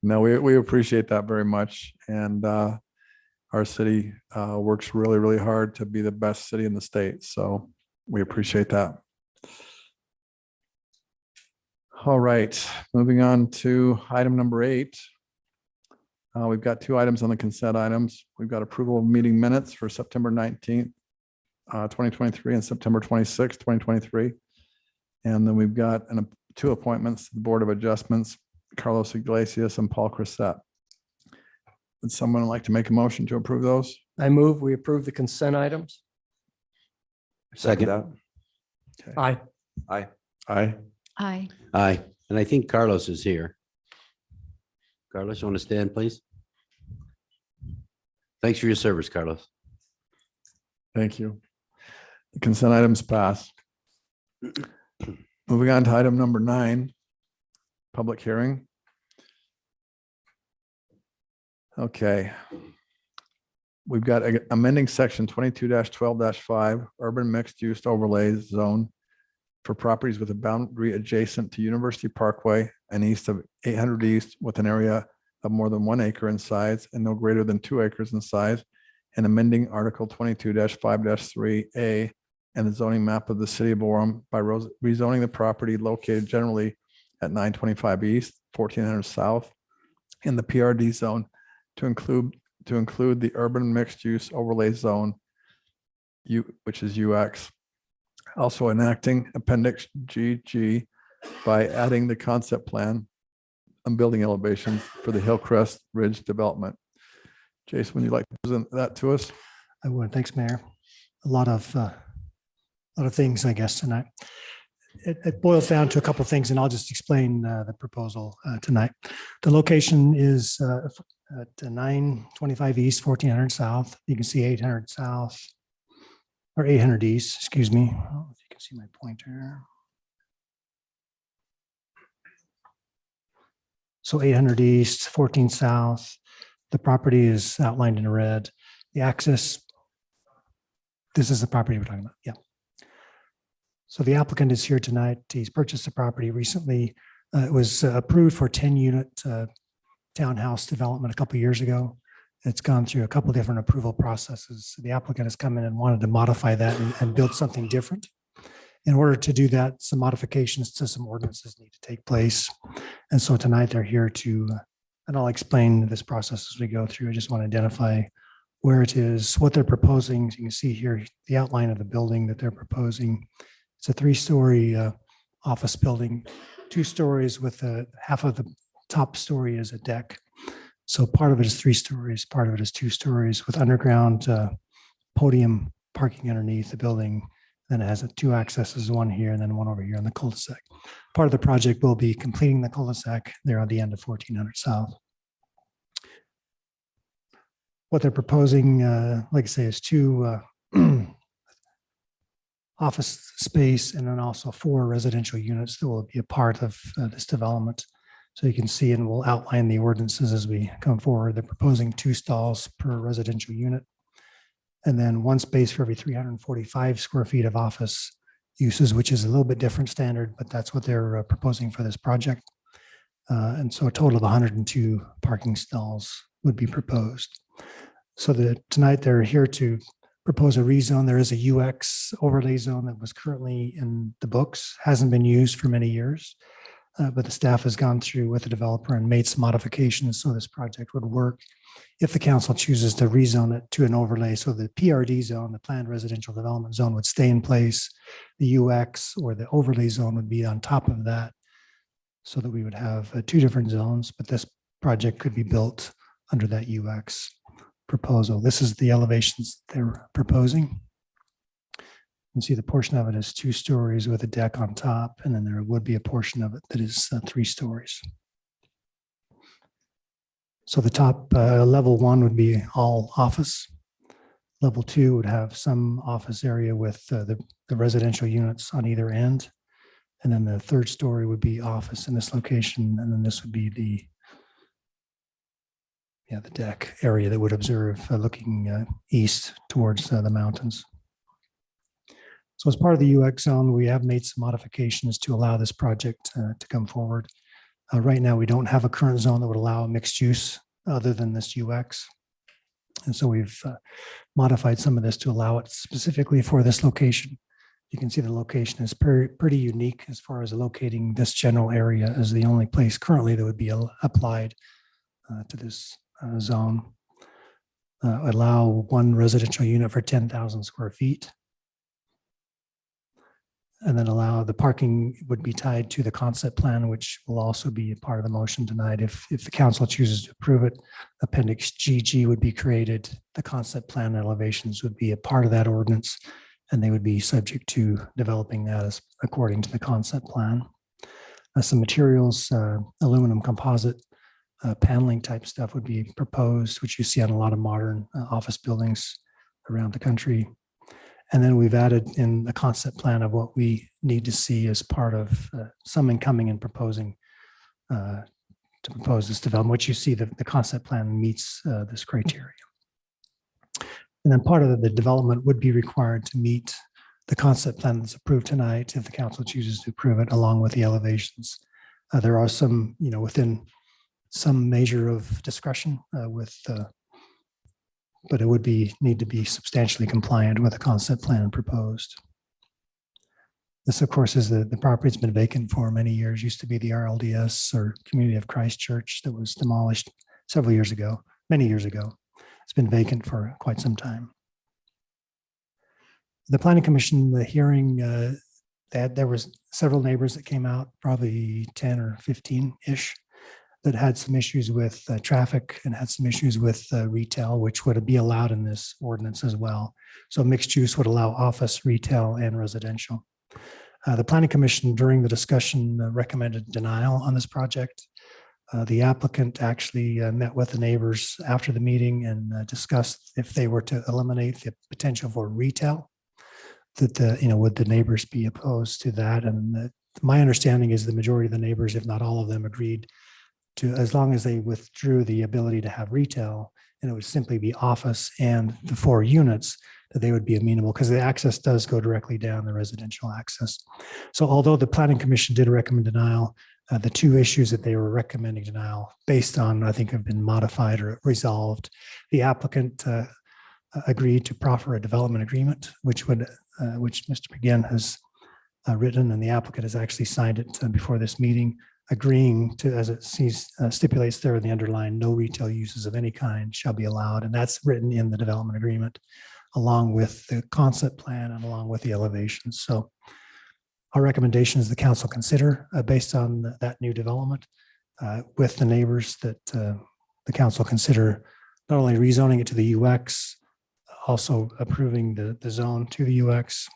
No, we appreciate that very much. And our city works really, really hard to be the best city in the state. So we appreciate that. All right, moving on to item number 8. We've got 2 items on the consent items. We've got approval of meeting minutes for September 19th, 2023 and September 26th, 2023. And then we've got 2 appointments to the Board of Adjustments, Carlos Iglesias and Paul Crossett. Would someone like to make a motion to approve those? I move we approve the consent items. Second. Okay. Aye. Aye. Aye. Aye. Aye. And I think Carlos is here. Carlos, you want to stand, please? Thanks for your service, Carlos. Thank you. The consent items pass. Moving on to item number 9, public hearing. Okay. We've got amending section 22-12-5 urban mixed use overlay zone for properties with a boundary adjacent to University Parkway and east of 800 East with an area of more than 1 acre in size and no greater than 2 acres in size, and amending Article 22-5-3A and the zoning map of the city of Orem by rezoning the property located generally at 925 East, 1400 South in the PRD zone to include the urban mixed use overlay zone, which is UX. Also enacting Appendix GG by adding the concept plan and building elevations for the Hillcrest Ridge development. Jason, would you like to present that to us? I would. Thanks, Mayor. A lot of things, I guess, tonight. It boils down to a couple of things, and I'll just explain the proposal tonight. The location is at 925 East, 1400 South. You can see 800 South, or 800 East, excuse me. Oh, if you can see my pointer. So 800 East, 14 South. The property is outlined in red. The access, this is the property we're talking about. Yeah. So the applicant is here tonight. He's purchased the property recently. It was approved for 10-unit townhouse development a couple of years ago. It's gone through a couple of different approval processes. The applicant has come in and wanted to modify that and build something different. In order to do that, some modifications to some ordinances need to take place. And so tonight they're here to And I'll explain this process as we go through. I just want to identify where it is, what they're proposing. As you can see here, the outline of the building that they're proposing. It's a 3-story office building, 2 stories with half of the top story is a deck. So part of it is 3 stories, part of it is 2 stories with underground podium parking underneath the building. Then it has 2 accesses, one here and then one over here in the cul-de-sac. Part of the project will be completing the cul-de-sac there at the end of 1400 South. What they're proposing, like I say, is 2 office space and then also 4 residential units that will be a part of this development. So you can see, and we'll outline the ordinances as we come forward. They're proposing 2 stalls per residential unit, and then 1 space for every 345 square feet of office uses, which is a little bit different standard, but that's what they're proposing for this project. And so a total of 102 parking stalls would be proposed. So tonight they're here to propose a rezone. There is a UX overlay zone that was currently in the books, hasn't been used for many years. But the staff has gone through with the developer and made some modifications so this project would work if the council chooses to rezone it to an overlay. So the PRD zone, the planned residential development zone, would stay in place. The UX or the overlay zone would be on top of that, so that we would have 2 different zones, but this project could be built under that UX proposal. This is the elevations they're proposing. You can see the portion of it is 2 stories with a deck on top, and then there would be a portion of it that is 3 stories. So the top level 1 would be all office. Level 2 would have some office area with the residential units on either end. And then the 3rd story would be office in this location. And then this would be the deck area that would observe looking east towards the mountains. So as part of the UX zone, we have made some modifications to allow this project to come forward. Right now, we don't have a current zone that would allow mixed use other than this UX. And so we've modified some of this to allow it specifically for this location. You can see the location is pretty unique as far as locating this general area as the only place currently that would be applied to this zone. Allow 1 residential unit for 10,000 square feet. And then allow the parking would be tied to the concept plan, which will also be a part of the motion tonight. If the council chooses to approve it, Appendix GG would be created. The concept plan elevations would be a part of that ordinance, and they would be subject to developing that as according to the concept plan. Some materials, aluminum composite paneling type stuff would be proposed, which you see on a lot of modern office buildings around the country. And then we've added in the concept plan of what we need to see as part of someone coming and proposing to propose this development, which you see that the concept plan meets this criteria. And then part of the development would be required to meet the concept plan that's approved tonight if the council chooses to approve it along with the elevations. There are some, within some measure of discretion but it would need to be substantially compliant with the concept plan proposed. This, of course, is the property's been vacant for many years. Used to be the RLDS or Community of Christ Church that was demolished several years ago, many years ago. It's been vacant for quite some time. The Planning Commission, the hearing, there was several neighbors that came out, probably 10 or 15-ish, that had some issues with traffic and had some issues with retail, which would be allowed in this ordinance as well. So mixed use would allow office, retail, and residential. The Planning Commission during the discussion recommended denial on this project. The applicant actually met with the neighbors after the meeting and discussed if they were to eliminate the potential for retail, that would the neighbors be opposed to that? And my understanding is the majority of the neighbors, if not all of them, agreed to, as long as they withdrew the ability to have retail and it would simply be office and the 4 units, that they would be amenable, because the access does go directly down the residential access. So although the Planning Commission did recommend denial, the 2 issues that they were recommending denial based on, I think, have been modified or resolved. The applicant agreed to proffer a development agreement, which Mr. McGinn has written, and the applicant has actually signed it before this meeting, agreeing to, as it stipulates there in the underline, no retail uses of any kind shall be allowed. And that's written in the development agreement, along with the concept plan and along with the elevations. So our recommendation is the council consider, based on that new development, with the neighbors, that the council consider not only rezoning it to the UX, also approving the zone to the UX,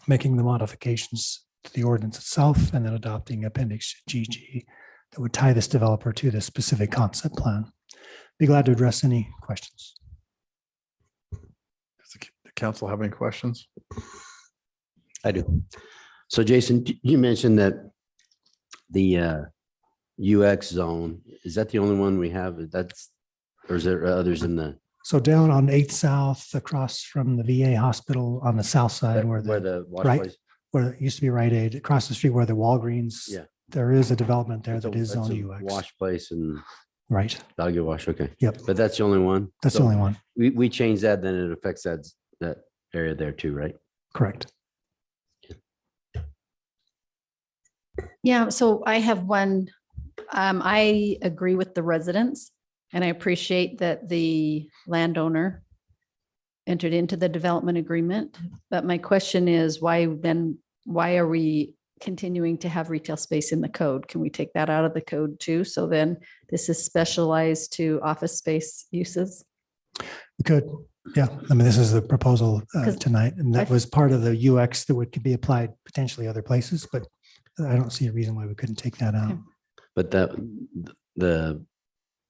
making the modifications to the ordinance itself, and then adopting Appendix GG that would tie this developer to this specific concept plan. Be glad to address any questions. Does the council have any questions? I do. So Jason, you mentioned that the UX zone, is that the only one we have? Or is there others in the? So down on 8th South, across from the VA hospital on the south side, where the wash right, place? where it used to be Rite Aid, across the street where the Walgreens. Yeah. There is a development there that is That's on a UX. wash place and. Right. That'll get washed. Okay. Yep. But that's the only one? That's the only one. We changed that, then it affects that area there too, right? Correct. Yeah, so I have one. I agree with the residents, and I appreciate that the landowner entered into the development agreement. But my question is, why are we continuing to have retail space in the code? Can we take that out of the code too? So then this is specialized to office space uses? We could, yeah. I mean, this is the proposal 'Cause tonight, and that was part of the UX that could be applied potentially other places, but I don't see a reason why we couldn't take that out. But the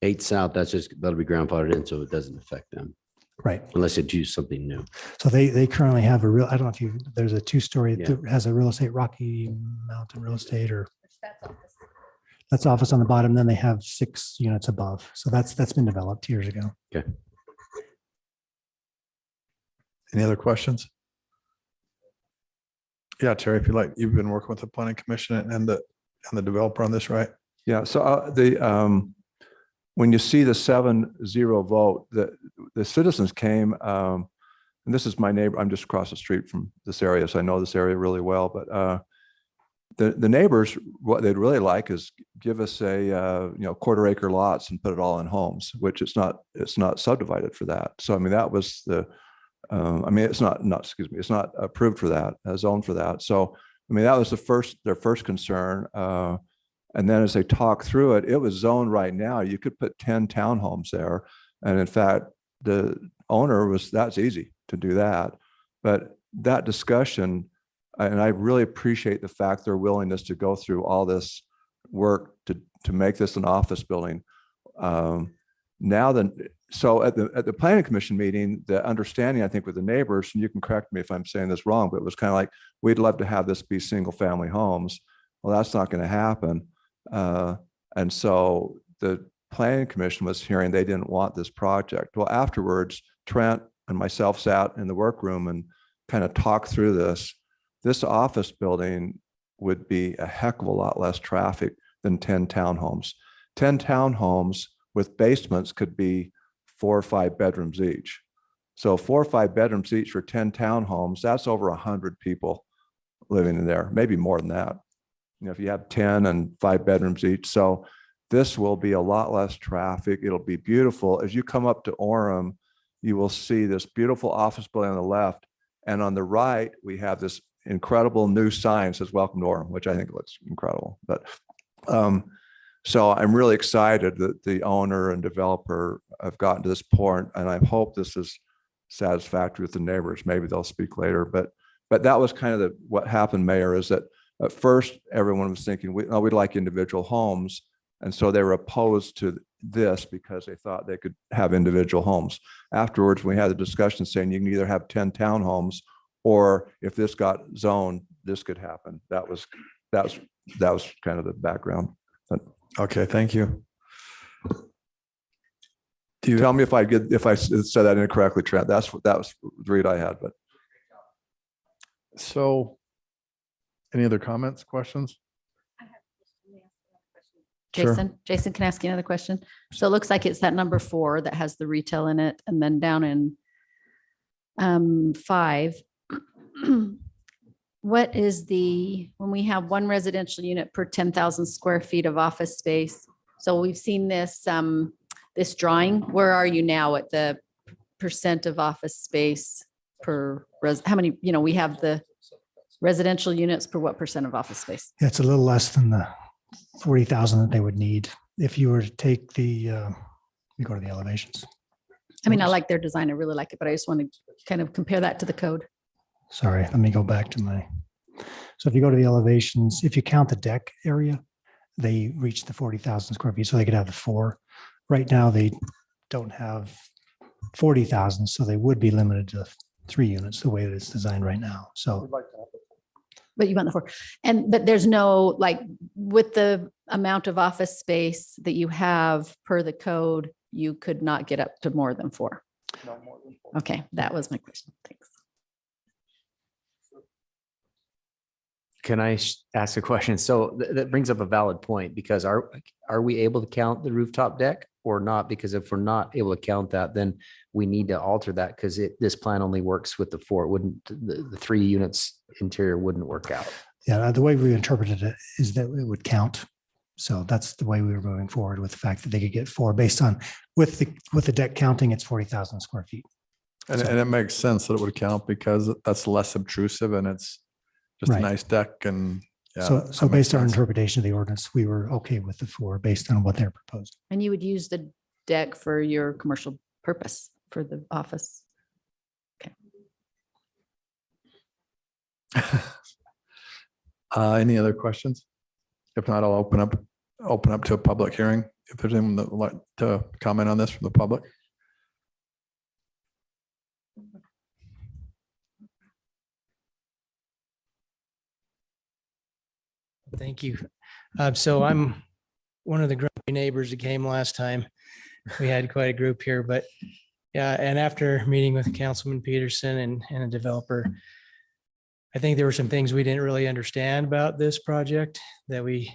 8 South, that'll be grandfathered in, so it doesn't affect them. Right. Unless they do something new. So they currently have I don't know if there's a 2-story Yeah. that has a real estate, Rocky Mountain Real Estate, or that's office on the bottom. Then they have 6 units above. So that's been developed years ago. Okay. Any other questions? Yeah, Terry, if you like, you've been working with the planning commission and the developer on this, right? Yeah, so when you see the 7-0 vote, the citizens came, and this is my neighbor, I'm just across the street from this area, so I know this area really well, but the neighbors, what they'd really like is give us a 1/4 acre lots and put it all in homes, which it's not subdivided for that. So I mean, that was it's not approved for that, zoned for that. So I mean, that was their first concern. And then as they talk through it, it was zoned right now. You could put 10 townhomes there. And in fact, the owner that's easy to do that. But that discussion, and I really appreciate the fact their willingness to go through all this work to make this an office building. So at the planning commission meeting, the understanding, I think, with the neighbors, and you can correct me if I'm saying this wrong, but it was kind of like, we'd love to have this be single family homes. Well, that's not going to happen. And so the planning commission was hearing they didn't want this project. Well, afterwards, Trent and myself sat in the workroom and kind of talked through this. This office building would be a heck of a lot less traffic than 10 townhomes. 10 townhomes with basements could be 4 or 5 bedrooms each. So 4 or 5 bedrooms each for 10 townhomes, that's over 100 people living in there, maybe more than that. If you have 10 and 5 bedrooms each. So this will be a lot less traffic. It'll be beautiful. As you come up to Orem, you will see this beautiful office building on the left. And on the right, we have this incredible new sign that says "Welcome to Orem," which I think looks incredible. But so I'm really excited that the owner and developer have gotten to this point, and I hope this is satisfactory with the neighbors. Maybe they'll speak later. But that was kind of what happened, Mayor, is that at first, everyone was thinking, we'd like individual homes. And so they were opposed to this because they thought they could have individual homes. Afterwards, we had a discussion saying you can either have 10 townhomes, or if this got zoned, this could happen. That was kind of the background. Okay, thank you. Tell me if I said that incorrectly, Trent. That was the read I had. But so, any other comments, questions? Jason, can I ask you another question? So it looks like it's that number 4 that has the retail in it, and then down in 5, what is when we have one residential unit per 10,000 square feet of office space? So we've seen this, this drawing. Where are you now at the percent of office space per how many, we have the residential units per what percent of office space? It's a little less than the 40,000 that they would need if you were to take we go to the elevations. I mean, I like their design. I really like it, but I just want to kind of compare that to the code. Sorry, let me go back to so if you go to the elevations, if you count the deck area, they reach the 40,000 square feet, so they could have the 4. Right now, they don't have 40,000, so they would be limited to 3 units the way that it's designed right now. So, but you want the 4, but there's no, like, with the amount of office space that you have per the code, you could not get up to more than 4. No more than 4. Okay, that was my question. Thanks. Can I ask a question? So that brings up a valid point, because are we able to count the rooftop deck or not? Because if we're not able to count that, then we need to alter that, because this plan only works with the 4. It wouldn't, the 3 units interior wouldn't work out. yeah, the way we interpreted it is that it would count. So that's the way we were moving forward, with the fact that they could get 4 based on with the deck counting, it's 40,000 square feet. And it makes sense that it would count because that's less obtrusive and it's just a Right. nice deck and. Yeah, So that makes based on our sense. interpretation of the ordinance, we were okay with the 4 based on what they're proposing. And you would use the deck for your commercial purpose for the office. Any other questions? If not, I'll open up to a public hearing. If there's anyone that would like to comment on this from the public. Thank you. So I'm one of the grumpy neighbors that came last time. We had quite a group here, but yeah, and after meeting with Councilman Peterson and a developer, I think there were some things we didn't really understand about this project that we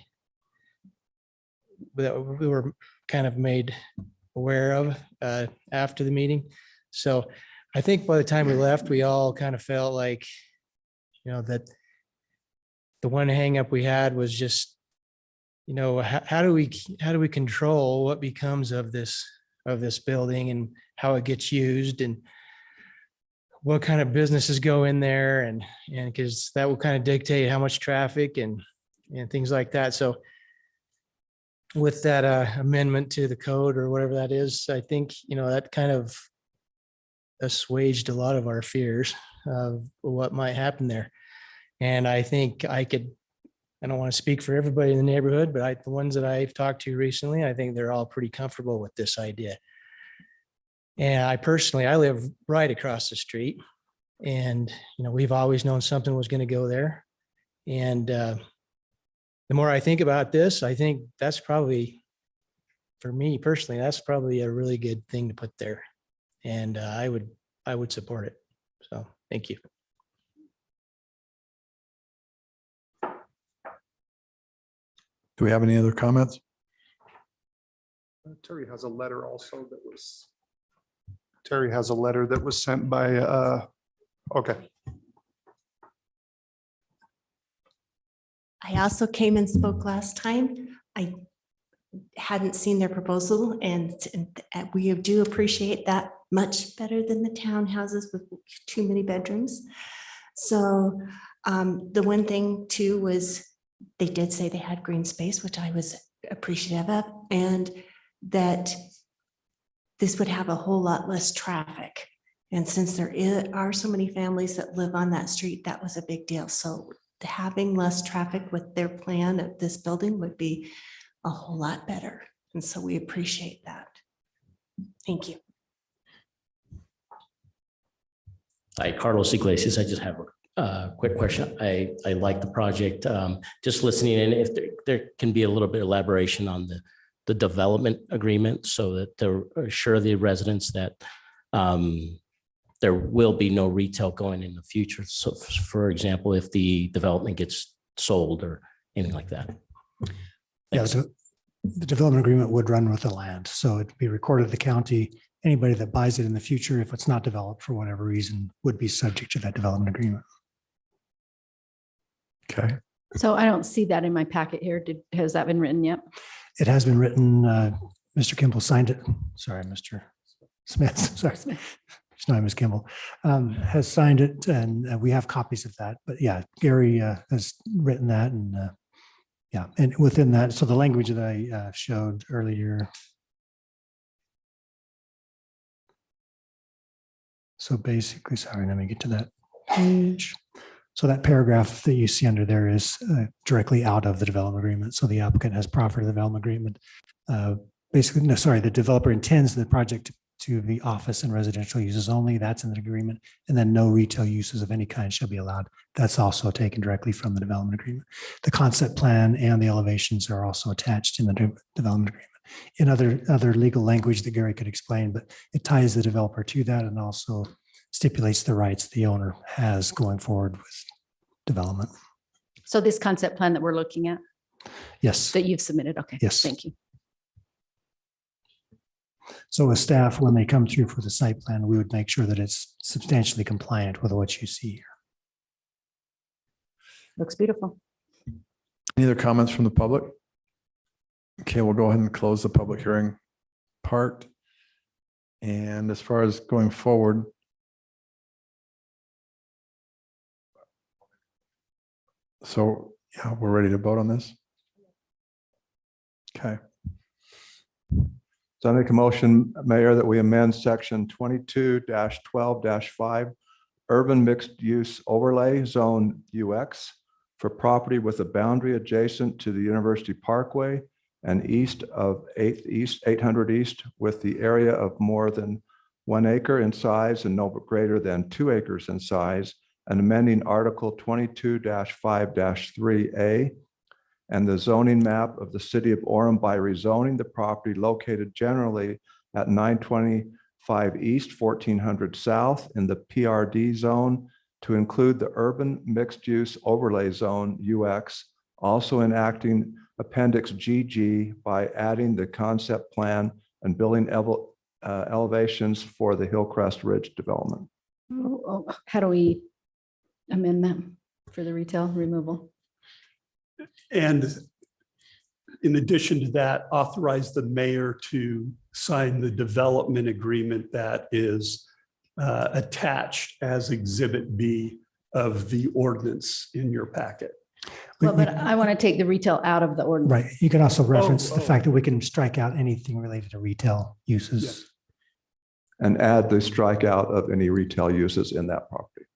were kind of made aware of after the meeting. So I think by the time we left, we all kind of felt like, that the one hangup we had was just, how do we control what becomes of this building and how it gets used and what kind of businesses go in there and because that will kind of dictate how much traffic and things like that. So with that amendment to the code or whatever that is, I think, that kind of assuaged a lot of our fears of what might happen there. And I think I don't want to speak for everybody in the neighborhood, but the ones that I've talked to recently, I think they're all pretty comfortable with this idea. And I live right across the street, and, we've always known something was going to go there. And the more I think about this, I think that's probably, for me personally, that's probably a really good thing to put there. And I would support it. So thank you. Do we have any other comments? Terry has a letter that was sent by, okay. I also came and spoke last time. I hadn't seen their proposal, and we do appreciate that much better than the townhouses with too many bedrooms. So the one thing too was they did say they had green space, which I was appreciative of, and that this would have a whole lot less traffic. And since there are so many families that live on that street, that was a big deal. So having less traffic with their plan of this building would be a whole lot better. And so we appreciate that. Thank you. Hi, Carlos Iglesias. I just have a quick question. I like the project. Just listening in, if there can be a little bit of elaboration on the development agreement so that to assure the residents that there will be no retail going in the future. So for example, if the development gets sold or anything like that. Yeah, so the development agreement would run with the land. So it'd be recorded at the county. Anybody that buys it in the future, if it's not developed for whatever reason, would be subject to that development agreement. Okay. So I don't see that in my packet here. Has that been written yet? It has been written, Mr. Kimball signed it. Sorry, Mr. Smith, sorry. It's not Ms. Kimball, has signed it and we have copies of that. But yeah, Gary has written that and yeah, and within that, so the language that I showed earlier. So basically, sorry, let me get to that page. So that paragraph that you see under there is directly out of the development agreement. So the applicant has proffered the development agreement. Basically, no, sorry, the developer intends the project to be office and residential uses only. That's in the agreement. And then no retail uses of any kind shall be allowed. That's also taken directly from the development agreement. The concept plan and the elevations are also attached in the development agreement. In other legal language that Gary could explain, but it ties the developer to that and also stipulates the rights the owner has going forward with development. So this concept plan that we're looking at, Yes. that you've submitted. Okay. Yes. Thank you. So with staff, when they come through for the site plan, we would make sure that it's substantially compliant with what you see here. Looks beautiful. Any other comments from the public? Okay, we'll go ahead and close the public hearing part. And as far as going forward, so yeah, we're ready to vote on this. Okay. So I make a motion, Mayor, that we amend section 22-12-5 urban mixed use overlay zone UX for property with a boundary adjacent to the University Parkway and east of 800 East with the area of more than 1 acre in size and no greater than 2 acres in size, and amending Article 22-5-3A and the zoning map of the city of Orem by rezoning the property located generally at 925 East, 1400 South in the PRD zone to include the urban mixed use overlay zone UX, also enacting Appendix GG by adding the concept plan and building elevations for the Hillcrest Ridge development. How do we amend that for the retail removal? And in addition to that, authorize the mayor to sign the development agreement that is attached as Exhibit B of the ordinance in your packet. Well, but I want to take the retail out of the ordinance. Right. You can also reference the fact that we can strike out anything related to retail uses. And add the strikeout of any retail uses in that property.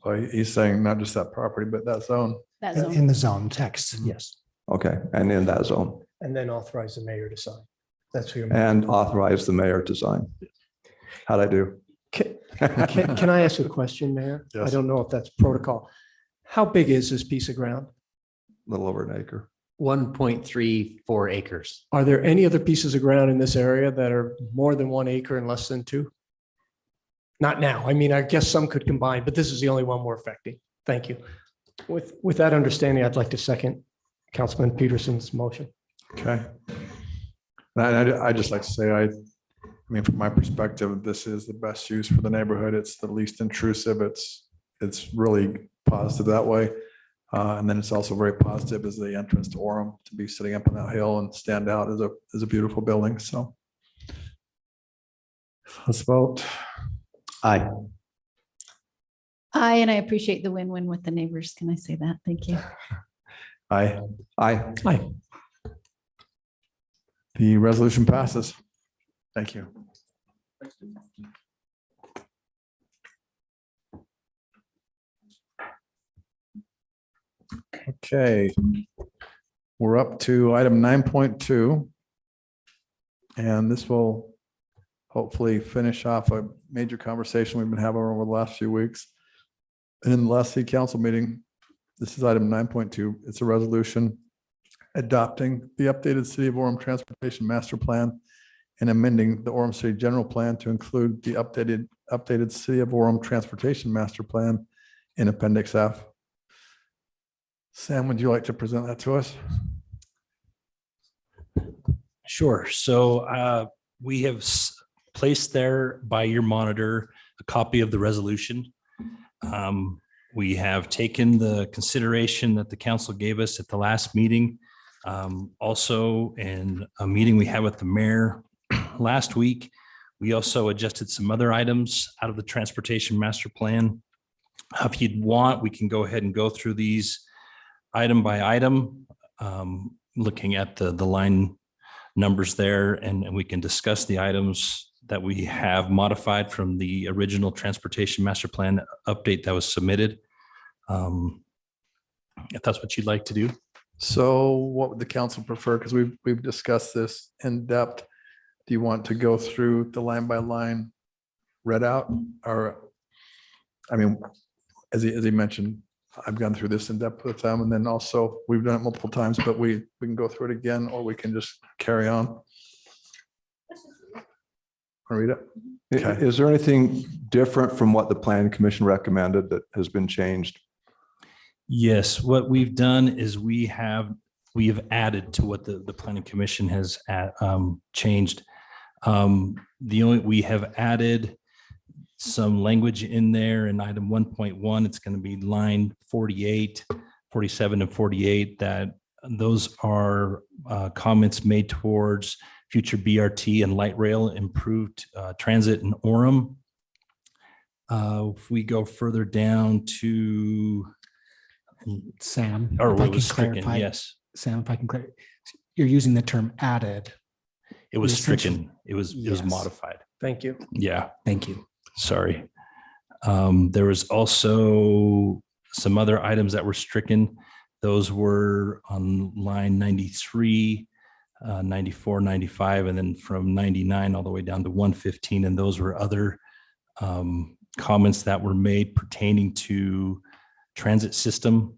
So he's saying not just that property, but that zone. That zone. In the zone text, yes. Okay, and in that zone. And then authorize the mayor to sign. That's who you're. And authorize the mayor to sign. How'd I do? Can I ask a question, Mayor? I Yes. don't know if that's protocol. How big is this piece of ground? A little over an acre. 1.34 acres. Are there any other pieces of ground in this area that are more than 1 acre and less than 2? Not now. I mean, I guess some could combine, but this is the only one we're affecting. Thank you. With that understanding, I'd like to second Councilman Peterson's motion. Okay. And I just like to say, I mean, from my perspective, this is the best use for the neighborhood. It's the least intrusive. It's really positive that way. And then it's also very positive as the entrance to Orem to be sitting up on that hill and stand out as a beautiful building. So let's vote. Aye. Aye, and I appreciate the win-win with the neighbors. Can I say that? Thank you. Aye. Aye. Aye. The resolution passes. Thank you. Okay. We're up to item 9.2. And this will hopefully finish off a major conversation we've been having over the last few weeks. And in the last city council meeting, this is item 9.2. It's a resolution adopting the updated City of Orem Transportation Master Plan and amending the Orem City General Plan to include the updated City of Orem Transportation Master Plan in Appendix F. Sam, would you like to present that to us? Sure. So we have placed there by your monitor a copy of the resolution. We have taken the consideration that the council gave us at the last meeting. Also, in a meeting we had with the mayor last week, we also adjusted some other items out of the transportation master plan. If you'd want, we can go ahead and go through these item by item, looking at the line numbers there, and we can discuss the items that we have modified from the original transportation master plan update that was submitted. If that's what you'd like to do. So what would the council prefer? Because we've discussed this in depth. Do you want to go through the line by line read out? Or, I mean, as he mentioned, I've gone through this in depth with them, and then also we've done it multiple times, but we can go through it again, or we can just carry on. Read it. Okay. Is there anything different from what the planning commission recommended that has been changed? Yes, what we've done is we have added to what the planning commission has changed. We have added some language in there in item 1.1. It's going to be line 48, 47, and 48. That those are comments made towards future BRT and light rail, improved transit in Orem. If we go further down to Sam, or if I it can was stricken, clarify, yes, Sam, if I can clarify, you're using the term added. it was Essentially- stricken. It was Yes. modified. Thank you. Yeah. Thank you. Sorry. There was also some other items that were stricken. Those were on line 93, 94, 95, and then from 99 all the way down to 115. And those were other comments that were made pertaining to transit system.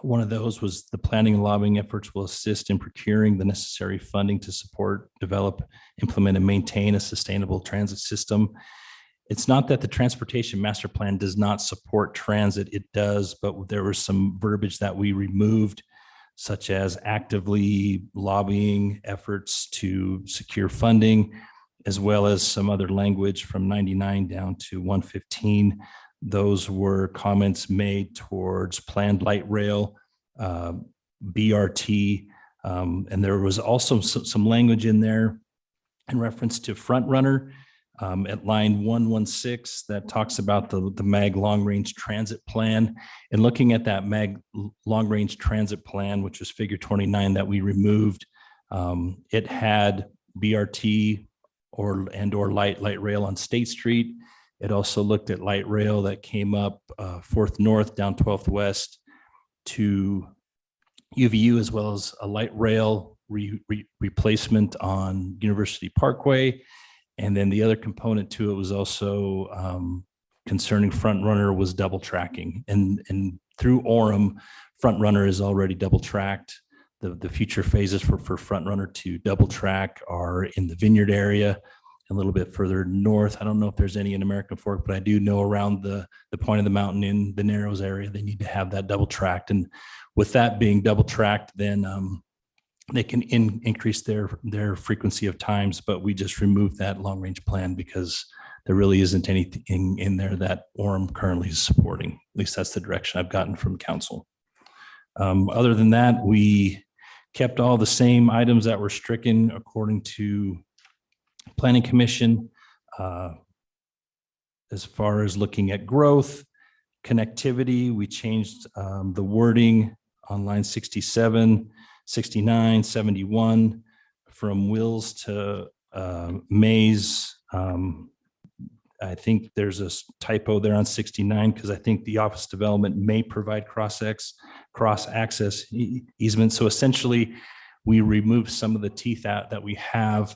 One of those was the planning and lobbying efforts will assist in procuring the necessary funding to support, develop, implement, and maintain a sustainable transit system. It's not that the transportation master plan does not support transit, it does, but there was some verbiage that we removed, such as actively lobbying efforts to secure funding, as well as some other language from 99 down to 115. Those were comments made towards planned light rail, BRT, and there was also some language in there in reference to front runner at line 116 that talks about the MAG long range transit plan. And looking at that MAG long range transit plan, which was figure 29 that we removed, it had BRT or light rail on State Street. It also looked at light rail that came up 4th North down 12th West to UVU, as well as a light rail replacement on University Parkway. And then the other component to it was also concerning front runner was double tracking. And through Orem, front runner is already double tracked. The future phases for front runner to double track are in the Vineyard area, a little bit further north. I don't know if there's any in American Fork, but I do know around the point of the mountain in the Narrows area, they need to have that double tracked. And with that being double tracked, then they can increase their frequency of times, but we just removed that long range plan because there really isn't anything in there that Orem currently is supporting. At least that's the direction I've gotten from council. Other than that, we kept all the same items that were stricken according to Planning Commission. As far as looking at growth, connectivity, we changed the wording on line 67, 69, 71 from Wills to Mays. I think there's a typo there on 69 because I think the office development may provide cross access easement. So essentially, we removed some of the teeth out that we have,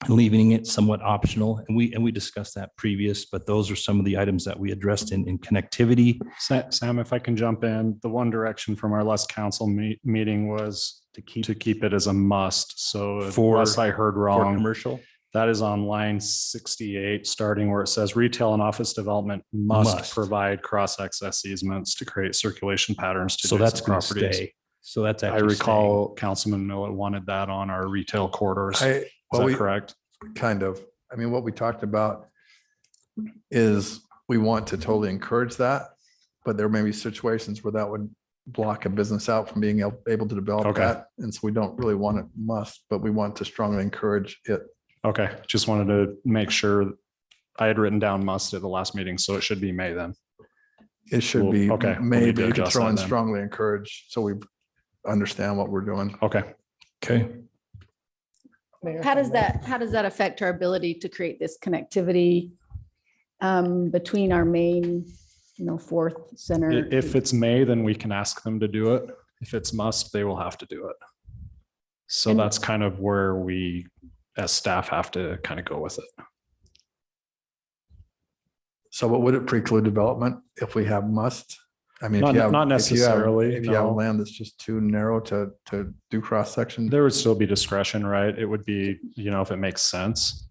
leaving it somewhat optional. And we discussed that previous, but those are some of the items that we addressed in connectivity. Sam, if I can jump in, the one direction from our last council meeting was to keep it as a must. So unless I heard wrong, commercial. That is on line 68, starting where it says retail and office development must provide cross access easements to create circulation patterns to So that's adjacent going to stay. So that's I actually recall Councilman Millet wanted that on our retail corridors. Well, Is that correct? Kind of. I mean, what we talked about is we want to totally encourage that, but there may be situations where that would block a business out from being able to develop Okay. that. And so we don't really want it must, but we want to strongly encourage it. Okay, just wanted to make sure. I had written down must at the last meeting, so it should be may then. It should We'll- be, okay, we'll need maybe to you could adjust throw that in then. strongly encourage, so we understand what we're doing. Okay. Okay. How does that affect our ability to create this connectivity between our main, fourth center? If it's may, then we can ask them to do it. If it's must, they will have to do it. So And- that's kind of where we, as staff, have to kind of go with it. So what would it preclude development if we have must? I mean, Not- if you have, not if you have- necessarily, If you have no. land that's just too narrow to do cross section. There would still be discretion, right? It would be, if it makes sense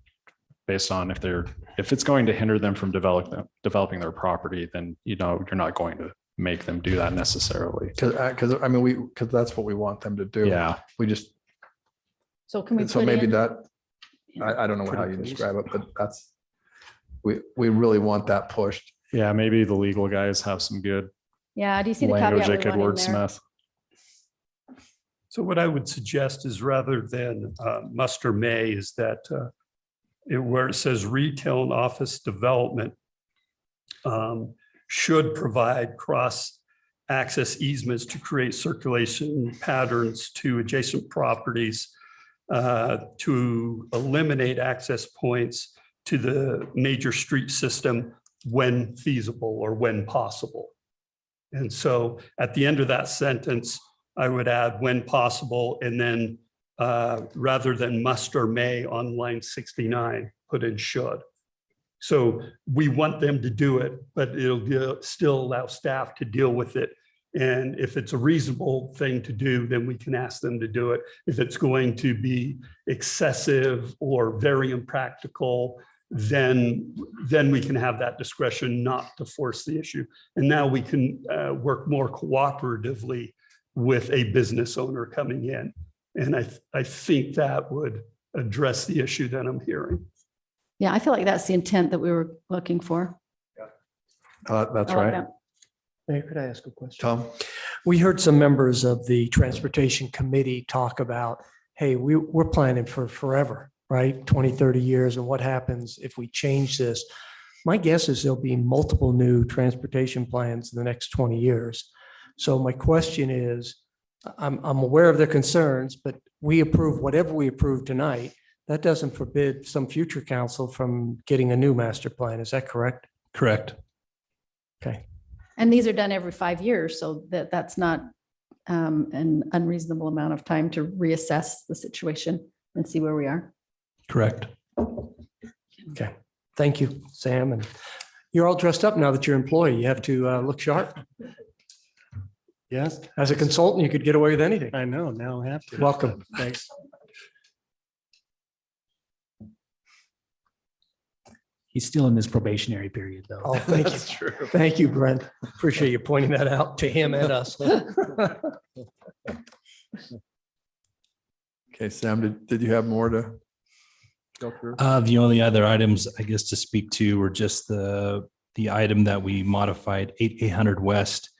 based on if it's going to hinder them from developing their property, then, you're not going to make them do that necessarily. Because that's what we want them to do. Yeah. We just, So can we so put maybe in? that, I don't know how Pretty you please. describe it, but that's, we really want that pushed. Yeah, maybe the legal guys have some good Yeah, do you see the language caveat they we could want in there? wordsmith. So what I would suggest is rather than must or may is that where it says retail and office development should provide cross access easements to create circulation patterns to adjacent properties to eliminate access points to the major street system when feasible or when possible. And so at the end of that sentence, I would add when possible, and then rather than must or may on line 69, put in should. So we want them to do it, but still allow staff to deal with it. And if it's a reasonable thing to do, then we can ask them to do it. If it's going to be excessive or very impractical, then we can have that discretion not to force the issue. And now we can work more cooperatively with a business owner coming in. And I think that would address the issue that I'm hearing. Yeah, I feel like that's the intent that we were looking for. That's I like right. that. Mayor, could I ask a question? Tom? We heard some members of the Transportation Committee talk about, hey, we're planning for forever, right? 20, 30 years, and what happens if we change this? My guess is there'll be multiple new transportation plans in the next 20 years. So my question is, I'm aware of their concerns, but we approve whatever we approve tonight. That doesn't forbid some future council from getting a new master plan. Is that correct? Correct. Okay. And these are done every 5 years, so that's not an unreasonable amount of time to reassess the situation and see where we are. Correct. Okay. Thank you, Sam. And you're all dressed up now that you're an employee. You have to look sharp. Yes. As a consultant, you could get away with anything. I know, now I have to. Welcome. Thanks. He's still in this probationary period, though. Oh, thank you. That's true. Thank you, Brent. Appreciate you pointing that out to him and us. Okay, Sam, did you have more to go through? The only other items, I guess, to speak to were just the item that we modified, 800 West.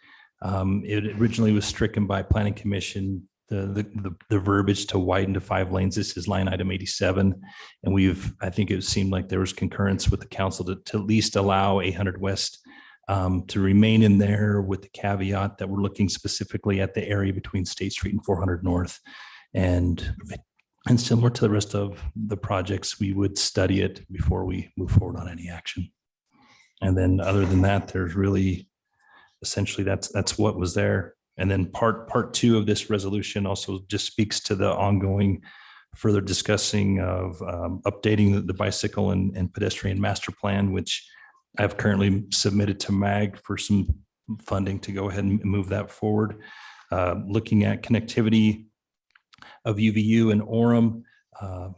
It originally was stricken by Planning Commission, the verbiage to widen to 5 lanes. This is line item 87. And I think it seemed like there was concurrence with the council to at least allow 800 West to remain in there, with the caveat that we're looking specifically at the area between State Street and 400 North. And similar to the rest of the projects, we would study it before we move forward on any action. And then other than that, there's really essentially that's what was there. And then part 2 of this resolution also just speaks to the ongoing further discussing of updating the bicycle and pedestrian master plan, which I've currently submitted to MAG for some funding to go ahead and move that forward. Looking at connectivity of UVU and Orem,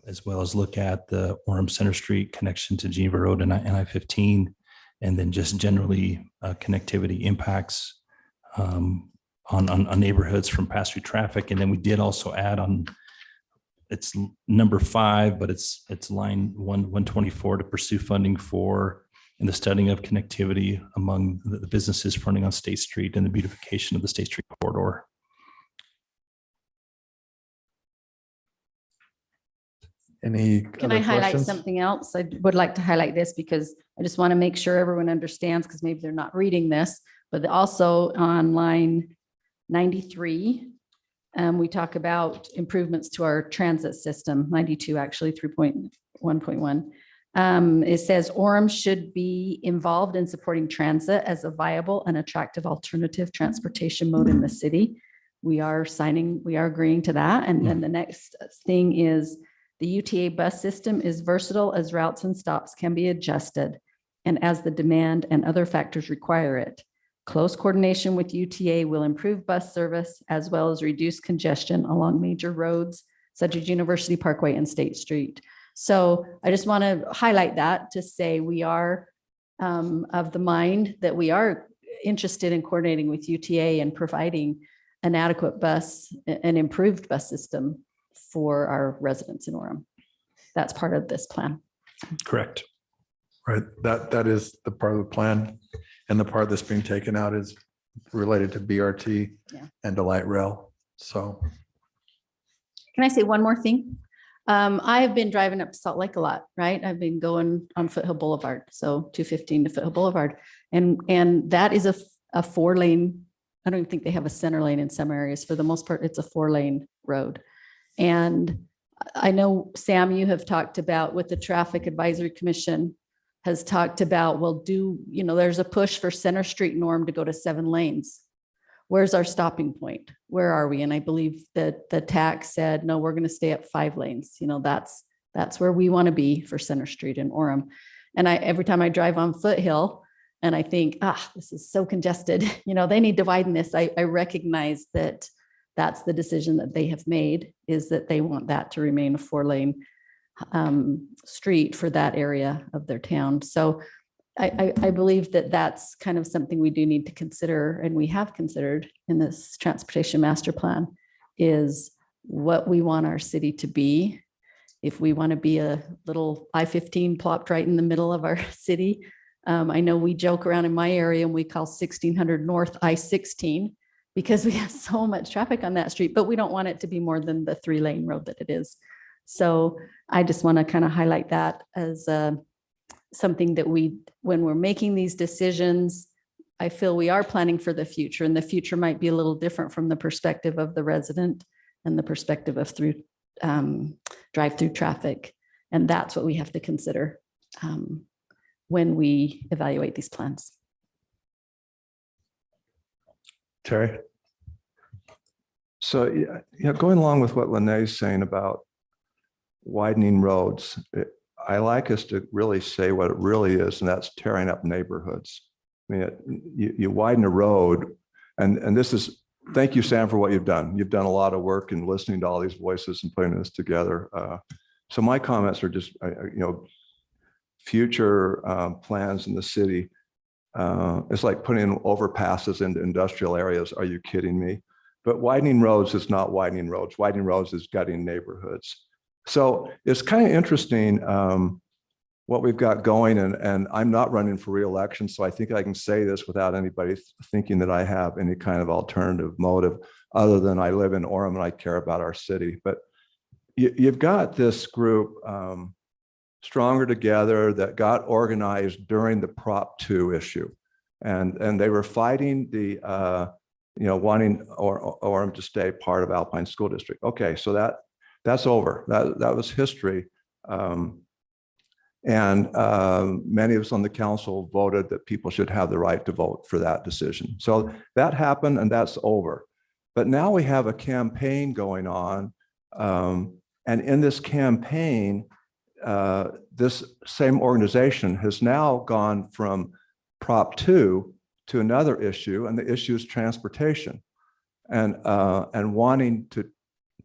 as well as look at the Orem Center Street connection to Geneva Road and I-15, and then just generally connectivity impacts on neighborhoods from pass-through traffic. And then we did also add on, it's number 5, but it's line 124, to pursue funding for and the studying of connectivity among the businesses fronting on State Street and the beautification of the State Street corridor. Any Can other I highlight questions? something else? I would like to highlight this because I just want to make sure everyone understands, because maybe they're not reading this, but also on line 93, we talk about improvements to our transit system, 92, actually 3.1.1. It says Orem should be involved in supporting transit as a viable and attractive alternative transportation mode in the city. We are agreeing to that. And then the next thing is the UTA bus system is versatile as routes and stops can be adjusted and as the demand and other factors require it. Close coordination with UTA will improve bus service as well as reduce congestion along major roads such as University Parkway and State Street. So I just want to highlight that to say we are of the mind that we are interested in coordinating with UTA and providing an adequate bus, an improved bus system for our residents in Orem. That's part of this plan. Correct. Right, that is the part of the plan. And the part that's being taken out is related to BRT and to light rail. So. Can I say one more thing? I have been driving up to Salt Lake a lot, right? I've been going on Foothill Boulevard, so 215 to Foothill Boulevard. And that is a 4-lane, I don't even think they have a center lane in some areas. For the most part, it's a 4-lane road. And I know, Sam, you have talked about with the Traffic Advisory Commission has talked about, well, there's a push for Center Street norm to go to 7 lanes. Where's our stopping point? Where are we? And I believe that the TAC said, no, we're going to stay at 5 lanes. That's where we want to be for Center Street in Orem. And every time I drive on Foothill and I think, this is so congested, they need to widen this. I recognize that that's the decision that they have made, is that they want that to remain a 4-lane street for that area of their town. So I believe that that's kind of something we do need to consider, and we have considered in this transportation master plan, is what we want our city to be. If we want to be a little I-15 plopped right in the middle of our city. I know we joke around in my area and we call 1600 North I-16 because we have so much traffic on that street, but we don't want it to be more than the 3-lane road that it is. So I just want to kind of highlight that as something that when we're making these decisions, I feel we are planning for the future, and the future might be a little different from the perspective of the resident and the perspective of drive-through traffic. And that's what we have to consider when we evaluate these plans. Terry? So, going along with what Lenee's saying about widening roads, I like us to really say what it really is, and that's tearing up neighborhoods. I mean, you widen a road, and this is, thank you, Sam, for what you've done. You've done a lot of work in listening to all these voices and putting this together. So my comments are just, future plans in the city. It's like putting overpasses into industrial areas. Are you kidding me? But widening roads is not widening roads. Widening roads is gutting neighborhoods. So it's kind of interesting what we've got going, and I'm not running for re-election, so I think I can say this without anybody thinking that I have any kind of alternative motive other than I live in Orem and I care about our city. But you've got this group, Stronger Together, that got organized during the Prop 2 issue, and they were fighting the wanting Orem to stay part of Alpine School District. Okay, so that's over. That was history. And many of us on the council voted that people should have the right to vote for that decision. So that happened, and that's over. But now we have a campaign going on. And in this campaign, this same organization has now gone from Prop 2 to another issue, and the issue is transportation, and wanting to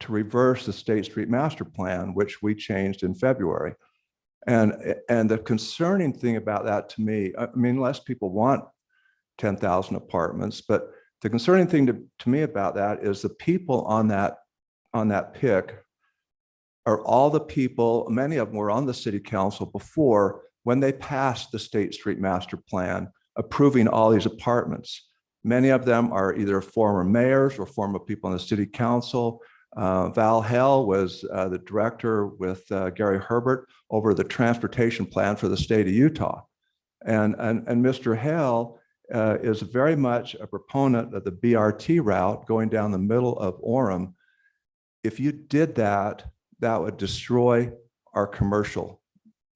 reverse the State Street Master Plan, which we changed in February. And the concerning thing about that to me, I mean, less people want 10,000 apartments, but the concerning thing to me about that is the people on that pick are all the people, many of them were on the city council before when they passed the State Street Master Plan, approving all these apartments. Many of them are either former mayors or former people on the city council. Val Hell was the director with Gary Herbert over the transportation plan for the state of Utah. And Mr. Hell is very much a proponent of the BRT route going down the middle of Orem. If you did that, that would destroy our commercial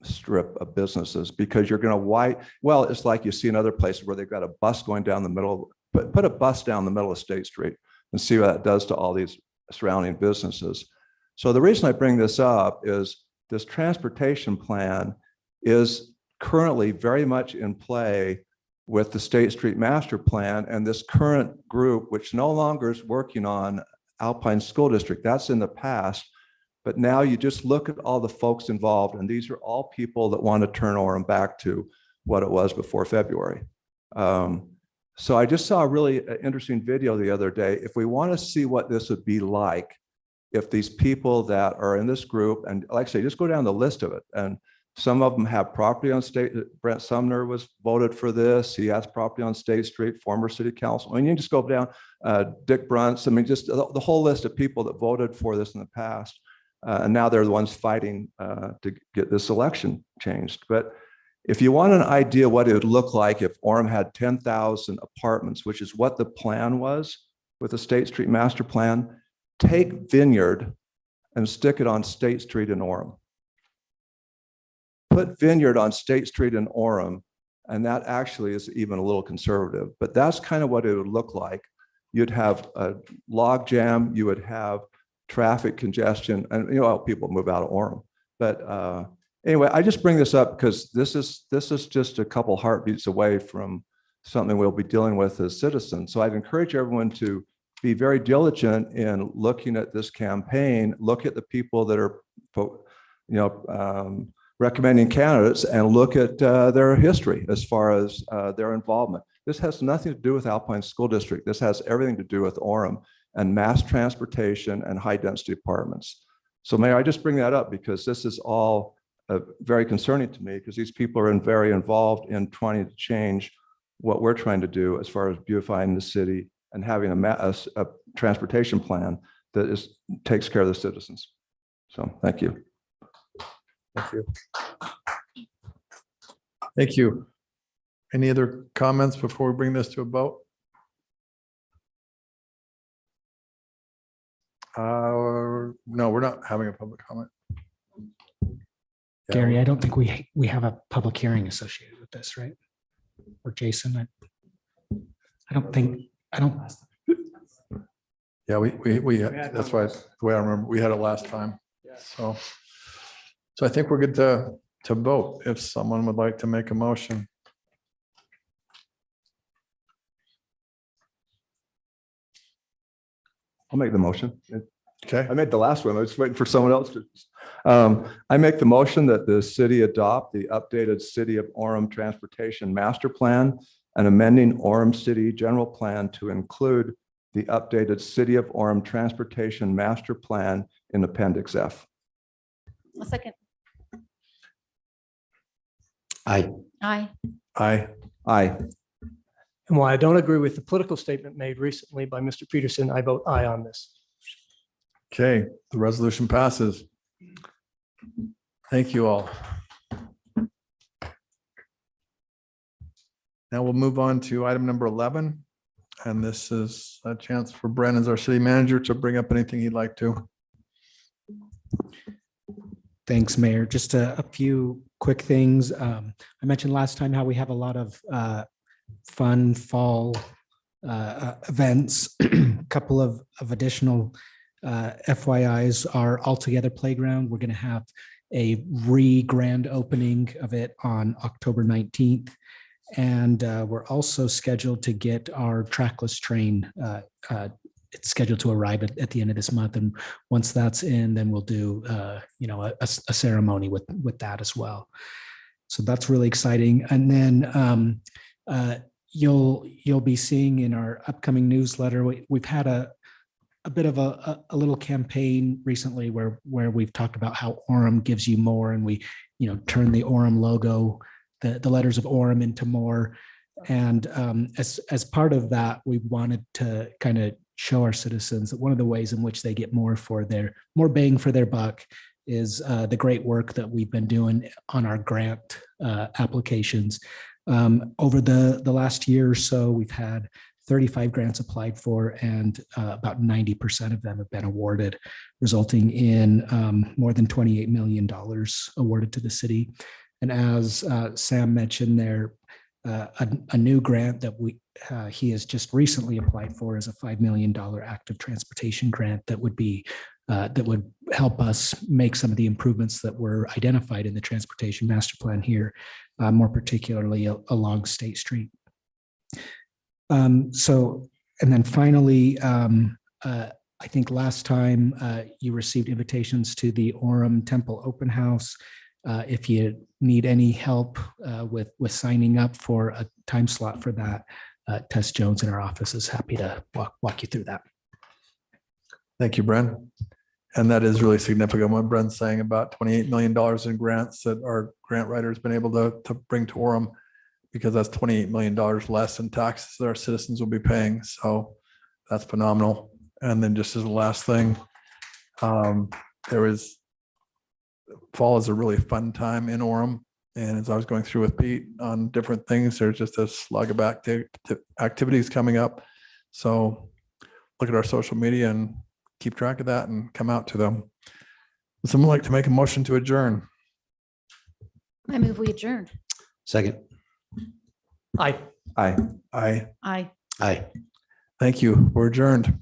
strip of businesses, because you're going to well, it's like you see in other places where they've got a bus going down the middle, put a bus down the middle of State Street and see what that does to all these surrounding businesses. So the reason I bring this up is this transportation plan is currently very much in play with the State Street Master Plan and this current group, which no longer is working on Alpine School District. That's in the past. But now you just look at all the folks involved, and these are all people that want to turn Orem back to what it was before February. So I just saw a really interesting video the other day. If we want to see what this would be like, if these people that are in this group, and like I say, just go down the list of it. And some of them have property on State. Brent Sumner was voted for this. He has property on State Street, former city council. I mean, you can just go down, Dick Brunts. I mean, just the whole list of people that voted for this in the past. And now they're the ones fighting to get this election changed. But if you want an idea what it would look like if Orem had 10,000 apartments, which is what the plan was with the State Street Master Plan, take Vineyard and stick it on State Street in Orem. Put Vineyard on State Street in Orem, and that actually is even a little conservative. But that's kind of what it would look like. You'd have a log jam, you would have traffic congestion, and people move out of Orem. But anyway, I just bring this up because this is just a couple heartbeats away from something we'll be dealing with as citizens. So I'd encourage everyone to be very diligent in looking at this campaign, look at the people that are, recommending candidates, and look at their history as far as their involvement. This has nothing to do with Alpine School District. This has everything to do with Orem and mass transportation and high density apartments. So Mayor, I just bring that up because this is all very concerning to me, because these people are very involved in trying to change what we're trying to do as far as beautifying the city and having a transportation plan that takes care of the citizens. So thank you. Thank you. Thank you. Any other comments before we bring this to a vote? No, we're not having a public comment. Gary, I don't think we have a public hearing associated with this, right? Or Jason, I don't. Yeah, we that's why the way I remember we had it last time. So I think we're good to vote if someone would like to make a motion. I'll make the motion. Okay. I made the last one. I was waiting for someone else to. I make the motion that the city adopt the updated City of Orem Transportation Master Plan and amending Orem City General Plan to include the updated City of Orem Transportation Master Plan in Appendix F. A second. Aye. Aye. Aye. Aye. And while I don't agree with the political statement made recently by Mr. Peterson, I vote aye on this. Okay, the resolution passes. Thank you all. Now we'll move on to item number 11. And this is a chance for Brennan, as our city manager, to bring up anything he'd like to. Thanks, Mayor. Just a few quick things. I mentioned last time how we have a lot of fun fall events. A couple of additional FYIs are Altogether Playground. We're going to have a grand opening of it on October 19th. And we're also scheduled to get our trackless train. It's scheduled to arrive at the end of this month. And once that's in, then we'll do, a ceremony with that as well. So that's really exciting. And then you'll be seeing in our upcoming newsletter, we've had a bit of a little campaign recently where we've talked about how Orem gives you more, and we, turn the Orem logo, the letters of Orem into more. And as part of that, we wanted to kind of show our citizens that one of the ways in which they get more bang for their buck is the great work that we've been doing on our grant applications. Over the last year or so, we've had 35 grants applied for, and about 90% of them have been awarded, resulting in more than $28 million awarded to the city. And as Sam mentioned there, a new grant that he has just recently applied for is a $5 million active transportation grant that would help us make some of the improvements that were identified in the transportation master plan here, more particularly along State Street. And then finally, I think last time you received invitations to the Orem Temple Open House. If you need any help with signing up for a time slot for that, Tess Jones in our office is happy to walk you through that. Thank you, Bren. And that is really significant what Bren's saying about $28 million in grants that our grant writer has been able to bring to Orem, because that's $28 million less in taxes that our citizens will be paying. So that's phenomenal. And then just as a last thing, fall is a really fun time in Orem. And as I was going through with Pete on different things, there's just a slug of activities coming up. So look at our social media and keep track of that and come out to them. Would someone like to make a motion to adjourn? I move we adjourn. Second. Aye. Aye. Aye. Aye. Aye. Thank you. We're adjourned.